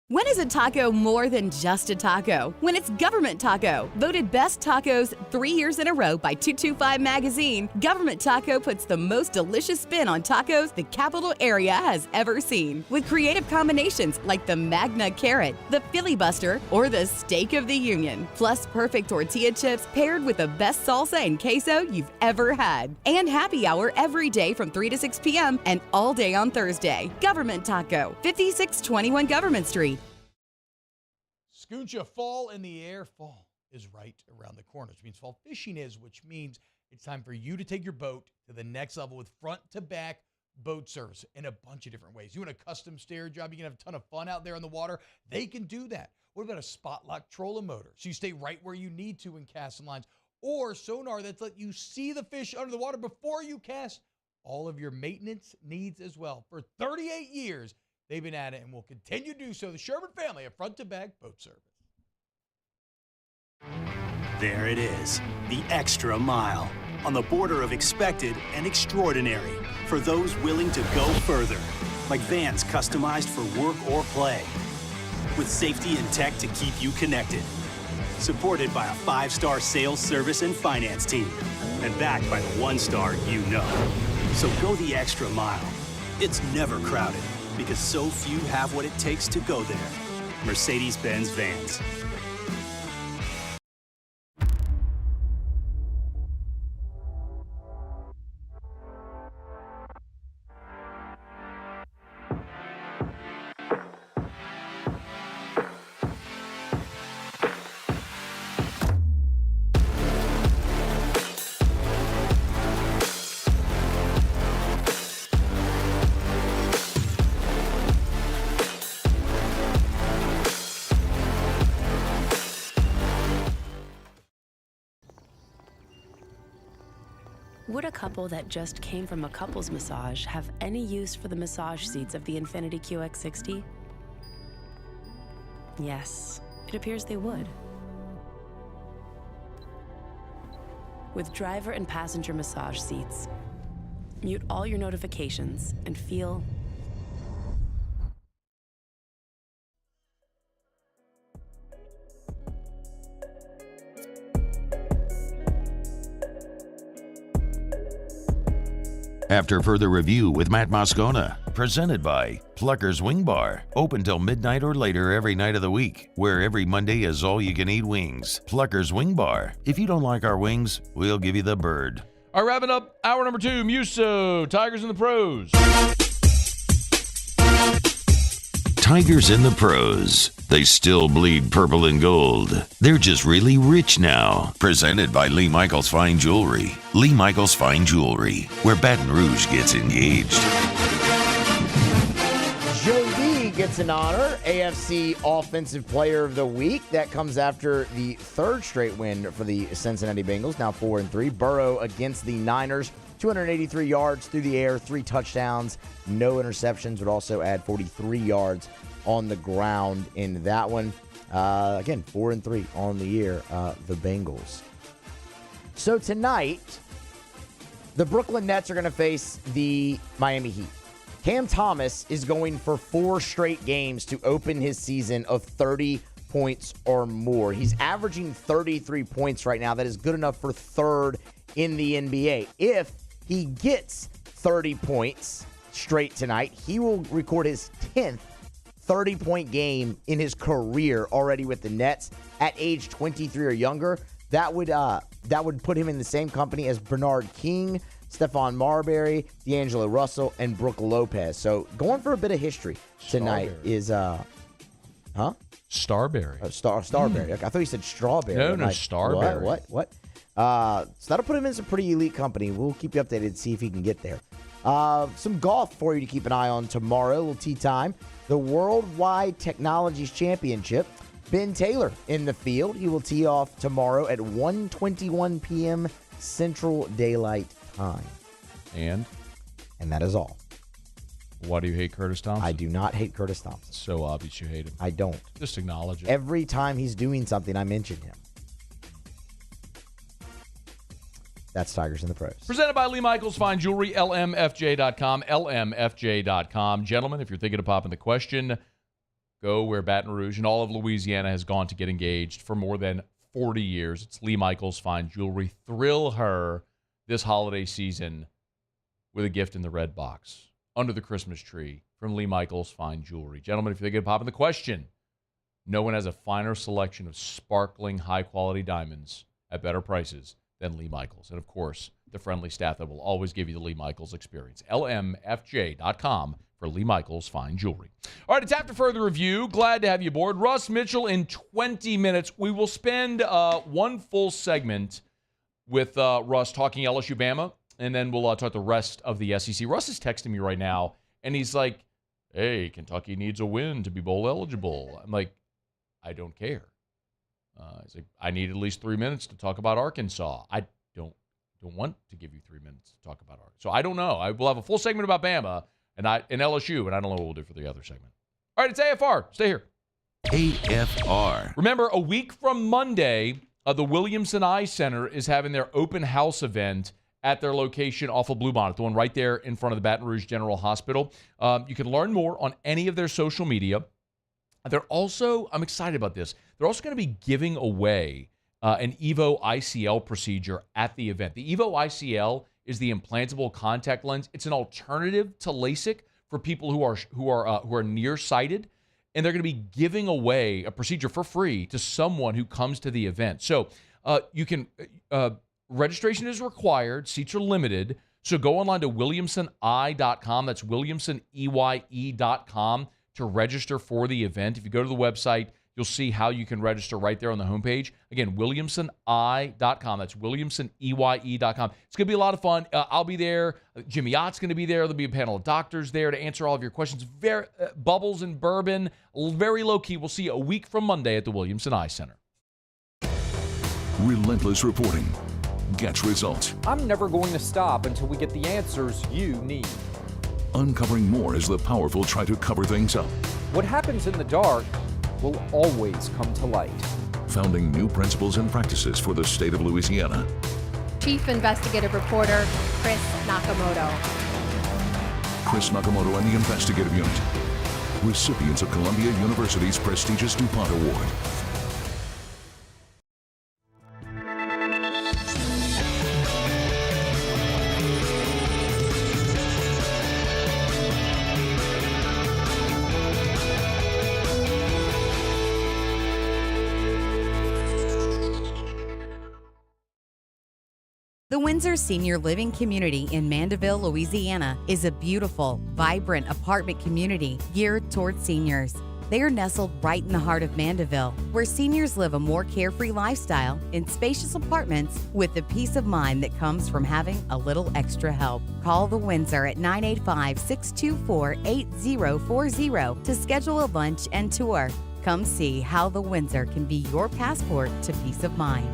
When is a taco more than just a taco? When it's Government Taco. Voted best tacos 3 years in a row by 225 Magazine, Government Taco puts the most delicious spin on tacos the capital area has ever seen. With creative combinations like the Magna Carrot, the Filibuster, or the Steak of the Union. Plus perfect tortilla chips paired with the best salsa and queso you've ever had. And happy hour every day from 3 to 6 p.m. and all day on Thursday. Government Taco, 5621 Government Street. Scooncha, fall in the air. Fall is right around the corner, which means fall fishing is, which means it's time for you to take your boat to the next level with front-to-back boat service in a bunch of different ways. You want a custom stair job, you can have a ton of fun out there on the water. They can do that. What about a spot lock trolling motor? So you stay right where you need to in casting lines. Or sonar that's let you see the fish under the water before you cast. All of your maintenance needs as well. For 38 years, they've been at it and will continue to do so. The Sherman family of front-to-back boat service. There it is, the extra mile. On the border of expected and extraordinary for those willing to go further. Like vans customized for work or play. With safety and tech to keep you connected. Supported by a 5-star sales, service, and finance team. And backed by the 1-star you know. So go the extra mile. It's never crowded. Because so few have what it takes to go there. Mercedes-Benz Vans. Would a couple that just came from a couples massage have any use for the massage seats of the Infiniti QX60? Yes, it appears they would. With driver and passenger massage seats, mute all your notifications and feel After further review with Matt Moscona, presented by Pluckers Wing Bar, open till midnight or later every night of the week, where every Monday is all-you-can-eat wings. Pluckers Wing Bar. If you don't like our wings, we'll give you the bird. All right, wrapping up hour number 2, Muso, Tigers in the Pros. Tigers in the Pros. They still bleed purple and gold. They're just really rich now. Presented by Lee Michaels Fine Jewelry. Lee Michaels Fine Jewelry, where Baton Rouge gets engaged. Jody gets an honor, AFC Offensive Player of the Week. That comes after the third straight win for the Cincinnati Bengals, now 4-3. Burrow against the Niners, 283 yards through the air, 3 touchdowns, no interceptions, would also add 43 yards on the ground in that one. Again, 4-3 on the year, the Bengals. So tonight, the Brooklyn Nets are going to face the Miami Heat. Cam Thomas is going for 4 straight games to open his season of 30 points or more. He's averaging 33 points right now. That is good enough for third in the NBA. If he gets 30 points straight tonight, he will record his 10th 30-point game in his career already with the Nets at age 23 or younger. That would put him in the same company as Bernard King, Stephon Marbury, D'Angelo Russell, and Brook Lopez. So going for a bit of history tonight is Starberry. Starberry. I thought you said strawberry. No, I'm no, Starberry. What? So that'll put him in some pretty elite company. We'll keep you updated to see if he can get there. Some golf for you to keep an eye on tomorrow. A little tee time. The Worldwide Technologies Championship. Ben Taylor in the field. He will tee off tomorrow at 1:21 p.m. Central Daylight Time. And that is all. Why do you hate Curtis Thompson? I do not hate Curtis Thompson. So obvious you hate him. I don't. Just acknowledge it. Every time he's doing something, I mention him. That's Tigers in the Pros. Presented by Lee Michaels Fine Jewelry, LMFJ.com, LMFJ.com. Gentlemen, if you're thinking of popping the question, go where Baton Rouge and all of Louisiana has gone to get engaged for more than 40 years. It's Lee Michaels Fine Jewelry. Thrill her this holiday season with a gift in the red box under the Christmas tree from Lee Michaels Fine Jewelry. Gentlemen, if you're thinking of popping the question, no one has a finer selection of sparkling, high-quality diamonds at better prices than Lee Michaels. And, of course, the friendly staff that will always give you the Lee Michaels experience. LMFJ.com for Lee Michaels Fine Jewelry. All right, it's after further review. Glad to have you aboard. Russ Mitchell in 20 minutes. We will spend one full segment with Russ talking LSU-Bama, and then we'll talk the rest of the SEC. Russ is texting me right now, and he's like, hey, Kentucky needs a win to be bowl eligible. I'm like, I don't care. He's like, I need at least 3 minutes to talk about Arkansas. I don't want to give you 3 minutes to talk about Arkansas. So I don't know. I will have a full segment about Bama and LSU, and I don't know what we'll do for the other segment. All right, it's AFR. Stay here. AFR. Remember, a week from Monday, the Williamson Eye Center is having their open house event at their location off of Bluebonnet, the one right there in front of the Baton Rouge General Hospital. You can learn more on any of their social media. They're also, I'm excited about this, they're also going to be giving away an EVO ICL procedure at the event. The EVO ICL is the implantable contact lens. It's an alternative to LASIK for people who are nearsighted, and they're going to be giving away a procedure for free to someone who comes to the event. So you can registration is required. Seats are limited. So go online to williamsoneye.com. That's williamsoneye.com to register for the event. If you go to the website, you'll see how you can register right there on the homepage. Again, williamsoneye.com. That's williamsoneye.com. It's going to be a lot of fun. I'll be there. Jimmy Ott's going to be there. There'll be a panel of doctors there to answer all of your questions. Very Bubbles and Bourbon, very low-key. We'll see you a week from Monday at the Williamson Eye Center. Relentless reporting gets results. I'm never going to stop until we get the answers you need. Uncovering more as the powerful try to cover things up. What happens in the dark will always come to light. Founding new principles and practices for the state of Louisiana. Chief Investigative Reporter Chris Nakamoto. Chris Nakamoto and the Investigative Unit. Recipients of Columbia University's prestigious DuPont Award. The Windsor Senior Living Community in Mandeville, Louisiana is a beautiful, vibrant apartment community geared towards seniors. They are nestled right in the heart of Mandeville, where seniors live a more carefree lifestyle in spacious apartments with the peace of mind that comes from having a little extra help. Call the Windsor at 985-624-8040 to schedule a lunch and tour. Come see how the Windsor can be your passport to peace of mind.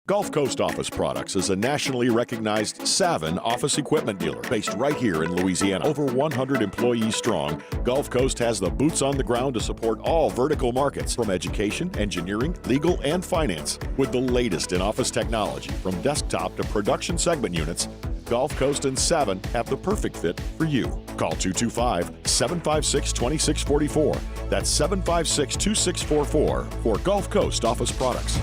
Gulf Coast Office Products is a nationally recognized Saban office equipment dealer based right here in Louisiana. Over 100 employees strong, Gulf Coast has the boots on the ground to support all vertical markets from education, engineering, legal, and finance. With the latest in office technology from desktop to production segment units, Gulf Coast and Saban have the perfect fit for you. Call 225-756-2644. That's 756-2644 for Gulf Coast Office Products.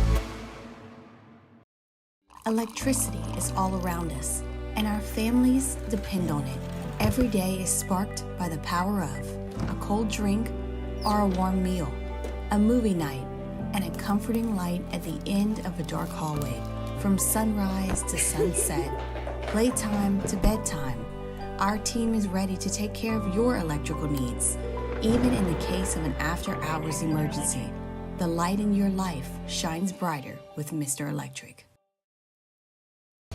Electricity is all around us, and our families depend on it. Every day is sparked by the power of a cold drink or a warm meal, a movie night, and a comforting light at the end of a dark hallway. From sunrise to sunset, playtime to bedtime, our team is ready to take care of your electrical needs. Even in the case of an after-hours emergency, the light in your life shines brighter with Mr. Electric.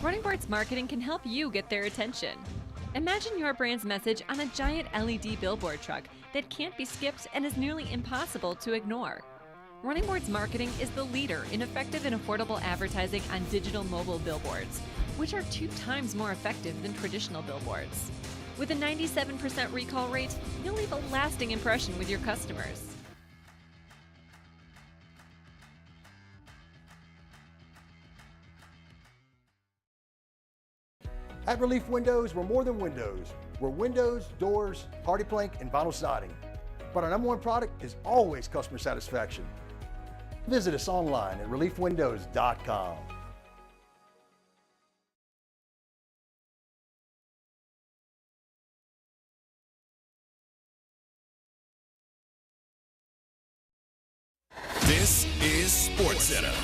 Running Boards Marketing can help you get their attention. Imagine your brand's message on a giant LED billboard truck that can't be skipped and is nearly impossible to ignore. Running Boards Marketing is the leader in effective and affordable advertising on digital mobile billboards, which are 2 times more effective than traditional billboards. With a 97% recall rate, you'll leave a lasting impression with your customers. At Relief Windows, we're more than windows. We're windows, doors, hardy plank, and vinyl siding. But our #1 product is always customer satisfaction. Visit us online at reliefwindows.com. This is SportsCenter.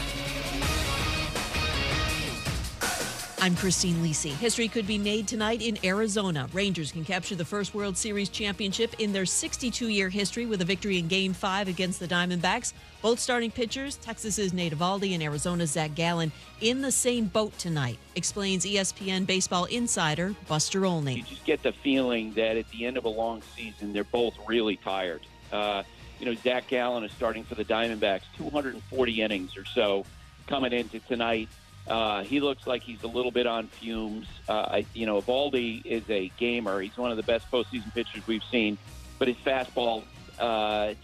I'm Christine Lisi. History could be made tonight in Arizona. Rangers can capture the first World Series championship in their 62-year history with a victory in Game 5 against the Diamondbacks. Both starting pitchers, Texas's Nate Eovaldi and Arizona's Zach Gallen, in the same boat tonight, explains ESPN baseball insider Buster Olney. You just get the feeling that at the end of a long season, they're both really tired. Zach Gallen is starting for the Diamondbacks, 240 innings or so coming into tonight. He looks like he's a little bit on fumes. Eovaldi is a gamer. He's one of the best postseason pitchers we've seen, but his fastball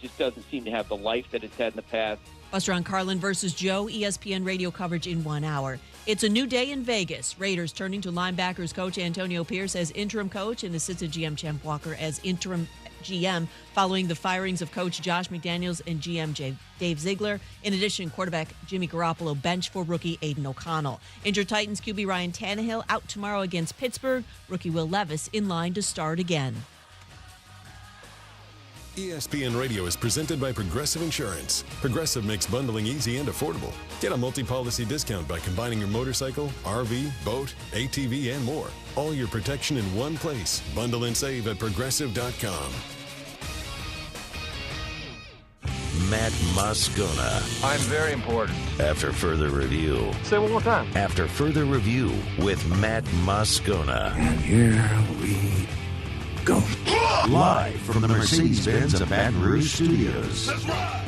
just doesn't seem to have the life that it's had in the past. Buster on Carlin versus Joe, ESPN radio coverage in 1 hour. It's a new day in Vegas. Raiders turning to linebackers coach Antonio Pierce as interim coach and assistant GM Champ Walker as interim GM following the firings of coach Josh McDaniels and GM Dave Ziegler. In addition, quarterback Jimmy Garoppolo bench for rookie Aiden O'Connell. Injured Titans QB Ryan Tannehill out tomorrow against Pittsburgh. Rookie Will Levis in line to start again. ESPN Radio is presented by Progressive Insurance. Progressive makes bundling easy and affordable. Get a multi-policy discount by combining your motorcycle, RV, boat, ATV, and more. All your protection in one place. Bundle and save at Progressive.com. Matt Moscona. I'm very important. After further review. Say it one more time. After further review with Matt Moscona. And here we go. Live from the Mercedes-Benz of Baton Rouge Studios. That's right.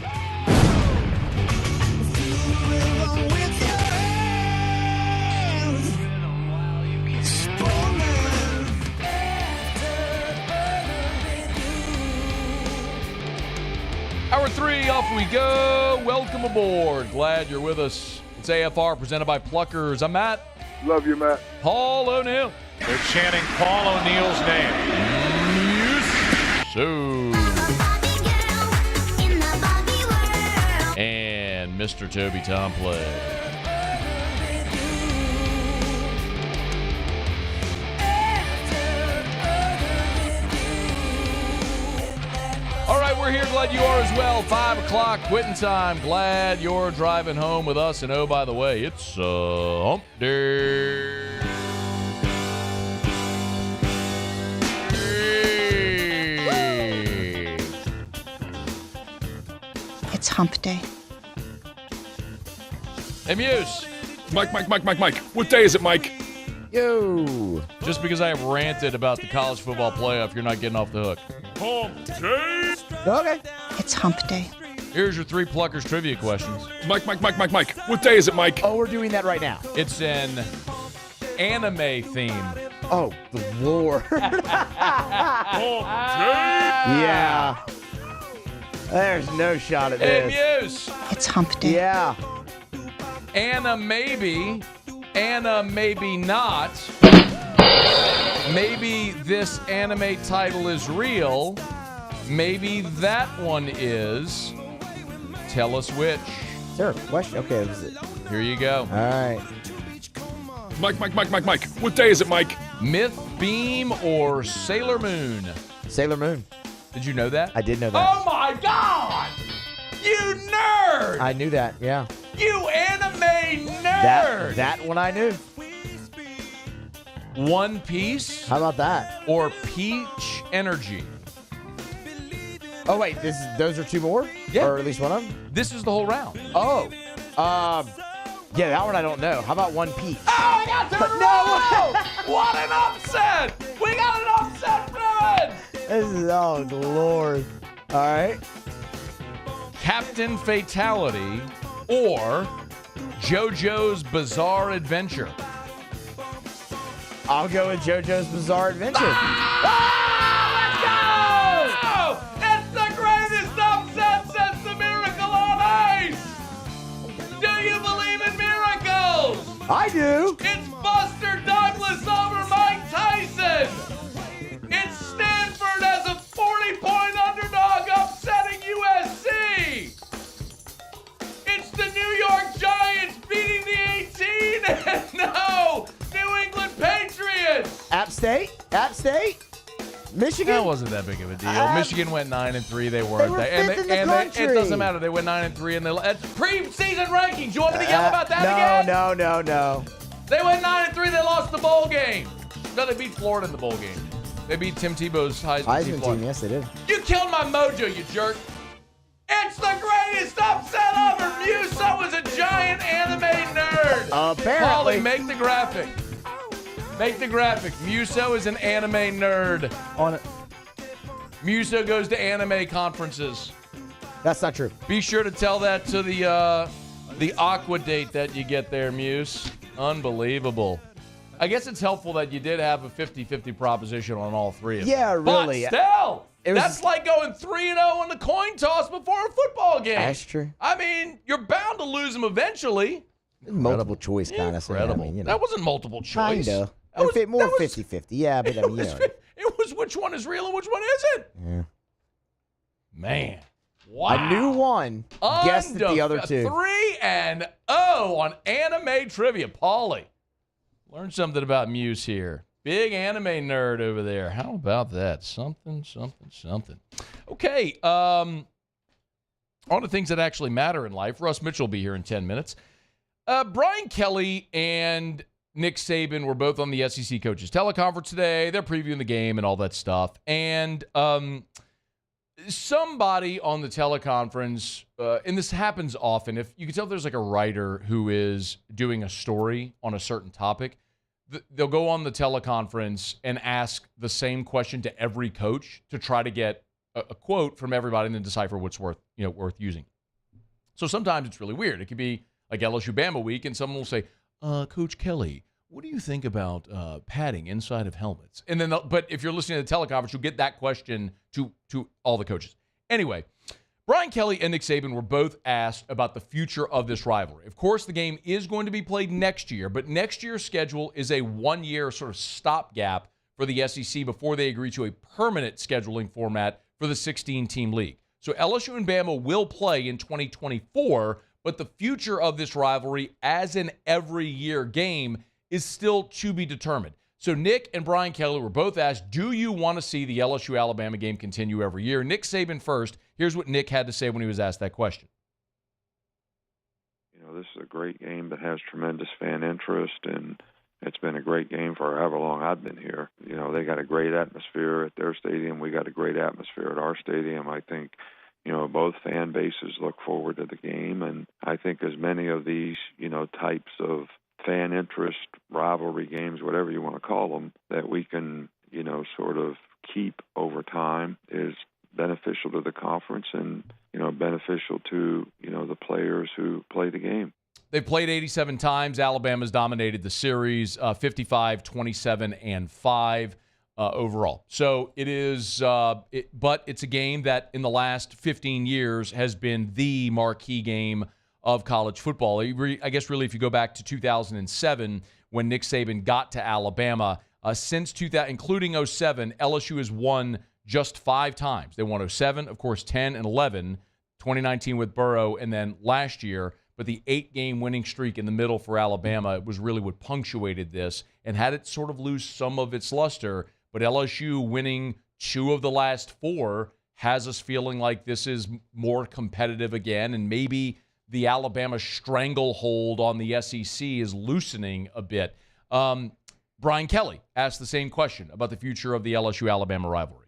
Hour 3, off we go. Welcome aboard. Glad you're with us. It's AFR presented by Pluckers. I'm Matt. Love you, Matt. Paul O'Neill. They're chanting Paul O'Neill's name. Yes. So. And Mr. Toby Tomplay. All right, we're here. Glad you are as well. 5 o'clock, quitting time. Glad you're driving home with us. And oh, by the way, it's hump day. It's hump day. Hey, Muse. Mike. What day is it, Mike? Yo. Just because I have ranted about the college football playoff, you're not getting off the hook. Hump day. Okay. It's hump day. Here's your 3 Pluckers trivia questions. Mike. What day is it, Mike? Oh, we're doing that right now. It's an anime theme. Oh, the Lord. Hump day. Yeah. There's no shot at Hey, this. Muse. It's hump day. Yeah. Anna maybe not. Maybe this anime title is real. Maybe that one is. Tell us which. Is there a question? Okay, this is it. Here you go. All right. Mike. What day is it, Mike? Myth, Beam, or Sailor Moon? Sailor Moon. Did you know that? I did know that. Oh my God! You nerd! I knew that, yeah. You anime nerd! That one I knew. One Piece? How about that? Or Peach Energy? Oh, wait, those are 2 more? Yeah. Or at least one of them? This is the whole round. Oh. Yeah, that one I don't know. How about one piece? Oh, I got two in a row! What an upset! We got an upset, Bruins! Oh, Lord. All right. Captain Fatality or JoJo's Bizarre Adventure? I'll go with JoJo's Bizarre Adventure. Let's go! It's the greatest upset since the Miracle on Ice! Do you believe in miracles? I do. It's Buster Douglas over Mike Tyson! It's Stanford as a 40-point underdog upsetting USC! It's the New York Giants beating the 18 and no! New England Patriots! App State? Michigan? That wasn't that big of a deal. Michigan went 9-3. They weren't. Fifth in the country. It doesn't matter. They went 9-3, and that's preseason rankings. You want me to yell about that again? No. They went 9-3. They lost the bowl game. No, they beat Florida in the bowl game. They beat Tim Tebow's Heisman team. Yes, they did. You killed my mojo, you jerk. It's the greatest upset ever. Muso is a giant anime nerd. Apparently. Paulie, make the graphic. Make the graphic. Muso is an anime nerd. On it. Muso goes to anime conferences. That's not true. Be sure to tell that to the Aqua date that you get there, Muse. Unbelievable. I guess it's helpful that you did have a 50-50 proposition on all three of them. Yeah, really. But still, that's like going 3-0 in the coin toss before a football game. That's true. I mean, you're bound to lose them eventually. Multiple choice kind of thing. Incredible. I mean, that wasn't multiple choice. Kinda. More 50-50. Yeah, but I mean, it was which one is real and which one isn't. Yeah. Man. Wow. I knew one. Guessed at the other two. 3-0 on anime trivia. Paulie, learn something about Muse here. Big anime nerd over there. How about that? Something. Okay. On to things that actually matter in life. Russ Mitchell will be here in 10 minutes. Brian Kelly and Nick Saban were both on the SEC coaches teleconference today. They're previewing the game and all that stuff. And somebody on the teleconference, and this happens often, if you can tell if there's like a writer who is doing a story on a certain topic, they'll go on the teleconference and ask the same question to every coach to try to get a quote from everybody and then decipher what's worth using. So sometimes it's really weird. It could be like LSU-Bama week, and someone will say, Coach Kelly, what do you think about padding inside of helmets? And then, but if you're listening to the teleconference, you'll get that question to all the coaches. Anyway, Brian Kelly and Nick Saban were both asked about the future of this rivalry. Of course, the game is going to be played next year, but next year's schedule is a one-year sort of stopgap for the SEC before they agree to a permanent scheduling format for the 16-team league. So LSU and Bama will play in 2024, but the future of this rivalry as an every-year game is still to be determined. So Nick and Brian Kelly were both asked, do you want to see the LSU-Alabama game continue every year? Nick Saban first. Here's what Nick had to say when he was asked that question. You know, this is a great game that has tremendous fan interest, and it's been a great game for however long I've been here. You know, they got a great atmosphere at their stadium. We got a great atmosphere at our stadium. I think, you know, both fan bases look forward to the game, and I think as many of these, you know, types of fan interest, rivalry games, whatever you want to call them, that we can, you know, sort of keep over time is beneficial to the conference and, you know, beneficial to, you know, the players who play the game. They've played 87 times. Alabama's dominated the series, 55, 27, and 5 overall. So it is, but it's a game that in the last 15 years has been the marquee game of college football. I guess really if you go back to 2007 when Nick Saban got to Alabama, since 2000, including 07, LSU has won just 5 times. They won 07, of course, 10 and 11, 2019 with Burrow, and then last year. But the 8-game winning streak in the middle for Alabama was really what punctuated this and had it sort of lose some of its luster. But LSU winning 2 of the last 4 has us feeling like this is more competitive again, and maybe the Alabama stranglehold on the SEC is loosening a bit. Brian Kelly asked the same question about the future of the LSU-Alabama rivalry.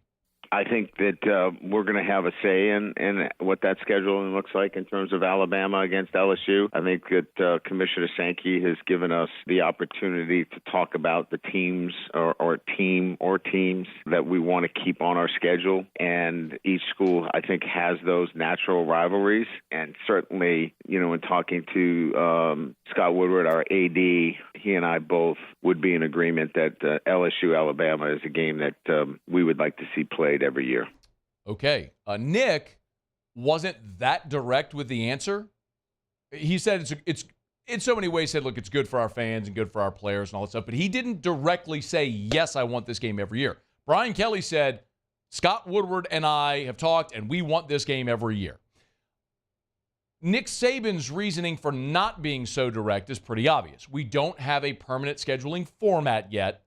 I think that we're going to have a say in what that scheduling looks like in terms of Alabama against LSU. I think that Commissioner Sankey has given us the opportunity to talk about the teams or teams that we want to keep on our schedule. And each school, I think, has those natural rivalries. And certainly, in talking to Scott Woodward, our AD, he and I both would be in agreement that LSU-Alabama is a game that we would like to see played every year. Okay. Nick wasn't that direct with the answer. He said it's in so many ways said, look, it's good for our fans and good for our players and all that stuff, but he didn't directly say, yes, I want this game every year. Brian Kelly said, Scott Woodward and I have talked, and we want this game every year. Nick Saban's reasoning for not being so direct is pretty obvious. We don't have a permanent scheduling format yet,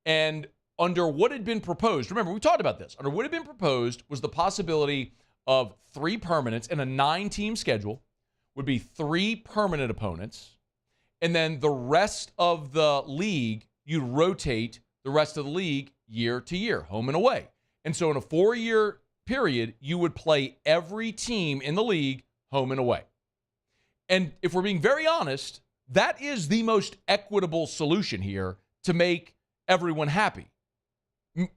and under what had been proposed, remember, we talked about this. Under what had been proposed was the possibility of 3 permanents in a 9-team schedule would be 3 permanent opponents, and then the rest of the league, you'd rotate the rest of the league year to year, home and away. And so in a 4-year period, you would play every team in the league home and away. And if we're being very honest, that is the most equitable solution here to make everyone happy.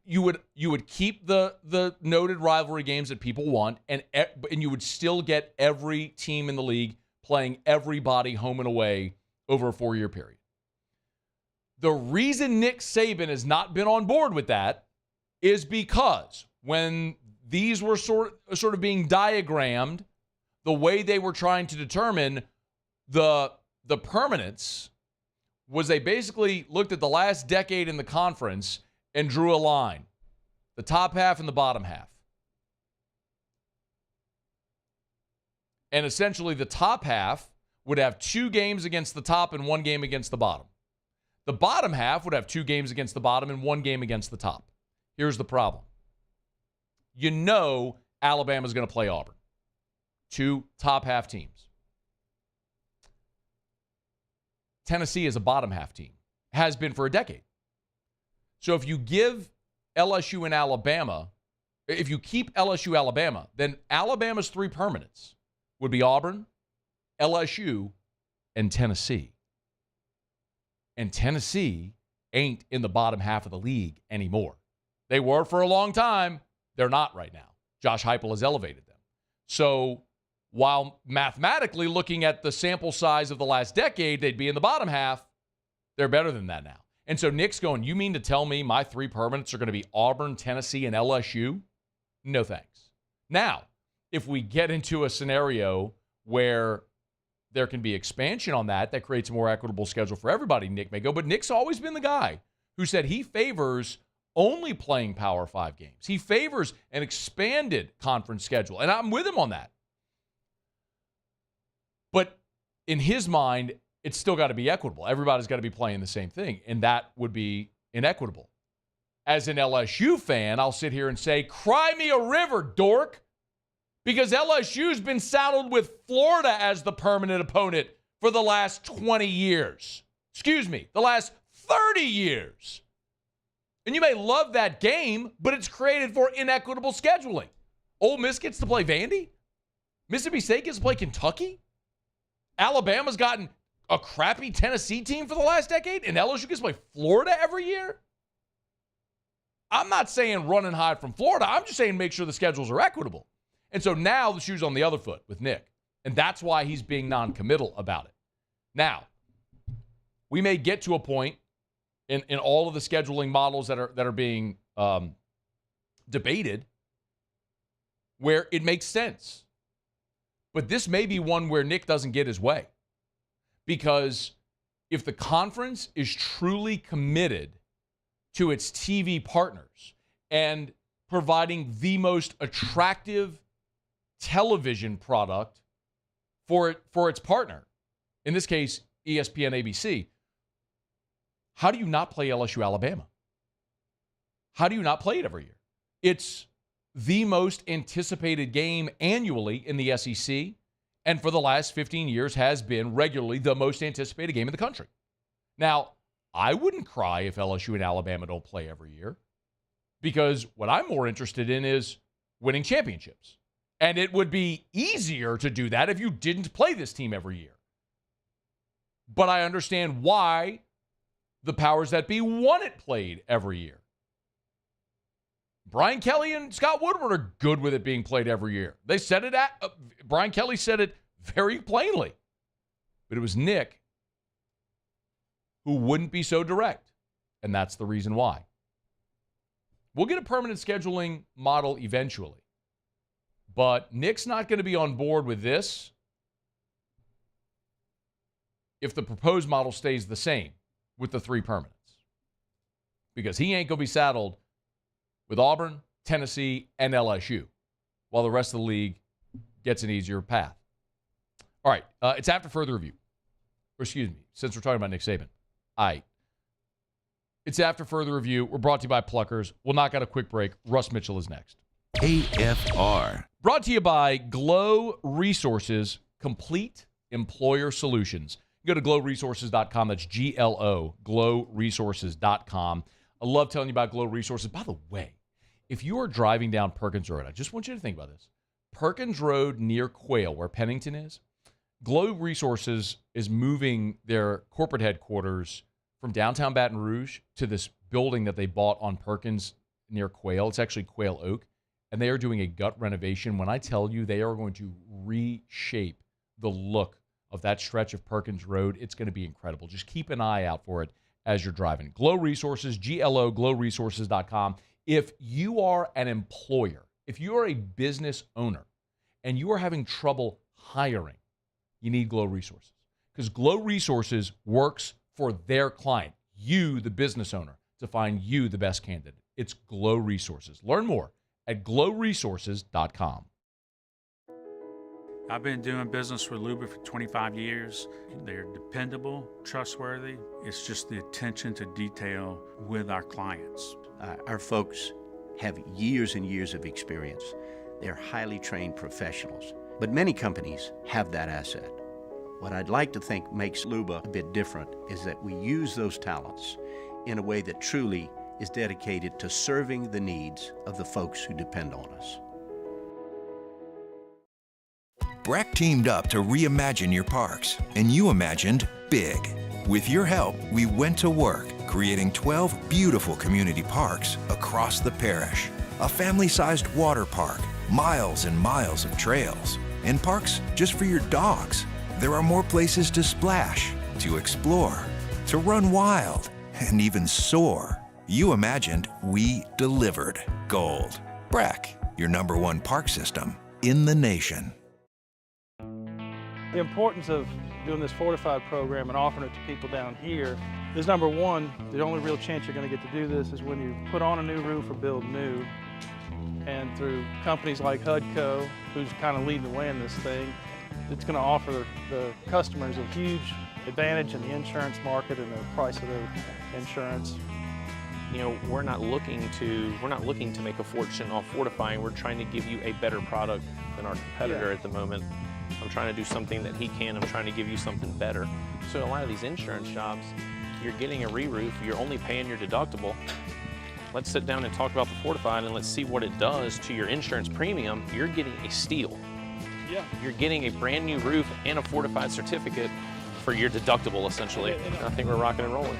You would keep the noted rivalry games that people want, and you would still get every team in the league playing everybody home and away over a 4-year period. The reason Nick Saban has not been on board with that is because when these were sort of being diagrammed, the way they were trying to determine the permanence was they basically looked at the last decade in the conference and drew a line, the top half and the bottom half. And essentially the top half would have 2 games against the top and 1 game against the bottom. The bottom half would have 2 games against the bottom and 1 game against the top. Here's the problem. Alabama's going to play Auburn. 2 top half teams. Tennessee is a bottom half team. Has been for a decade. So if you give LSU and Alabama, if you keep LSU Alabama, then Alabama's 3 permanents would be Auburn, LSU, and Tennessee. And Tennessee ain't in the bottom half of the league anymore. They were for a long time. They're not right now. Josh Heupel has elevated them. So while mathematically looking at the sample size of the last decade, they'd be in the bottom half, they're better than that now. And so Nick's going, you mean to tell me my 3 permanents are going to be Auburn, Tennessee, and LSU? No thanks. Now, if we get into a scenario where there can be expansion on that creates a more equitable schedule for everybody, Nick may go. But Nick's always been the guy who said he favors only playing Power 5 games. He favors an expanded conference schedule, and I'm with him on that. But in his mind, it's still got to be equitable. Everybody's got to be playing the same thing, and that would be inequitable. As an LSU fan, I'll sit here and say, cry me a river, dork, because LSU's been saddled with Florida as the permanent opponent for the last 20 years. Excuse me, the last 30 years. And you may love that game, but it's created for inequitable scheduling. Ole Miss gets to play Vandy. Mississippi State gets to play Kentucky. Alabama's gotten a crappy Tennessee team for the last decade, and LSU gets to play Florida every year? I'm not saying run and hide from Florida. I'm just saying make sure the schedules are equitable. And so now the shoe's on the other foot with Nick. And that's why he's being non-committal about it. Now, we may get to a point in all of the scheduling models that are being debated where it makes sense. But this may be one where Nick doesn't get his way. Because if the conference is truly committed to its TV partners and providing the most attractive television product for its partner, in this case, ESPN ABC, how do you not play LSU Alabama? How do you not play it every year? It's the most anticipated game annually in the SEC, and for the last 15 years has been regularly the most anticipated game in the country. Now, I wouldn't cry if LSU and Alabama don't play every year. because what I'm more interested in is winning championships. And it would be easier to do that if you didn't play this team every year. But I understand why the powers that be want it played every year. Brian Kelly and Scott Woodward are good with it being played every year. They said it Brian Kelly said it very plainly. But it was Nick who wouldn't be so direct. And that's the reason why. We'll get a permanent scheduling model eventually. But Nick's not going to be on board with this if the proposed model stays the same with the 3 permanents. Because he ain't going to be saddled with Auburn, Tennessee, and LSU, while the rest of the league gets an easier path. All right, it's after further review. Or excuse me, since we're talking about Nick Saban. It's after further review. We're brought to you by Pluckers. We'll knock out a quick break. Russ Mitchell is next. AFR. Brought to you by Glow Resources, Complete Employer Solutions. Go to glowresources.com. That's GLO, glowresources.com. I love telling you about Glow Resources. By the way, if you are driving down Perkins Road, I just want you to think about this. Perkins Road near Quail, where Pennington is, Glow Resources is moving their corporate headquarters from downtown Baton Rouge to this building that they bought on Perkins near Quail. It's actually Quail Oak. And they are doing a gut renovation. When I tell you they are going to reshape the look of that stretch of Perkins Road, it's going to be incredible. Just keep an eye out for it as you're driving. Glow Resources, GLO, glowresources.com. If you are an employer, if you are a business owner, and you are having trouble hiring, you need Glow Resources. Because Glow Resources works for their client, you, the business owner, to find you the best candidate. It's Glow Resources. Learn more at glowresources.com. I've been doing business with Luba for 25 years. They're dependable, trustworthy. It's just the attention to detail with our clients. Our folks have years and years of experience. They're highly trained professionals, but many companies have that asset. What I'd like to think makes Luba a bit different is that we use those talents in a way that truly is dedicated to serving the needs of the folks who depend on us. Breck teamed up to reimagine your parks, and you imagined big. With your help, we went to work, creating 12 beautiful community parks across the parish. A family-sized water park, miles and miles of trails, and parks just for your dogs. There are more places to splash, to explore, to run wild, and even soar. You imagined, we delivered. Gold. Breck, your #1 park system in the nation. The importance of doing this fortified program and offering it to people down here is #1, the only real chance you're going to get to do this is when you put on a new roof or build new. And through companies like HUDCO, who's kind of leading the way in this thing, it's going to offer the customers a huge advantage in the insurance market and the price of their insurance. You know, we're not looking to make a fortune off fortifying. We're trying to give you a better product than our competitor at the moment. I'm trying to do something that he can. I'm trying to give you something better. So a lot of these insurance jobs, you're getting a re-roof, you're only paying your deductible. Let's sit down and talk about the fortified and let's see what it does to your insurance premium. You're getting a steal. Yeah. You're getting a brand new roof and a fortified certificate for your deductible, essentially. And I think we're rocking and rolling.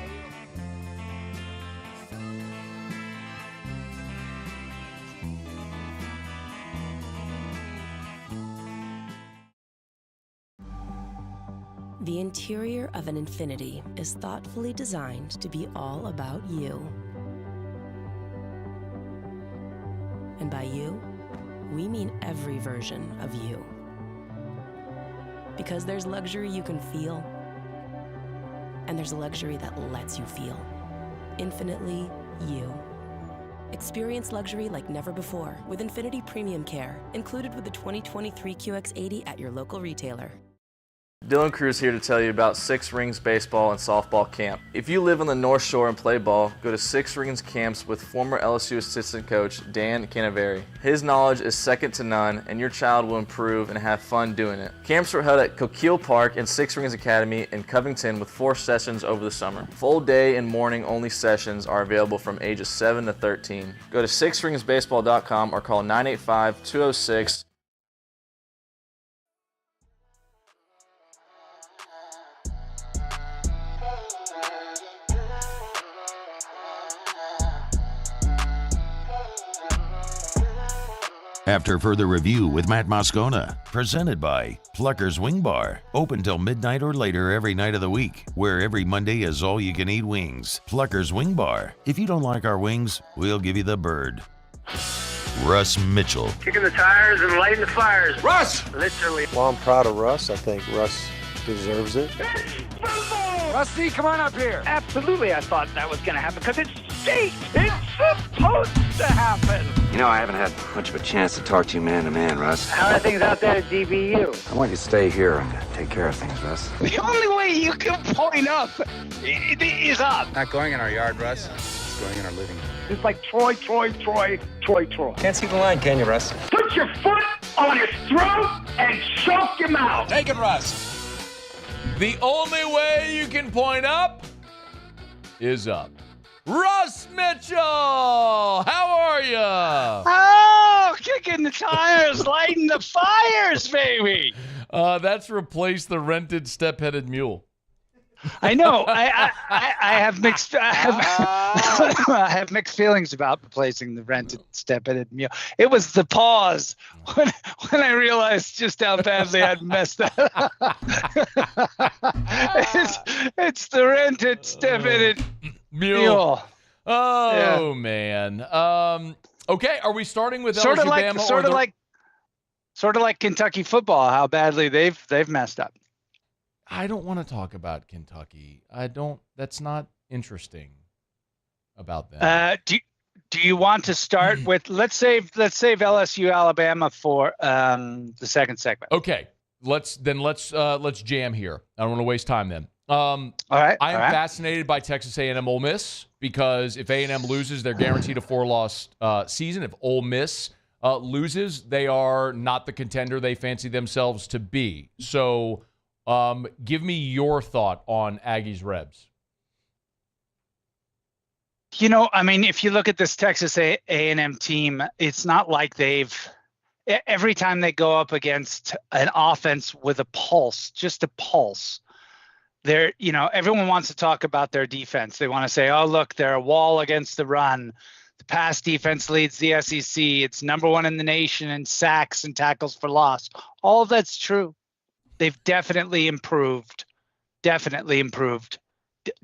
The interior of an Infiniti is thoughtfully designed to be all about you. And by you, we mean every version of you. Because there's luxury you can feel, and there's luxury that lets you feel. Infinitely you. Experience luxury like never before with Infiniti Premium Care, included with the 2023 QX80 at your local retailer. Dylan Cruz here to tell you about Six Rings Baseball and Softball Camp. If you live on the North Shore and play ball, go to Six Rings Camps with former LSU assistant coach Dan Canaveri. His knowledge is second to none, and your child will improve and have fun doing it. Camps were held at Coquille Park and Six Rings Academy in Covington with 4 sessions over the summer. Full day and morning only sessions are available from ages 7 to 13. Go to sixringsbaseball.com or call 985-206. After further review with Matt Moscona, presented by Pluckers Wing Bar, open till midnight or later every night of the week, where every Monday is all-you-can-eat wings. Pluckers Wing Bar. If you don't like our wings, we'll give you the bird. Russ Mitchell. Kicking the tires and lighting the fires. Russ! Literally. Well, I'm proud of Russ. I think Russ deserves it. Rusty, come on up here. Absolutely, I thought that was going to happen because it's state. It's supposed to happen. You know, I haven't had much of a chance to talk to you man to man, Russ. How are things out there at DBU? I want you to stay here and take care of things, Russ. The only way you can point up is up. Not going in our yard, Russ. It's going in our living room. It's like Troy. Can't see the line, can you, Russ? Put your foot on his throat and choke him out. Take it, Russ. The only way you can point up is up. Russ Mitchell, how are you? Oh, kicking the tires, lighting the fires, baby. That's replaced the rented step-headed mule. I know. I have mixed. I have mixed feelings about replacing the rented step-headed mule. It was the pause when I realized just how badly I'd messed that up. it's the rented step-headed mule. Oh yeah. Man. Okay. Are we starting with sort of LSU-Bama? Sort of like Kentucky football, how badly they've messed up. I don't want to talk about Kentucky. That's not interesting about them. Do you want to start with let's save LSU Alabama for the second segment? Okay. Let's jam here. I don't want to waste time then. All right. I am fascinated by Texas A&M Ole Miss because if A&M loses, they're guaranteed a 4-loss season. If Ole Miss loses, they are not the contender they fancy themselves to be. So give me your thought on Aggies Rebs. You know, I mean, if you look at this Texas A&M team, it's not like every time they go up against an offense with a pulse, just a pulse, everyone wants to talk about their defense. They want to say, oh, look, they're a wall against the run. The pass defense leads the SEC. It's number 1 in the nation in sacks and tackles for loss. All of that's true. They've definitely improved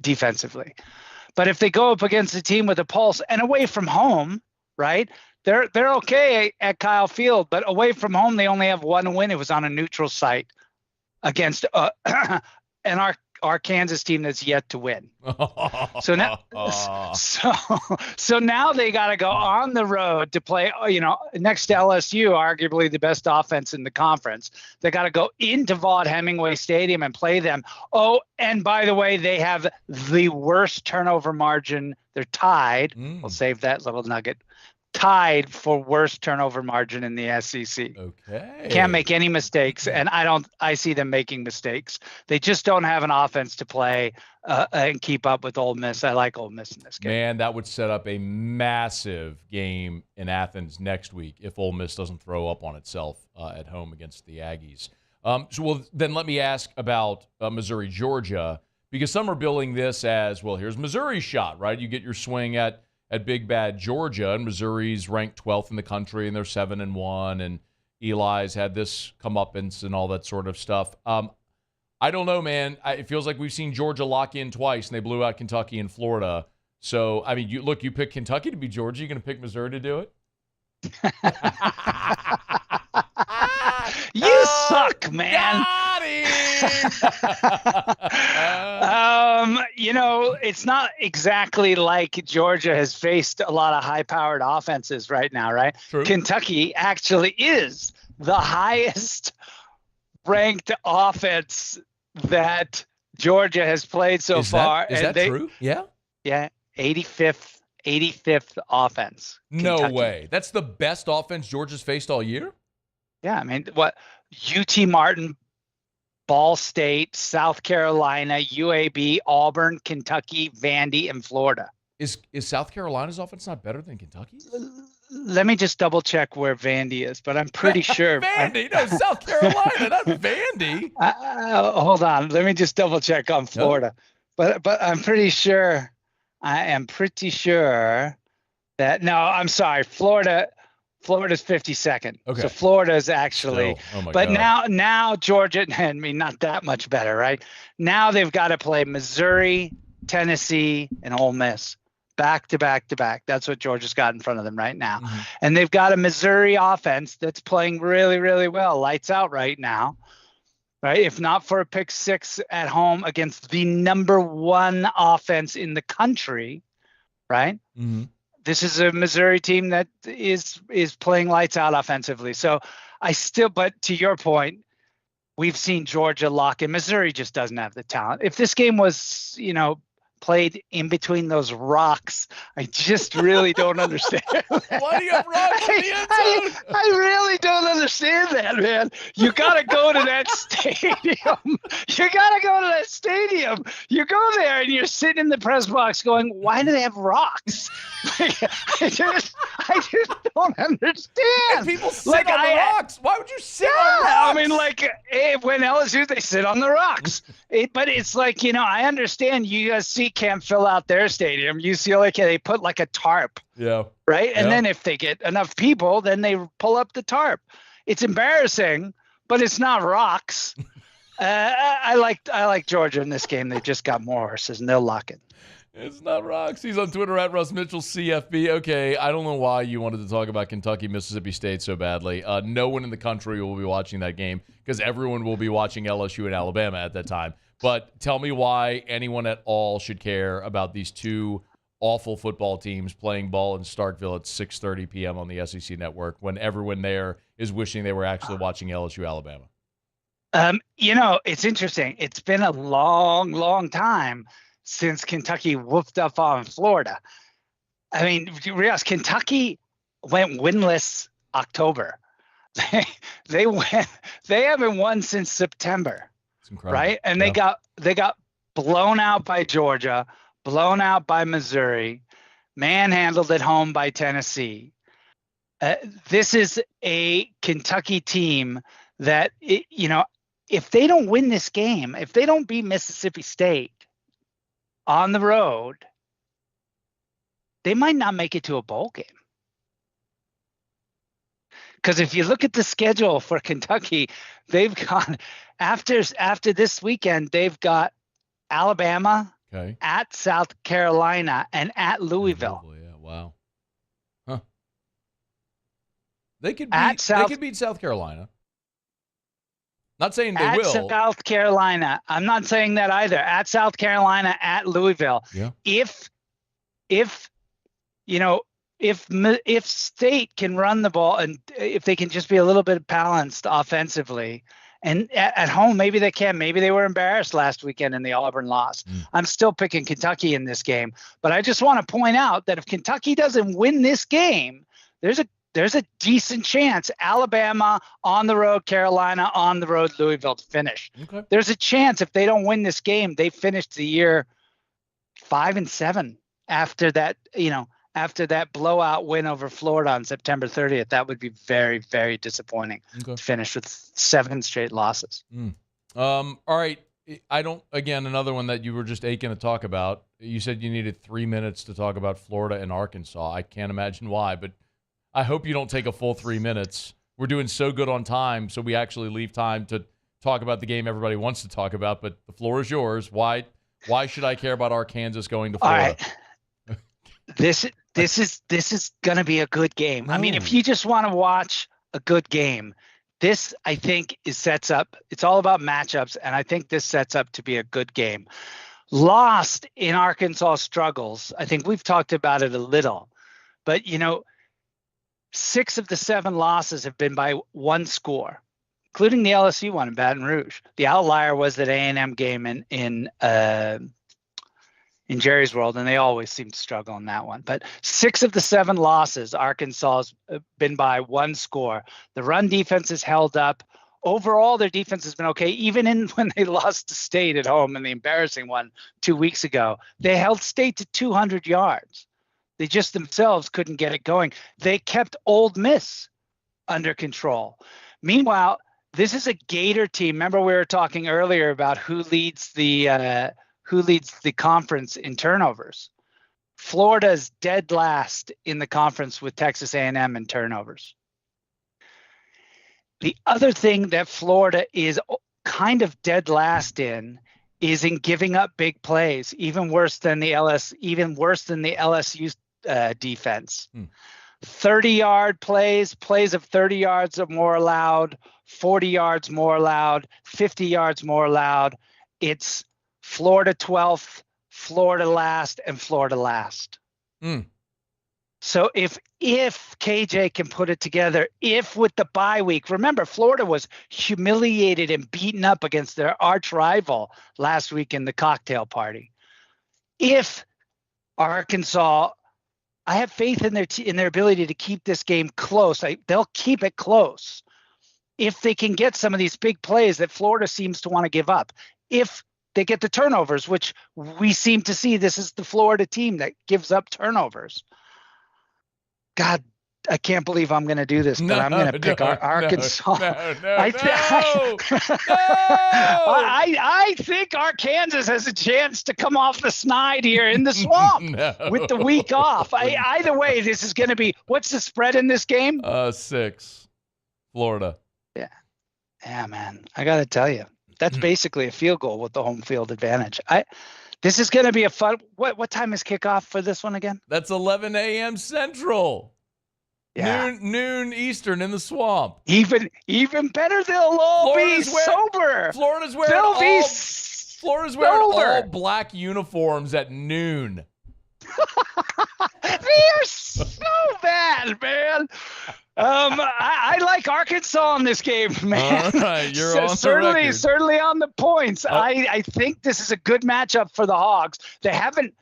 defensively. But if they go up against a team with a pulse and away from home, right, they're okay at Kyle Field, but away from home, they only have 1 win. It was on a neutral site against our Kansas team that's yet to win. So now they got to go on the road to play, next to LSU, arguably the best offense in the conference. They got to go into Vaught-Hemingway Stadium and play them. Oh, and by the way, they have the worst turnover margin. They're tied. We'll save that little nugget. Tied for worst turnover margin in the SEC. Okay. Can't make any mistakes, and I see them making mistakes. They just don't have an offense to play and keep up with Ole Miss. I like Ole Miss in this game. Man, that would set up a massive game in Athens next week if Ole Miss doesn't throw up on itself at home against the Aggies. Then let me ask about Missouri, Georgia, because some are billing this as, well, here's Missouri's shot, right? You get your swing at Big Bad Georgia, and Missouri's ranked 12th in the country, and they're 7-1, and Eli's had this comeuppance and all that sort of stuff. I don't know, man. It feels like we've seen Georgia lock in twice, and they blew out Kentucky and Florida. So, I mean, you pick Kentucky to beat Georgia. You going to pick Missouri to do it? You suck, man. It's not exactly like Georgia has faced a lot of high-powered offenses right now, right? True. Kentucky actually is the highest ranked offense that Georgia has played so far. Is that true? Yeah. Yeah, 85th offense. No Kentucky. way. That's the best offense Georgia's faced all year? Yeah, I mean, what UT Martin, Ball State, South Carolina, UAB, Auburn, Kentucky, Vandy, and Florida. Is South Carolina's offense not better than Kentucky's? Let me just double check where Vandy is, but I'm pretty sure. Vandy, no, South Carolina, not Vandy. Hold on, let me just double check on Florida. But I'm pretty sure. I am pretty sure that I'm sorry, Florida's 52nd. Okay. So Florida is actually. Still, oh my but God. now Georgia, I mean, not that much better, right? Now they've got to play Missouri, Tennessee, and Ole Miss. Back to back to back. That's what Georgia's got in front of them right now. Mm-hmm. And they've got a Missouri offense that's playing really, really well. Lights out right now. Right? If not for a pick six at home against the number one offense in the country, right? Mm-hmm. This is a Missouri team that is playing lights out offensively. So but to your point, we've seen Georgia lock in. Missouri just doesn't have the talent. If this game was, played in between those rocks, I just really don't understand that. Why do you have rocks in the end zone? I really don't understand that, man. You got to go to that stadium. You go there and you're sitting in the press box going, why do they have rocks? I just don't understand. And people sit on the rocks. Why would you sit on rocks? I mean, when LSU, they sit on the rocks. But it's like, I understand USC can't fill out their stadium. UCLA, they put like a tarp. Yeah. Right. And Yeah. then if they get enough people, then they pull up the tarp. It's embarrassing, but it's not rocks. I like Georgia in this game. They've just got more horses and they'll lock it. It's not rocks. He's on Twitter at Russ Mitchell CFB. Okay, I don't know why you wanted to talk about Kentucky, Mississippi State so badly. No one in the country will be watching that game because everyone will be watching LSU and Alabama at that time. But tell me why anyone at all should care about these two awful football teams playing ball in Starkville at 6:30 p.m. on the SEC Network when everyone there is wishing they were actually watching LSU Alabama. It's interesting. It's been a long, long time since Kentucky whooped up on Florida. I mean, you realize Kentucky went winless October. They haven't won since September. It's incredible. Right? And they got blown out by Georgia, blown out by Missouri, manhandled at home by Tennessee. This is a Kentucky team that, if they don't win this game, if they don't beat Mississippi State on the road, they might not make it to a bowl game. Because if you look at the schedule for Kentucky, they've got after this weekend, they've got Alabama, at South Carolina, and at Louisville. Yeah, wow. Huh. They could beat South Carolina. Not saying they will. At South Carolina. I'm not saying that either. At South Carolina, at Louisville. Yeah. If State can run the ball and if they can just be a little bit balanced offensively, and at home, maybe they can. Maybe they were embarrassed last weekend in the Auburn loss. I'm still picking Kentucky in this game. But I just want to point out that if Kentucky doesn't win this game, there's a decent chance Alabama on the road, Carolina on the road, Louisville to finish. Okay. There's a chance if they don't win this game, they finished the year 5-7 after that, after that blowout win over Florida on September 30th. That would be very, very disappointing to finish with 7 straight losses. All right. Another one that you were just aching to talk about. You said you needed 3 minutes to talk about Florida and Arkansas. I can't imagine why, but I hope you don't take a full 3 minutes. We're doing so good on time, so we actually leave time to talk about the game everybody wants to talk about, but the floor is yours. Why should I care about Arkansas going to Florida? All right. This is going to be a good game. No. I mean, if you just want to watch a good game, this, I think, sets up. It's all about matchups, and I think this sets up to be a good game. Lost in Arkansas struggles. I think we've talked about it a little, but 6 of the 7 losses have been by 1 score, including the LSU one in Baton Rouge. The outlier was that A&M game in Jerry's World, and they always seem to struggle in that one. But 6 of the 7 losses, Arkansas has been by 1 score. The run defense has held up. Overall, their defense has been okay, even when they lost to State at home in the embarrassing one 2 weeks ago. They held State to 200 yards. They just themselves couldn't get it going. They kept Ole Miss under control. Meanwhile, this is a Gator team. Remember we were talking earlier about who leads the conference in turnovers. Florida is dead last in the conference with Texas A&M in turnovers. The other thing that Florida is kind of dead last in is in giving up big plays, even worse than the LSU defense. 30-yard plays of 30 yards or more allowed, 40 yards more allowed, 50 yards more allowed. It's Florida 12th, Florida last, and Florida last. So if KJ can put it together, if with the bye week, remember Florida was humiliated and beaten up against their arch rival last week in the cocktail party. If Arkansas, I have faith in their ability to keep this game close. They'll keep it close if they can get some of these big plays that Florida seems to want to give up. If they get the turnovers, which we seem to see, this is the Florida team that gives up turnovers. God, I can't believe I'm going to do this, but I'm going to pick Arkansas. I think Arkansas has a chance to come off the snide here in the swamp with the week off. Either way, this is going to be, what's the spread in this game? 6, Florida. Yeah, man. I got to tell you, that's basically a field goal with the home field advantage. This is going to be a fun. What time is kickoff for this one again? That's 11 a.m. Central. Yeah. Noon Eastern in the swamp. Even better, they'll all be sober. Florida's wearing all black uniforms at noon. They're so bad, man. I like Arkansas in this game, man. All right, you're on the record. Certainly on the points. I think this is a good matchup for the Hogs. They haven't.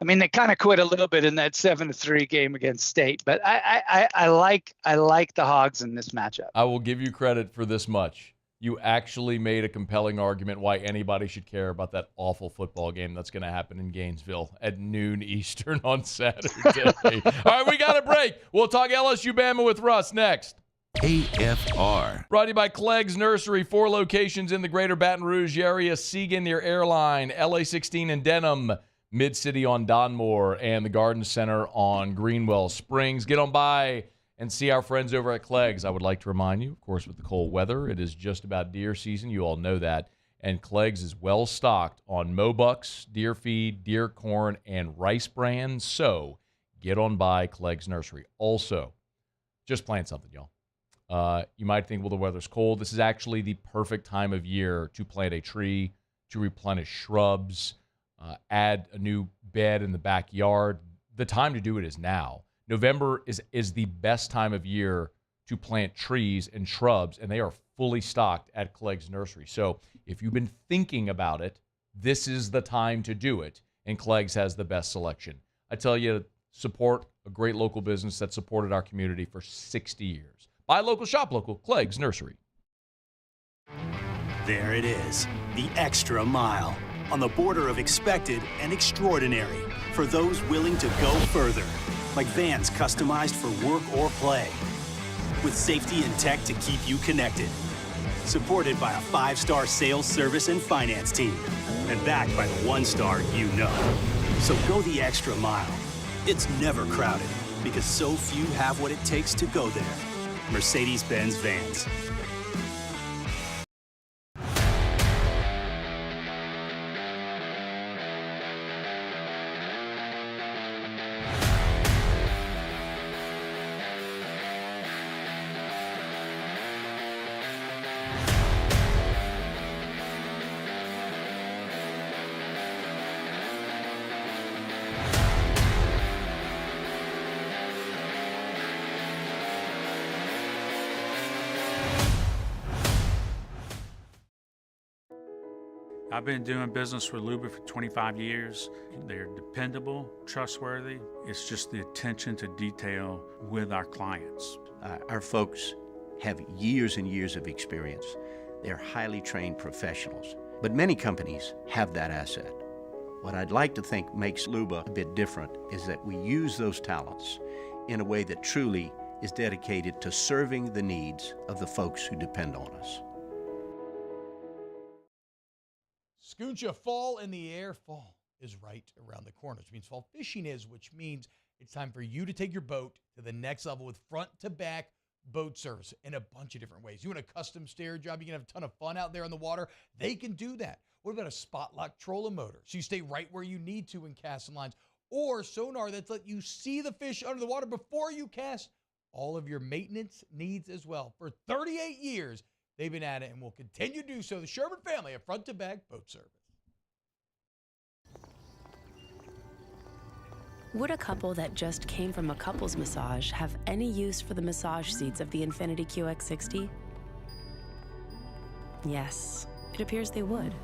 I mean, they kind of quit a little bit in that 7-3 game against State, but I like the Hogs in this matchup. I will give you credit for this much. You actually made a compelling argument why anybody should care about that awful football game that's going to happen in Gainesville at noon Eastern on Saturday. All right, we got a break. We'll talk LSU-Bama with Russ next. AFR. Brought to you by Clegg's Nursery. 4 locations in the greater Baton Rouge area. Siegen near Airline, LA 16 in Denham, Mid-City on Donmore, and the Garden Center on Greenwell Springs. Get on by and see our friends over at Clegg's. I would like to remind you, of course, with the cold weather, it is just about deer season. You all know that. And Clegg's is well stocked on Mobucks, deer feed, deer corn, and rice brands. So get on by Clegg's Nursery. Also, just plant something, y'all. You might think, well, the weather's cold. This is actually the perfect time of year to plant a tree, to replenish shrubs, add a new bed in the backyard. The time to do it is now. November is the best time of year to plant trees and shrubs, and they are fully stocked at Clegg's Nursery. So if you've been thinking about it, this is the time to do it, and Clegg's has the best selection. I tell you, support a great local business that supported our community for 60 years. Buy local, shop local, Clegg's Nursery. There it is, the extra mile, on the border of expected and extraordinary for those willing to go further. Like vans customized for work or play, with safety and tech to keep you connected. Supported by a 5-star sales, service, and finance team, and backed by the 1-star you know. So go the extra mile. It's never crowded, because so few have what it takes to go there. Mercedes-Benz Vans. I've been doing business with Luba for 25 years. They're dependable, trustworthy. It's just the attention to detail with our clients. Our folks have years and years of experience. They're highly trained professionals. But many companies have that asset. What I'd like to think makes Luba a bit different is that we use those talents in a way that truly is dedicated to serving the needs of the folks who depend on us. Scoocha, fall in the air. Fall is right around the corner, which means fall fishing is, which means it's time for you to take your boat to the next level with front-to-back boat service in a bunch of different ways. You want a custom stair job, you can have a ton of fun out there on the water. They can do that. What about a spot lock trolling motor? So you stay right where you need to in casting lines. Or sonar that's let you see the fish under the water before you cast. All of your maintenance needs as well. For 38 years, they've been at it and will continue to do so. The Sherman family of front-to-back boat service. Would a couple that just came from a couples massage have any use for the massage seats of the Infiniti QX60? Yes, it appears they would.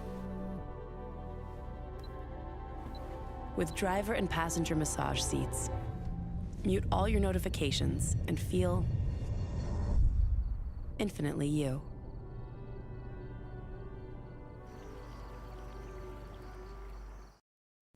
With driver and passenger massage seats, mute all your notifications and feel infinitely you.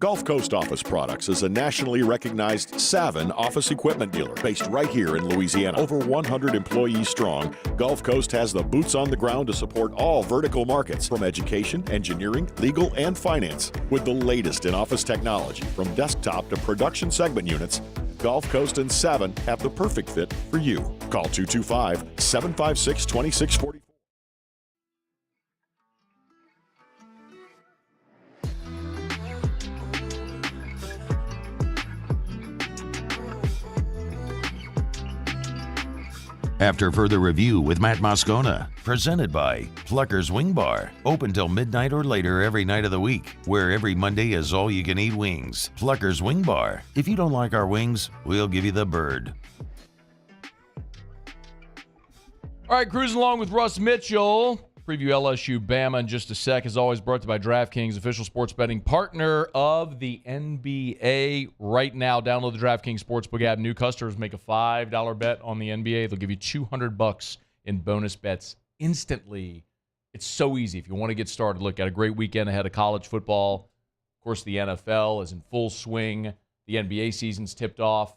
Gulf Coast Office Products is a nationally recognized Saban office equipment dealer based right here in Louisiana. Over 100 employees strong, Gulf Coast has the boots on the ground to support all vertical markets, from education, engineering, legal, and finance. With the latest in office technology, from desktop to production segment units, Gulf Coast and Saban have the perfect fit for you. Call 225-756-2644. After further review with Matt Moscona, presented by Pluckers Wing Bar, open till midnight or later every night of the week, where every Monday is all-you-can-eat wings. Pluckers Wing Bar. If you don't like our wings, we'll give you the bird. All right, cruising along with Russ Mitchell. Preview LSU-Bama in just a sec. As always, brought to you by DraftKings, official sports betting partner of the NBA. Right now, download the DraftKings Sportsbook app. New customers make a $5 bet on the NBA. They'll give you $200 in bonus bets instantly. It's so easy. If you want to get started, look, got a great weekend ahead of college football. Of course, the NFL is in full swing. The NBA season's tipped off.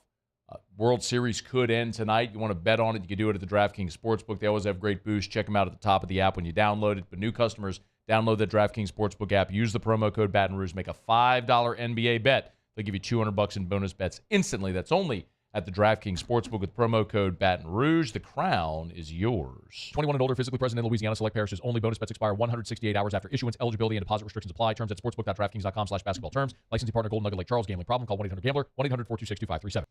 World Series could end tonight. You want to bet on it, you can do it at the DraftKings Sportsbook. They always have great boosts. Check them out at the top of the app when you download it. But new customers, download the DraftKings Sportsbook app. Use the promo code Baton Rouge. Make a $5 NBA bet. They'll give you $200 in bonus bets instantly. That's only at the DraftKings Sportsbook with promo code Baton Rouge. The crown is yours. 21 and older, physically present in Louisiana. Select parishes only. Bonus bets expire 168 hours after issuance. Eligibility and deposit restrictions apply. Terms at sportsbook.draftkings.com/basketball terms. Licensing partner Golden Nugget Lake Charles. Gambling problem? Call 1-800-GAMBLER. 1-800-426-2537.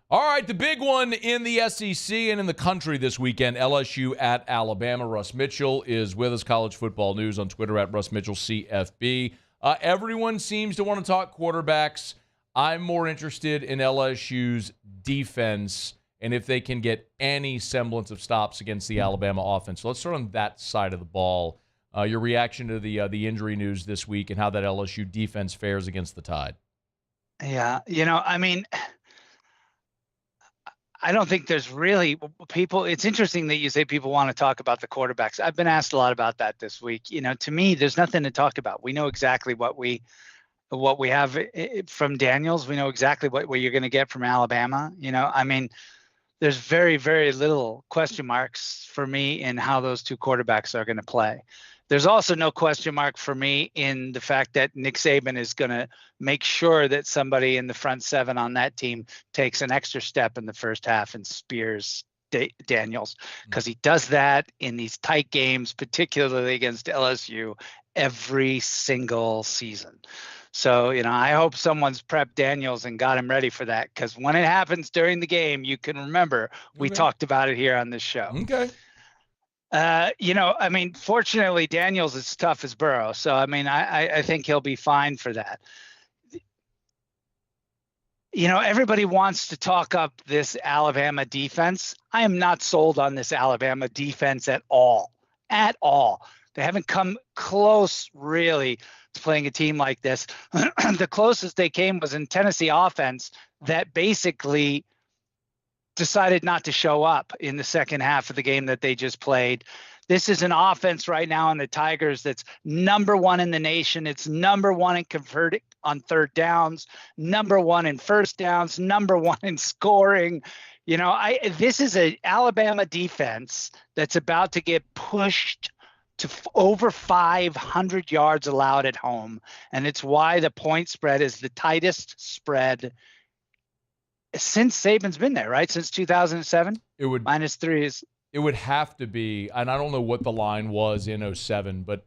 All right, the big one in the SEC and in the country this weekend, LSU at Alabama. Russ Mitchell is with us, College Football News, on Twitter at Russ Mitchell CFB. Everyone seems to want to talk quarterbacks. I'm more interested in LSU's defense and if they can get any semblance of stops against the Alabama offense. So let's start on that side of the ball. Your reaction to the injury news this week and how that LSU defense fares against the Tide. Yeah, I don't think there's really people. It's interesting that you say people want to talk about the quarterbacks. I've been asked a lot about that this week. To me, there's nothing to talk about. We know exactly what we have from Daniels. We know exactly what you're going to get from Alabama. There's very, very little question marks for me in how those two quarterbacks are going to play. There's also no question mark for me in the fact that Nick Saban is going to make sure that somebody in the front seven on that team takes an extra step in the first half and spears Daniels, because he does that in these tight games, particularly against LSU, every single season. So, I hope someone's prepped Daniels and got him ready for that, because when it happens during the game, you can remember we talked about it here on this show. Okay. Fortunately, Daniels is tough as Burrow. So, I think he'll be fine for that. Everybody wants to talk up this Alabama defense. I am not sold on this Alabama defense at all. They haven't come close really to playing a team like this. The closest they came was in Tennessee offense that basically decided not to show up in the second half of the game that they just played. This is an offense right now in the Tigers that's number 1 in the nation. It's number 1 in converting on third downs, number 1 in first downs, number 1 in scoring. You know, this is an Alabama defense that's about to get pushed to over 500 yards allowed at home. And it's why the point spread is the tightest spread since Saban's been there, right? Since 2007? It would -3 is. It would have to be, and I don't know what the line was in 07, but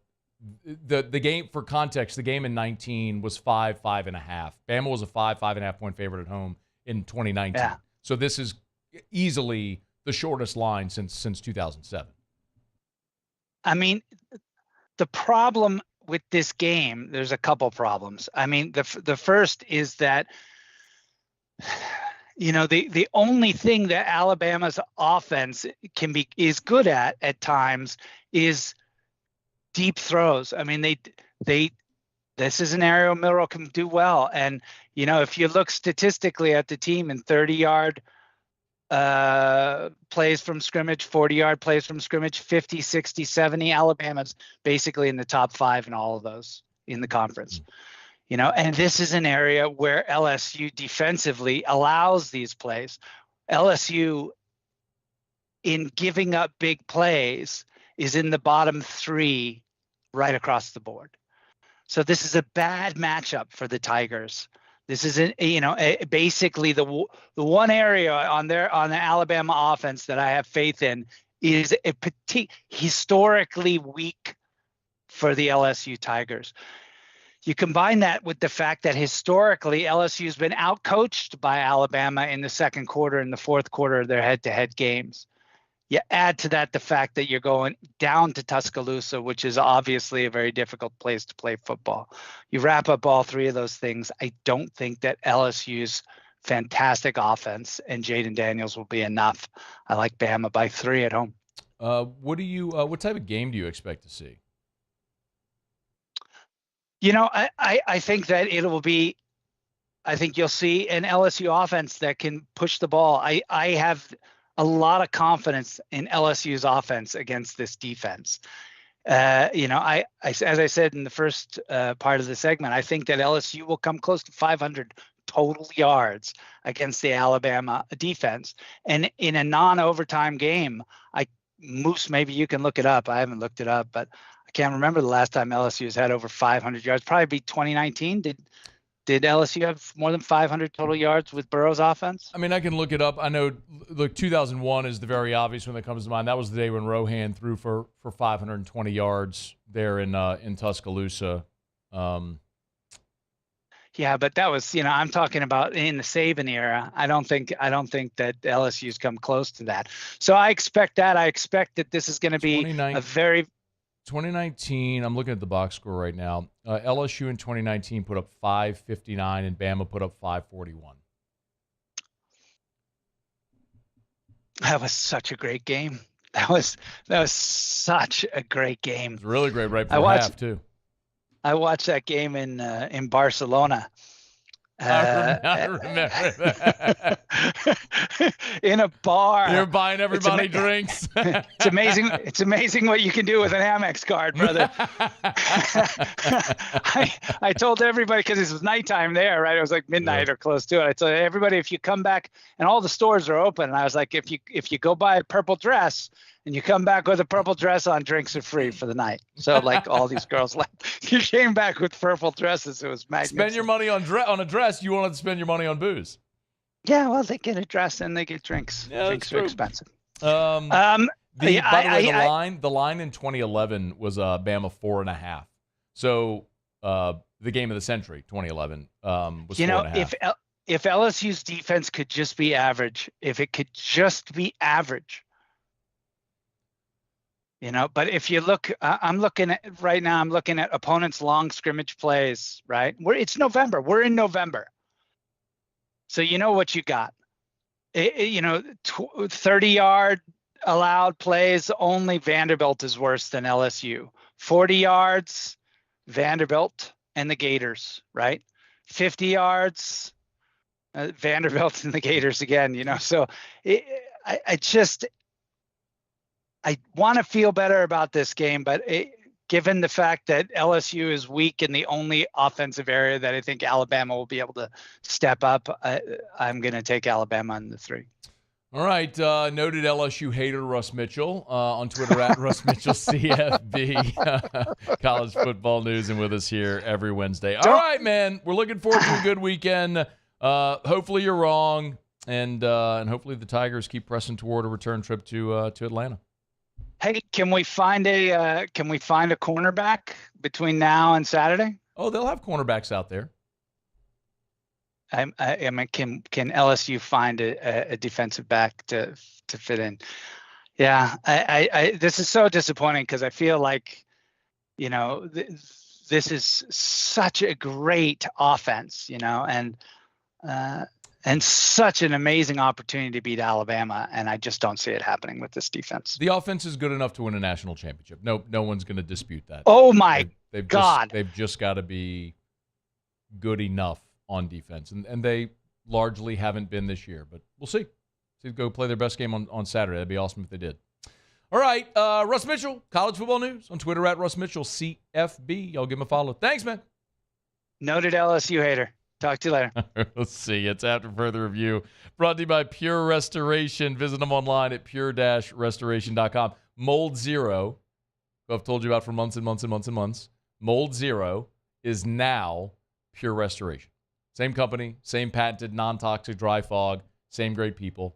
the game, for context, the game in 19 was 5.5. Bama was a 5.5 point favorite at home in 2019. Yeah. So this is easily the shortest line since 2007. I mean, the problem with this game, there's a couple problems. I mean, the first is that, you know, the only thing that Alabama's offense is good at times is deep throws. I mean, this is an area Milroe can do well. And, you know, if you look statistically at the team in 30-yard plays from scrimmage, 40-yard plays from scrimmage, 50, 60, 70, Alabama's basically in the top 5 in all of those in the conference. You know, and this is an area where LSU defensively allows these plays. LSU, in giving up big plays, is in the bottom 3 right across the board. So this is a bad matchup for the Tigers. This is, basically the one area on the Alabama offense that I have faith in is historically weak for the LSU Tigers. You combine that with the fact that historically LSU's been outcoached by Alabama in the second quarter and the fourth quarter of their head-to-head games. You add to that the fact that you're going down to Tuscaloosa, which is obviously a very difficult place to play football. You wrap up all 3 of those things. I don't think that LSU's fantastic offense and Jaden Daniels will be enough. I like Bama by 3 at home. What type of game do you expect to see? You know, I think that I think you'll see an LSU offense that can push the ball. I have a lot of confidence in LSU's offense against this defense. As I said in the first part of the segment, I think that LSU will come close to 500 total yards against the Alabama defense. And in a non-overtime game, Moose, maybe you can look it up. I haven't looked it up, but I can't remember the last time LSU has had over 500 yards. Probably be 2019. Did LSU have more than 500 total yards with Burrow's offense? I mean, I can look it up. I know, look, 2001 is the very obvious one that comes to mind. That was the day when Rohan threw for 520 yards there in Tuscaloosa. Yeah, but that was, I'm talking about in the Saban era. I don't think that LSU's come close to that. So I expect that. I expect that this is going to be a very 2019, I'm looking at the box score right now. LSU in 2019 put up 559 and Bama put up 541. That was such a great game. That was such a great game. It was really great right before half, too. I watched that game in Barcelona. I remember that. In a bar. You're buying everybody drinks. It's amazing. It's amazing what you can do with an Amex card, brother. I told everybody, because it was nighttime there, right? It was like midnight or close to it. I told everybody, if you come back, and all the stores are open, and I was like, if you go buy a purple dress and you come back with a purple dress on, drinks are free for the night. So like all these girls, like, you came back with purple dresses. It was magnificent. Spend your money on a dress. You wanted to spend your money on booze. Yeah, well, they get a dress and they get drinks. Yeah, drinks are expensive. By the way, the line in 2011 was Bama 4.5. So the game of the century, 2011, was 4.5. If LSU's defense could just be average, but if you look, I'm looking at opponents' long scrimmage plays, right? It's November. We're in November. So you know what you got. 30-yard allowed plays, only Vanderbilt is worse than LSU. 40 yards, Vanderbilt and the Gators, right? 50 yards, Vanderbilt and the Gators again, So I want to feel better about this game, but given the fact that LSU is weak in the only offensive area that I think Alabama will be able to step up, I'm going to take Alabama in the 3. All right, noted LSU hater Russ Mitchell on Twitter at Russ Mitchell CFB. College football news and with us here every Wednesday. All right, man, we're looking forward to a good weekend. Hopefully you're wrong, and hopefully the Tigers keep pressing toward a return trip to Atlanta. Hey, can we find a cornerback between now and Saturday? Oh, they'll have cornerbacks out there. I mean, can LSU find a defensive back to fit in? Yeah, I this is so disappointing because I feel like, this is such a great offense, and such an amazing opportunity to beat Alabama, and I just don't see it happening with this defense. The offense is good enough to win a national championship. No one's going to dispute that. Oh my God! They've just got to be good enough on defense, and they largely haven't been this year. But we'll see. Go play their best game on Saturday. That'd be awesome if they did. All right, Russ Mitchell, college football news on Twitter at Russ Mitchell CFB. Y'all give him a follow. Thanks, man. Noted LSU hater. Talk to you later. Let's see. It's after further review. Brought to you by Pure Restoration. Visit them online at pure-restoration.com. Mold Zero, who I've told you about for months and months and months and months. Mold Zero is now Pure Restoration. Same company, same patented non-toxic dry fog, same great people.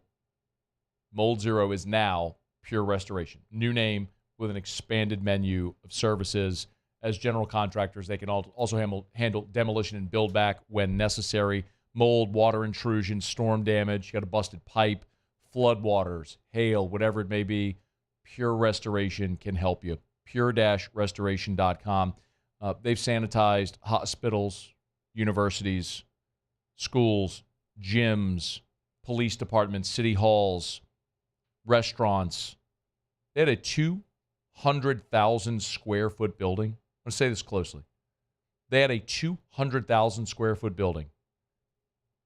Mold Zero is now Pure Restoration. New name with an expanded menu of services. As general contractors, they can also handle demolition and build back when necessary. Mold, water intrusion, storm damage, you got a busted pipe, flood waters, hail, whatever it may be. Pure Restoration can help you. Pure-restoration.com. They've sanitized hospitals, universities, schools, gyms, police departments, city halls, restaurants. They had a 200,000 square foot building. I'm going to say this closely. They had a 200,000 square foot building.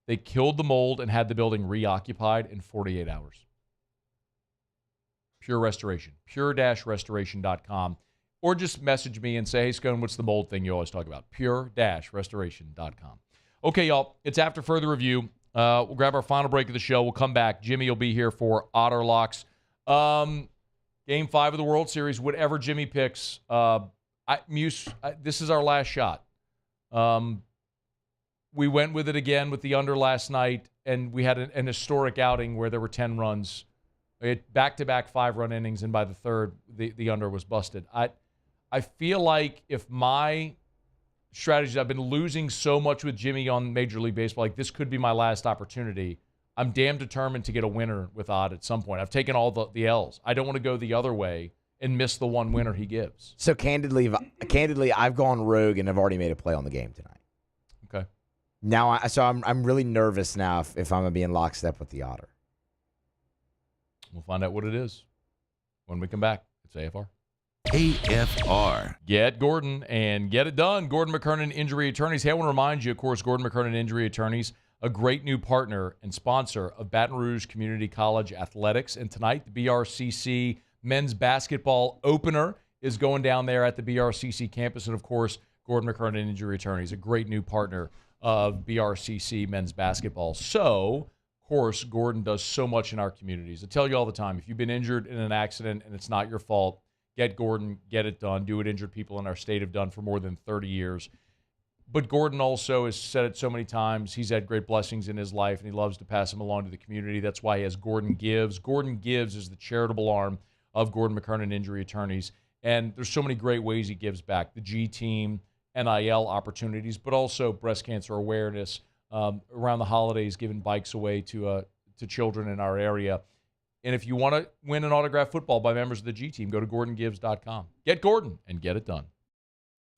They killed the mold and had the building reoccupied in 48 hours. Pure Restoration. Pure-restoration.com. Or just message me and say, hey, Scone, what's the mold thing you always talk about? Pure-restoration.com. Okay, y'all, it's after further review. We'll grab our final break of the show. We'll come back. Jimmy will be here for Otter Locks. Game 5 of the World Series, whatever Jimmy picks, this is our last shot. We went with it again with the under last night, and we had an historic outing where there were 10 runs. We had back-to-back 5-run innings, and by the third, the under was busted. I feel like if my strategies, I've been losing so much with Jimmy on Major League Baseball, like this could be my last opportunity. I'm damn determined to get a winner with Odd at some point. I've taken all the L's. I don't want to go the other way and miss the one winner he gives. So candidly, I've gone rogue and I've already made a play on the game tonight. Okay. Now, I'm really nervous now if I'm gonna be in lockstep with the Otter. We'll find out what it is when we come back. It's AFR. AFR. Get Gordon and get it done. Gordon McKernan Injury Attorneys. Hey, I want to remind you, of course, Gordon McKernan Injury Attorneys, a great new partner and sponsor of Baton Rouge Community College Athletics. And tonight, the BRCC men's basketball opener is going down there at the BRCC campus. And, of course, Gordon McKernan Injury Attorneys, a great new partner of BRCC men's basketball. So, of course, Gordon does so much in our communities. I tell you all the time, if you've been injured in an accident and it's not your fault, get Gordon, get it done. Do what injured people in our state have done for more than 30 years. But Gordon also has said it so many times. He's had great blessings in his life, and he loves to pass them along to the community. That's why he has Gordon Gives. Gordon Gives is the charitable arm of Gordon McKernan Injury Attorneys. And there's so many great ways he gives back. The G Team, NIL opportunities, but also breast cancer awareness. Around the holidays, giving bikes away to children in our area. And if you want to win an autographed football by members of the G Team, go to GordonGives.com. Get Gordon and get it done.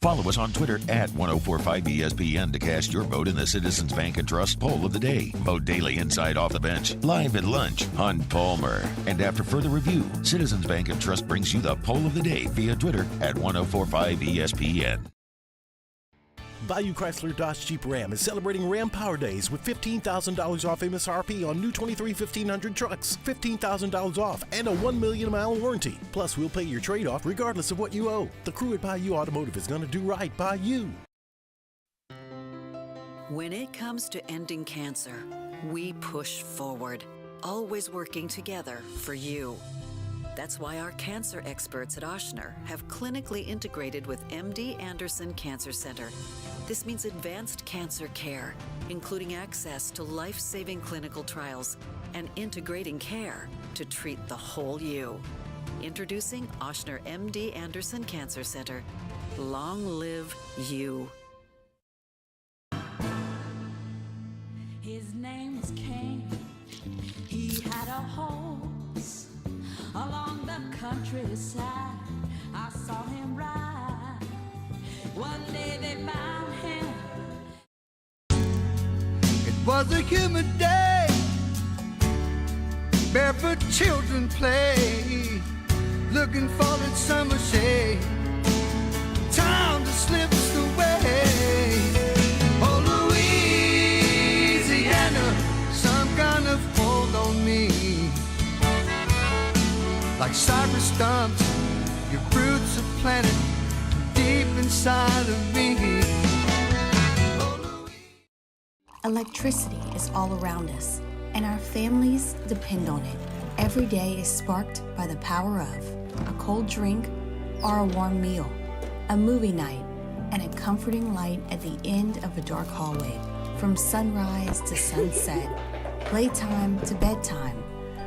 Follow us on Twitter at 1045ESPN to cast your vote in the Citizens Bank and Trust Poll of the Day. Vote daily inside Off the Bench, live at lunch, Hunt Palmer. And after further review, Citizens Bank and Trust brings you the Poll of the Day via Twitter at 1045ESPN. Bayou Chrysler Dodge Jeep Ram is celebrating Ram Power Days with $15,000 off MSRP on new 23 1500 trucks, $15,000 off, and a 1 million mile warranty. Plus, we'll pay your trade-off regardless of what you owe. The crew at Bayou Automotive is going to do right by you. When it comes to ending cancer, we push forward, always working together for you. That's why our cancer experts at Ochsner have clinically integrated with MD Anderson Cancer Center. This means advanced cancer care, including access to life-saving clinical trials and integrating care to treat the whole you. Introducing Ochsner MD Anderson Cancer Center. Long live you. His name was Cain. He had a horse along the countryside. I saw him ride. One day they found him. It was a humid day. Barefoot children play, looking for that summer shade. Time just slips away. Oh, Louisiana, some kind of hold on me. Like cypress stumps, your roots are planted deep inside of me. Electricity is all around us, and our families depend on it. Every day is sparked by the power of a cold drink or a warm meal, a movie night, and a comforting light at the end of a dark hallway. From sunrise to sunset, playtime to bedtime,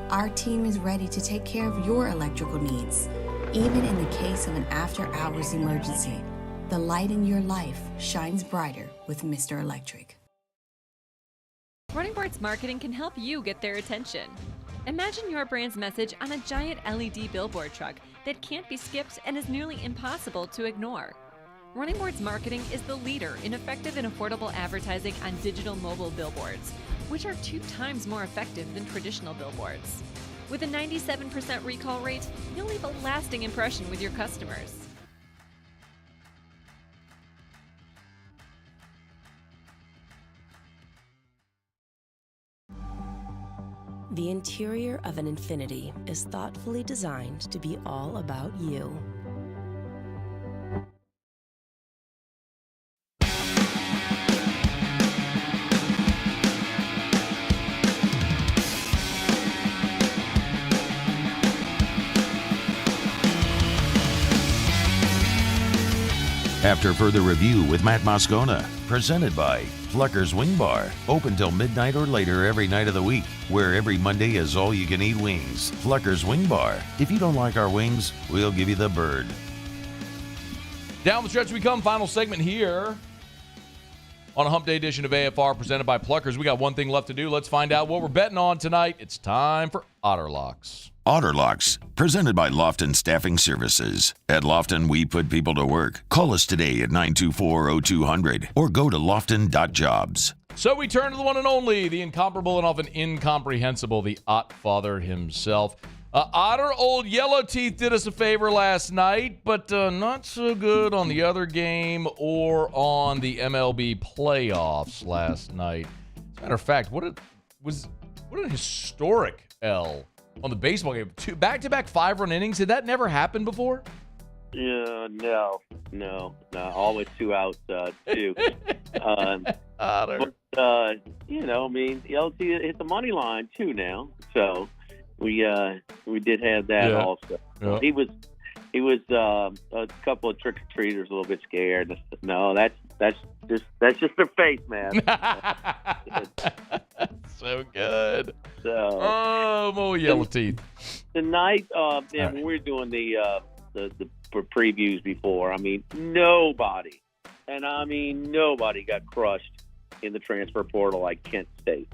our team is ready to take care of your electrical needs. Even in the case of an after-hours emergency, the light in your life shines brighter with Mr. Electric. Running Boards Marketing can help you get their attention. Imagine your brand's message on a giant LED billboard truck that can't be skipped and is nearly impossible to ignore. Running Boards Marketing is the leader in effective and affordable advertising on digital mobile billboards, which are 2 times more effective than traditional billboards. With a 97% recall rate, you'll leave a lasting impression with your customers. The interior of an Infiniti is thoughtfully designed to be all about you. After further review with Matt Moscona, presented by Pluckers Wing Bar, open till midnight or later every night of the week, where every Monday is all-you-can-eat wings. Pluckers Wing Bar. If you don't like our wings, we'll give you the bird. Down the stretch we come. Final segment here on a Hump Day edition of AFR presented by Pluckers. We got one thing left to do. Let's find out what we're betting on tonight. It's time for Otter Locks. Otter Locks, presented by Lofton Staffing Services. At Lofton, we put people to work. Call us today at 924-0200 or go to lofton.jobs. So we turn to the one and only, the incomparable and often incomprehensible, the Ott Father himself. Otter, old Yellow Teeth did us a favor last night, but not so good on the other game or on the MLB playoffs last night. As a matter of fact, what a historic L on the baseball game. 2 back-to-back 5-run innings. Did that never happen before? Yeah, no. Always 2 outs, too. Otter. But, Yellow Teeth hit the money line, too, now. So we did have that also. Yeah. He was a couple of trick-or-treaters a little bit scared. No, that's just their face, man. So good. So, more Yellow Teeth. Tonight, when we were doing the previews before, nobody got crushed in the transfer portal like Kent State.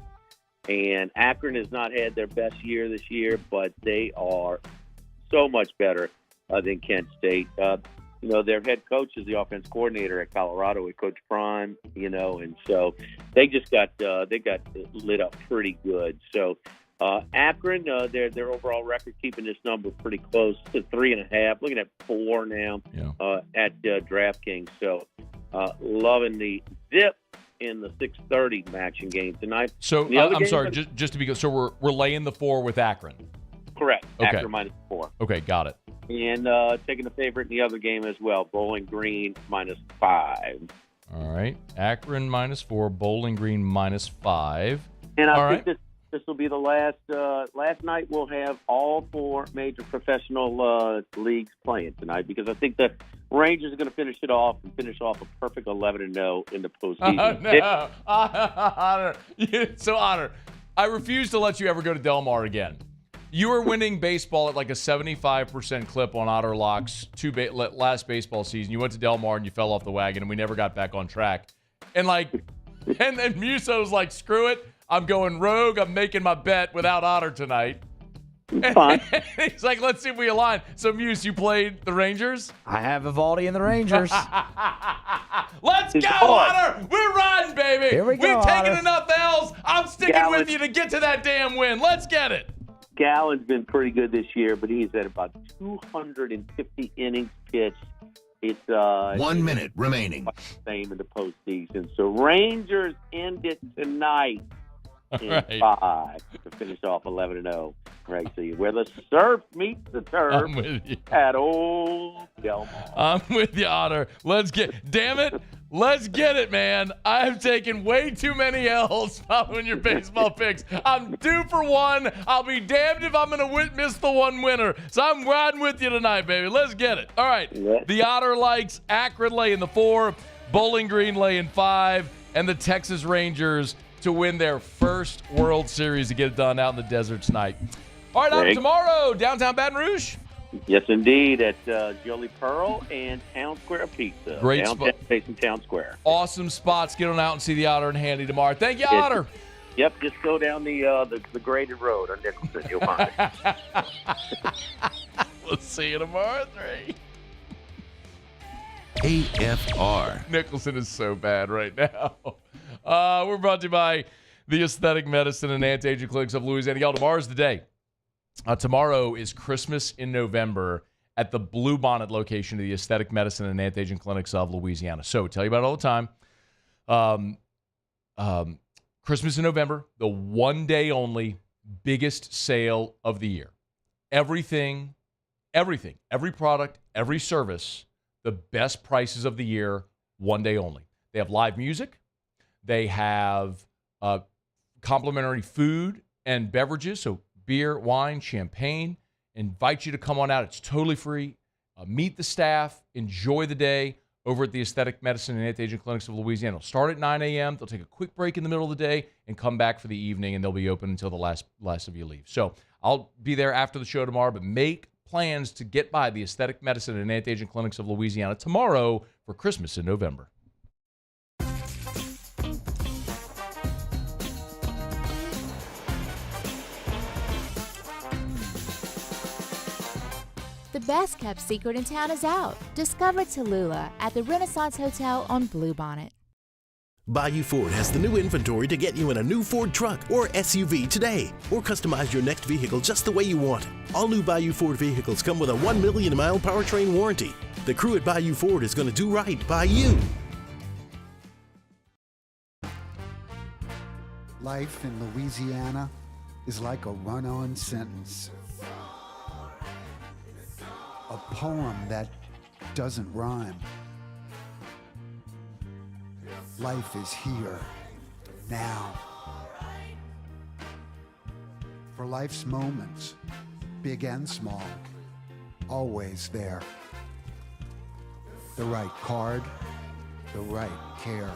And Akron has not had their best year this year, but they are so much better than Kent State. their head coach is the offense coordinator at Colorado with Coach Prime, and so they just got lit up pretty good. So Akron, their overall record keeping this number pretty close to 3.5, looking at 4 now at DraftKings. So loving the dip in the 6:30 action game tonight. So I'm sorry, just to be good. So we're laying the 4 with Akron. Correct. Okay. Akron -4. Okay, got it. And taking the favorite in the other game as well, Bowling Green -5. All right, Akron -4, Bowling Green -5. And I think this will be the last night we'll have all 4 major professional leagues playing tonight, because I think the Rangers are going to finish off a perfect 11-0 in the postseason. No. Otter. So, Otter, I refuse to let you ever go to Del Mar again. You were winning baseball at like a 75% clip on Otter Locks last baseball season. You went to Del Mar and you fell off the wagon, and we never got back on track. And then Muso's like, screw it. I'm going rogue. I'm making my bet without Otter tonight. Fine. He's like, let's see if we align. So, Muse, you played the Rangers? I have Evaldi and the Rangers. Let's go, Otter! We're riding, baby! Here we go, We've taken Otter. enough L's. I'm sticking with you to get to that damn win. Let's get it. Gallen's been pretty good this year, but he's at about 250 innings pitched. It's 1 minute remaining. Same in the postseason. So Rangers end it tonight in right. 5 to finish off 11-0. Right, so where the surf meets the turf I'm with you. at Old Del Mar. I'm with you, Otter. Damn it. Let's get it, man. I've taken way too many L's following your baseball picks. I'm due for one. I'll be damned if I'm going to miss the one winner. So I'm riding with you tonight, baby. Let's get it. All right. The Otter likes Akron laying the 4, Bowling Green laying 5, and the Texas Rangers to win their first World Series to get it done out in the desert tonight. All right, Otter, tomorrow, downtown Baton Rouge. Yes, indeed, at Jolie Pearl and Town Square Pizza. Great downtown spot. facing Town Square. Awesome spots. Get on out and see the Otter and Handy tomorrow. Thank you, Otter. Yep, just go down the graded road on Nicholson. You'll find it. We'll see you tomorrow at 3. AFR. Nicholson is so bad right now. We're brought to you by the Aesthetic Medicine and Anti-Aging Clinics of Louisiana. Y'all, tomorrow's the day. Tomorrow is Christmas in November at the Blue Bonnet location of the Aesthetic Medicine and Anti-Aging Clinics of Louisiana. So, tell you about it all the time. Christmas in November, the one day only biggest sale of the year. Every product, every service, the best prices of the year, one day only. They have live music. They have complimentary food and beverages, so beer, wine, champagne. Invite you to come on out. It's totally free. Meet the staff. Enjoy the day over at the Aesthetic Medicine and Anti-Aging Clinics of Louisiana. It'll start at 9 a.m. They'll take a quick break in the middle of the day and come back for the evening, and they'll be open until the last of you leave. So I'll be there after the show tomorrow, but make plans to get by the Aesthetic Medicine and Anti-Aging Clinics of Louisiana tomorrow for Christmas in November. The best-kept secret in town is out. Discover Tallulah at the Renaissance Hotel on Bluebonnet. Bayou Ford has the new inventory to get you in a new Ford truck or SUV today, or customize your next vehicle just the way you want it. All new Bayou Ford vehicles come with a 1 million mile powertrain warranty. The crew at Bayou Ford is going to do right by you. Life in Louisiana is like a run-on sentence. A poem that doesn't rhyme. Life is here, now. For life's moments, big and small, always there. The right card, the right care.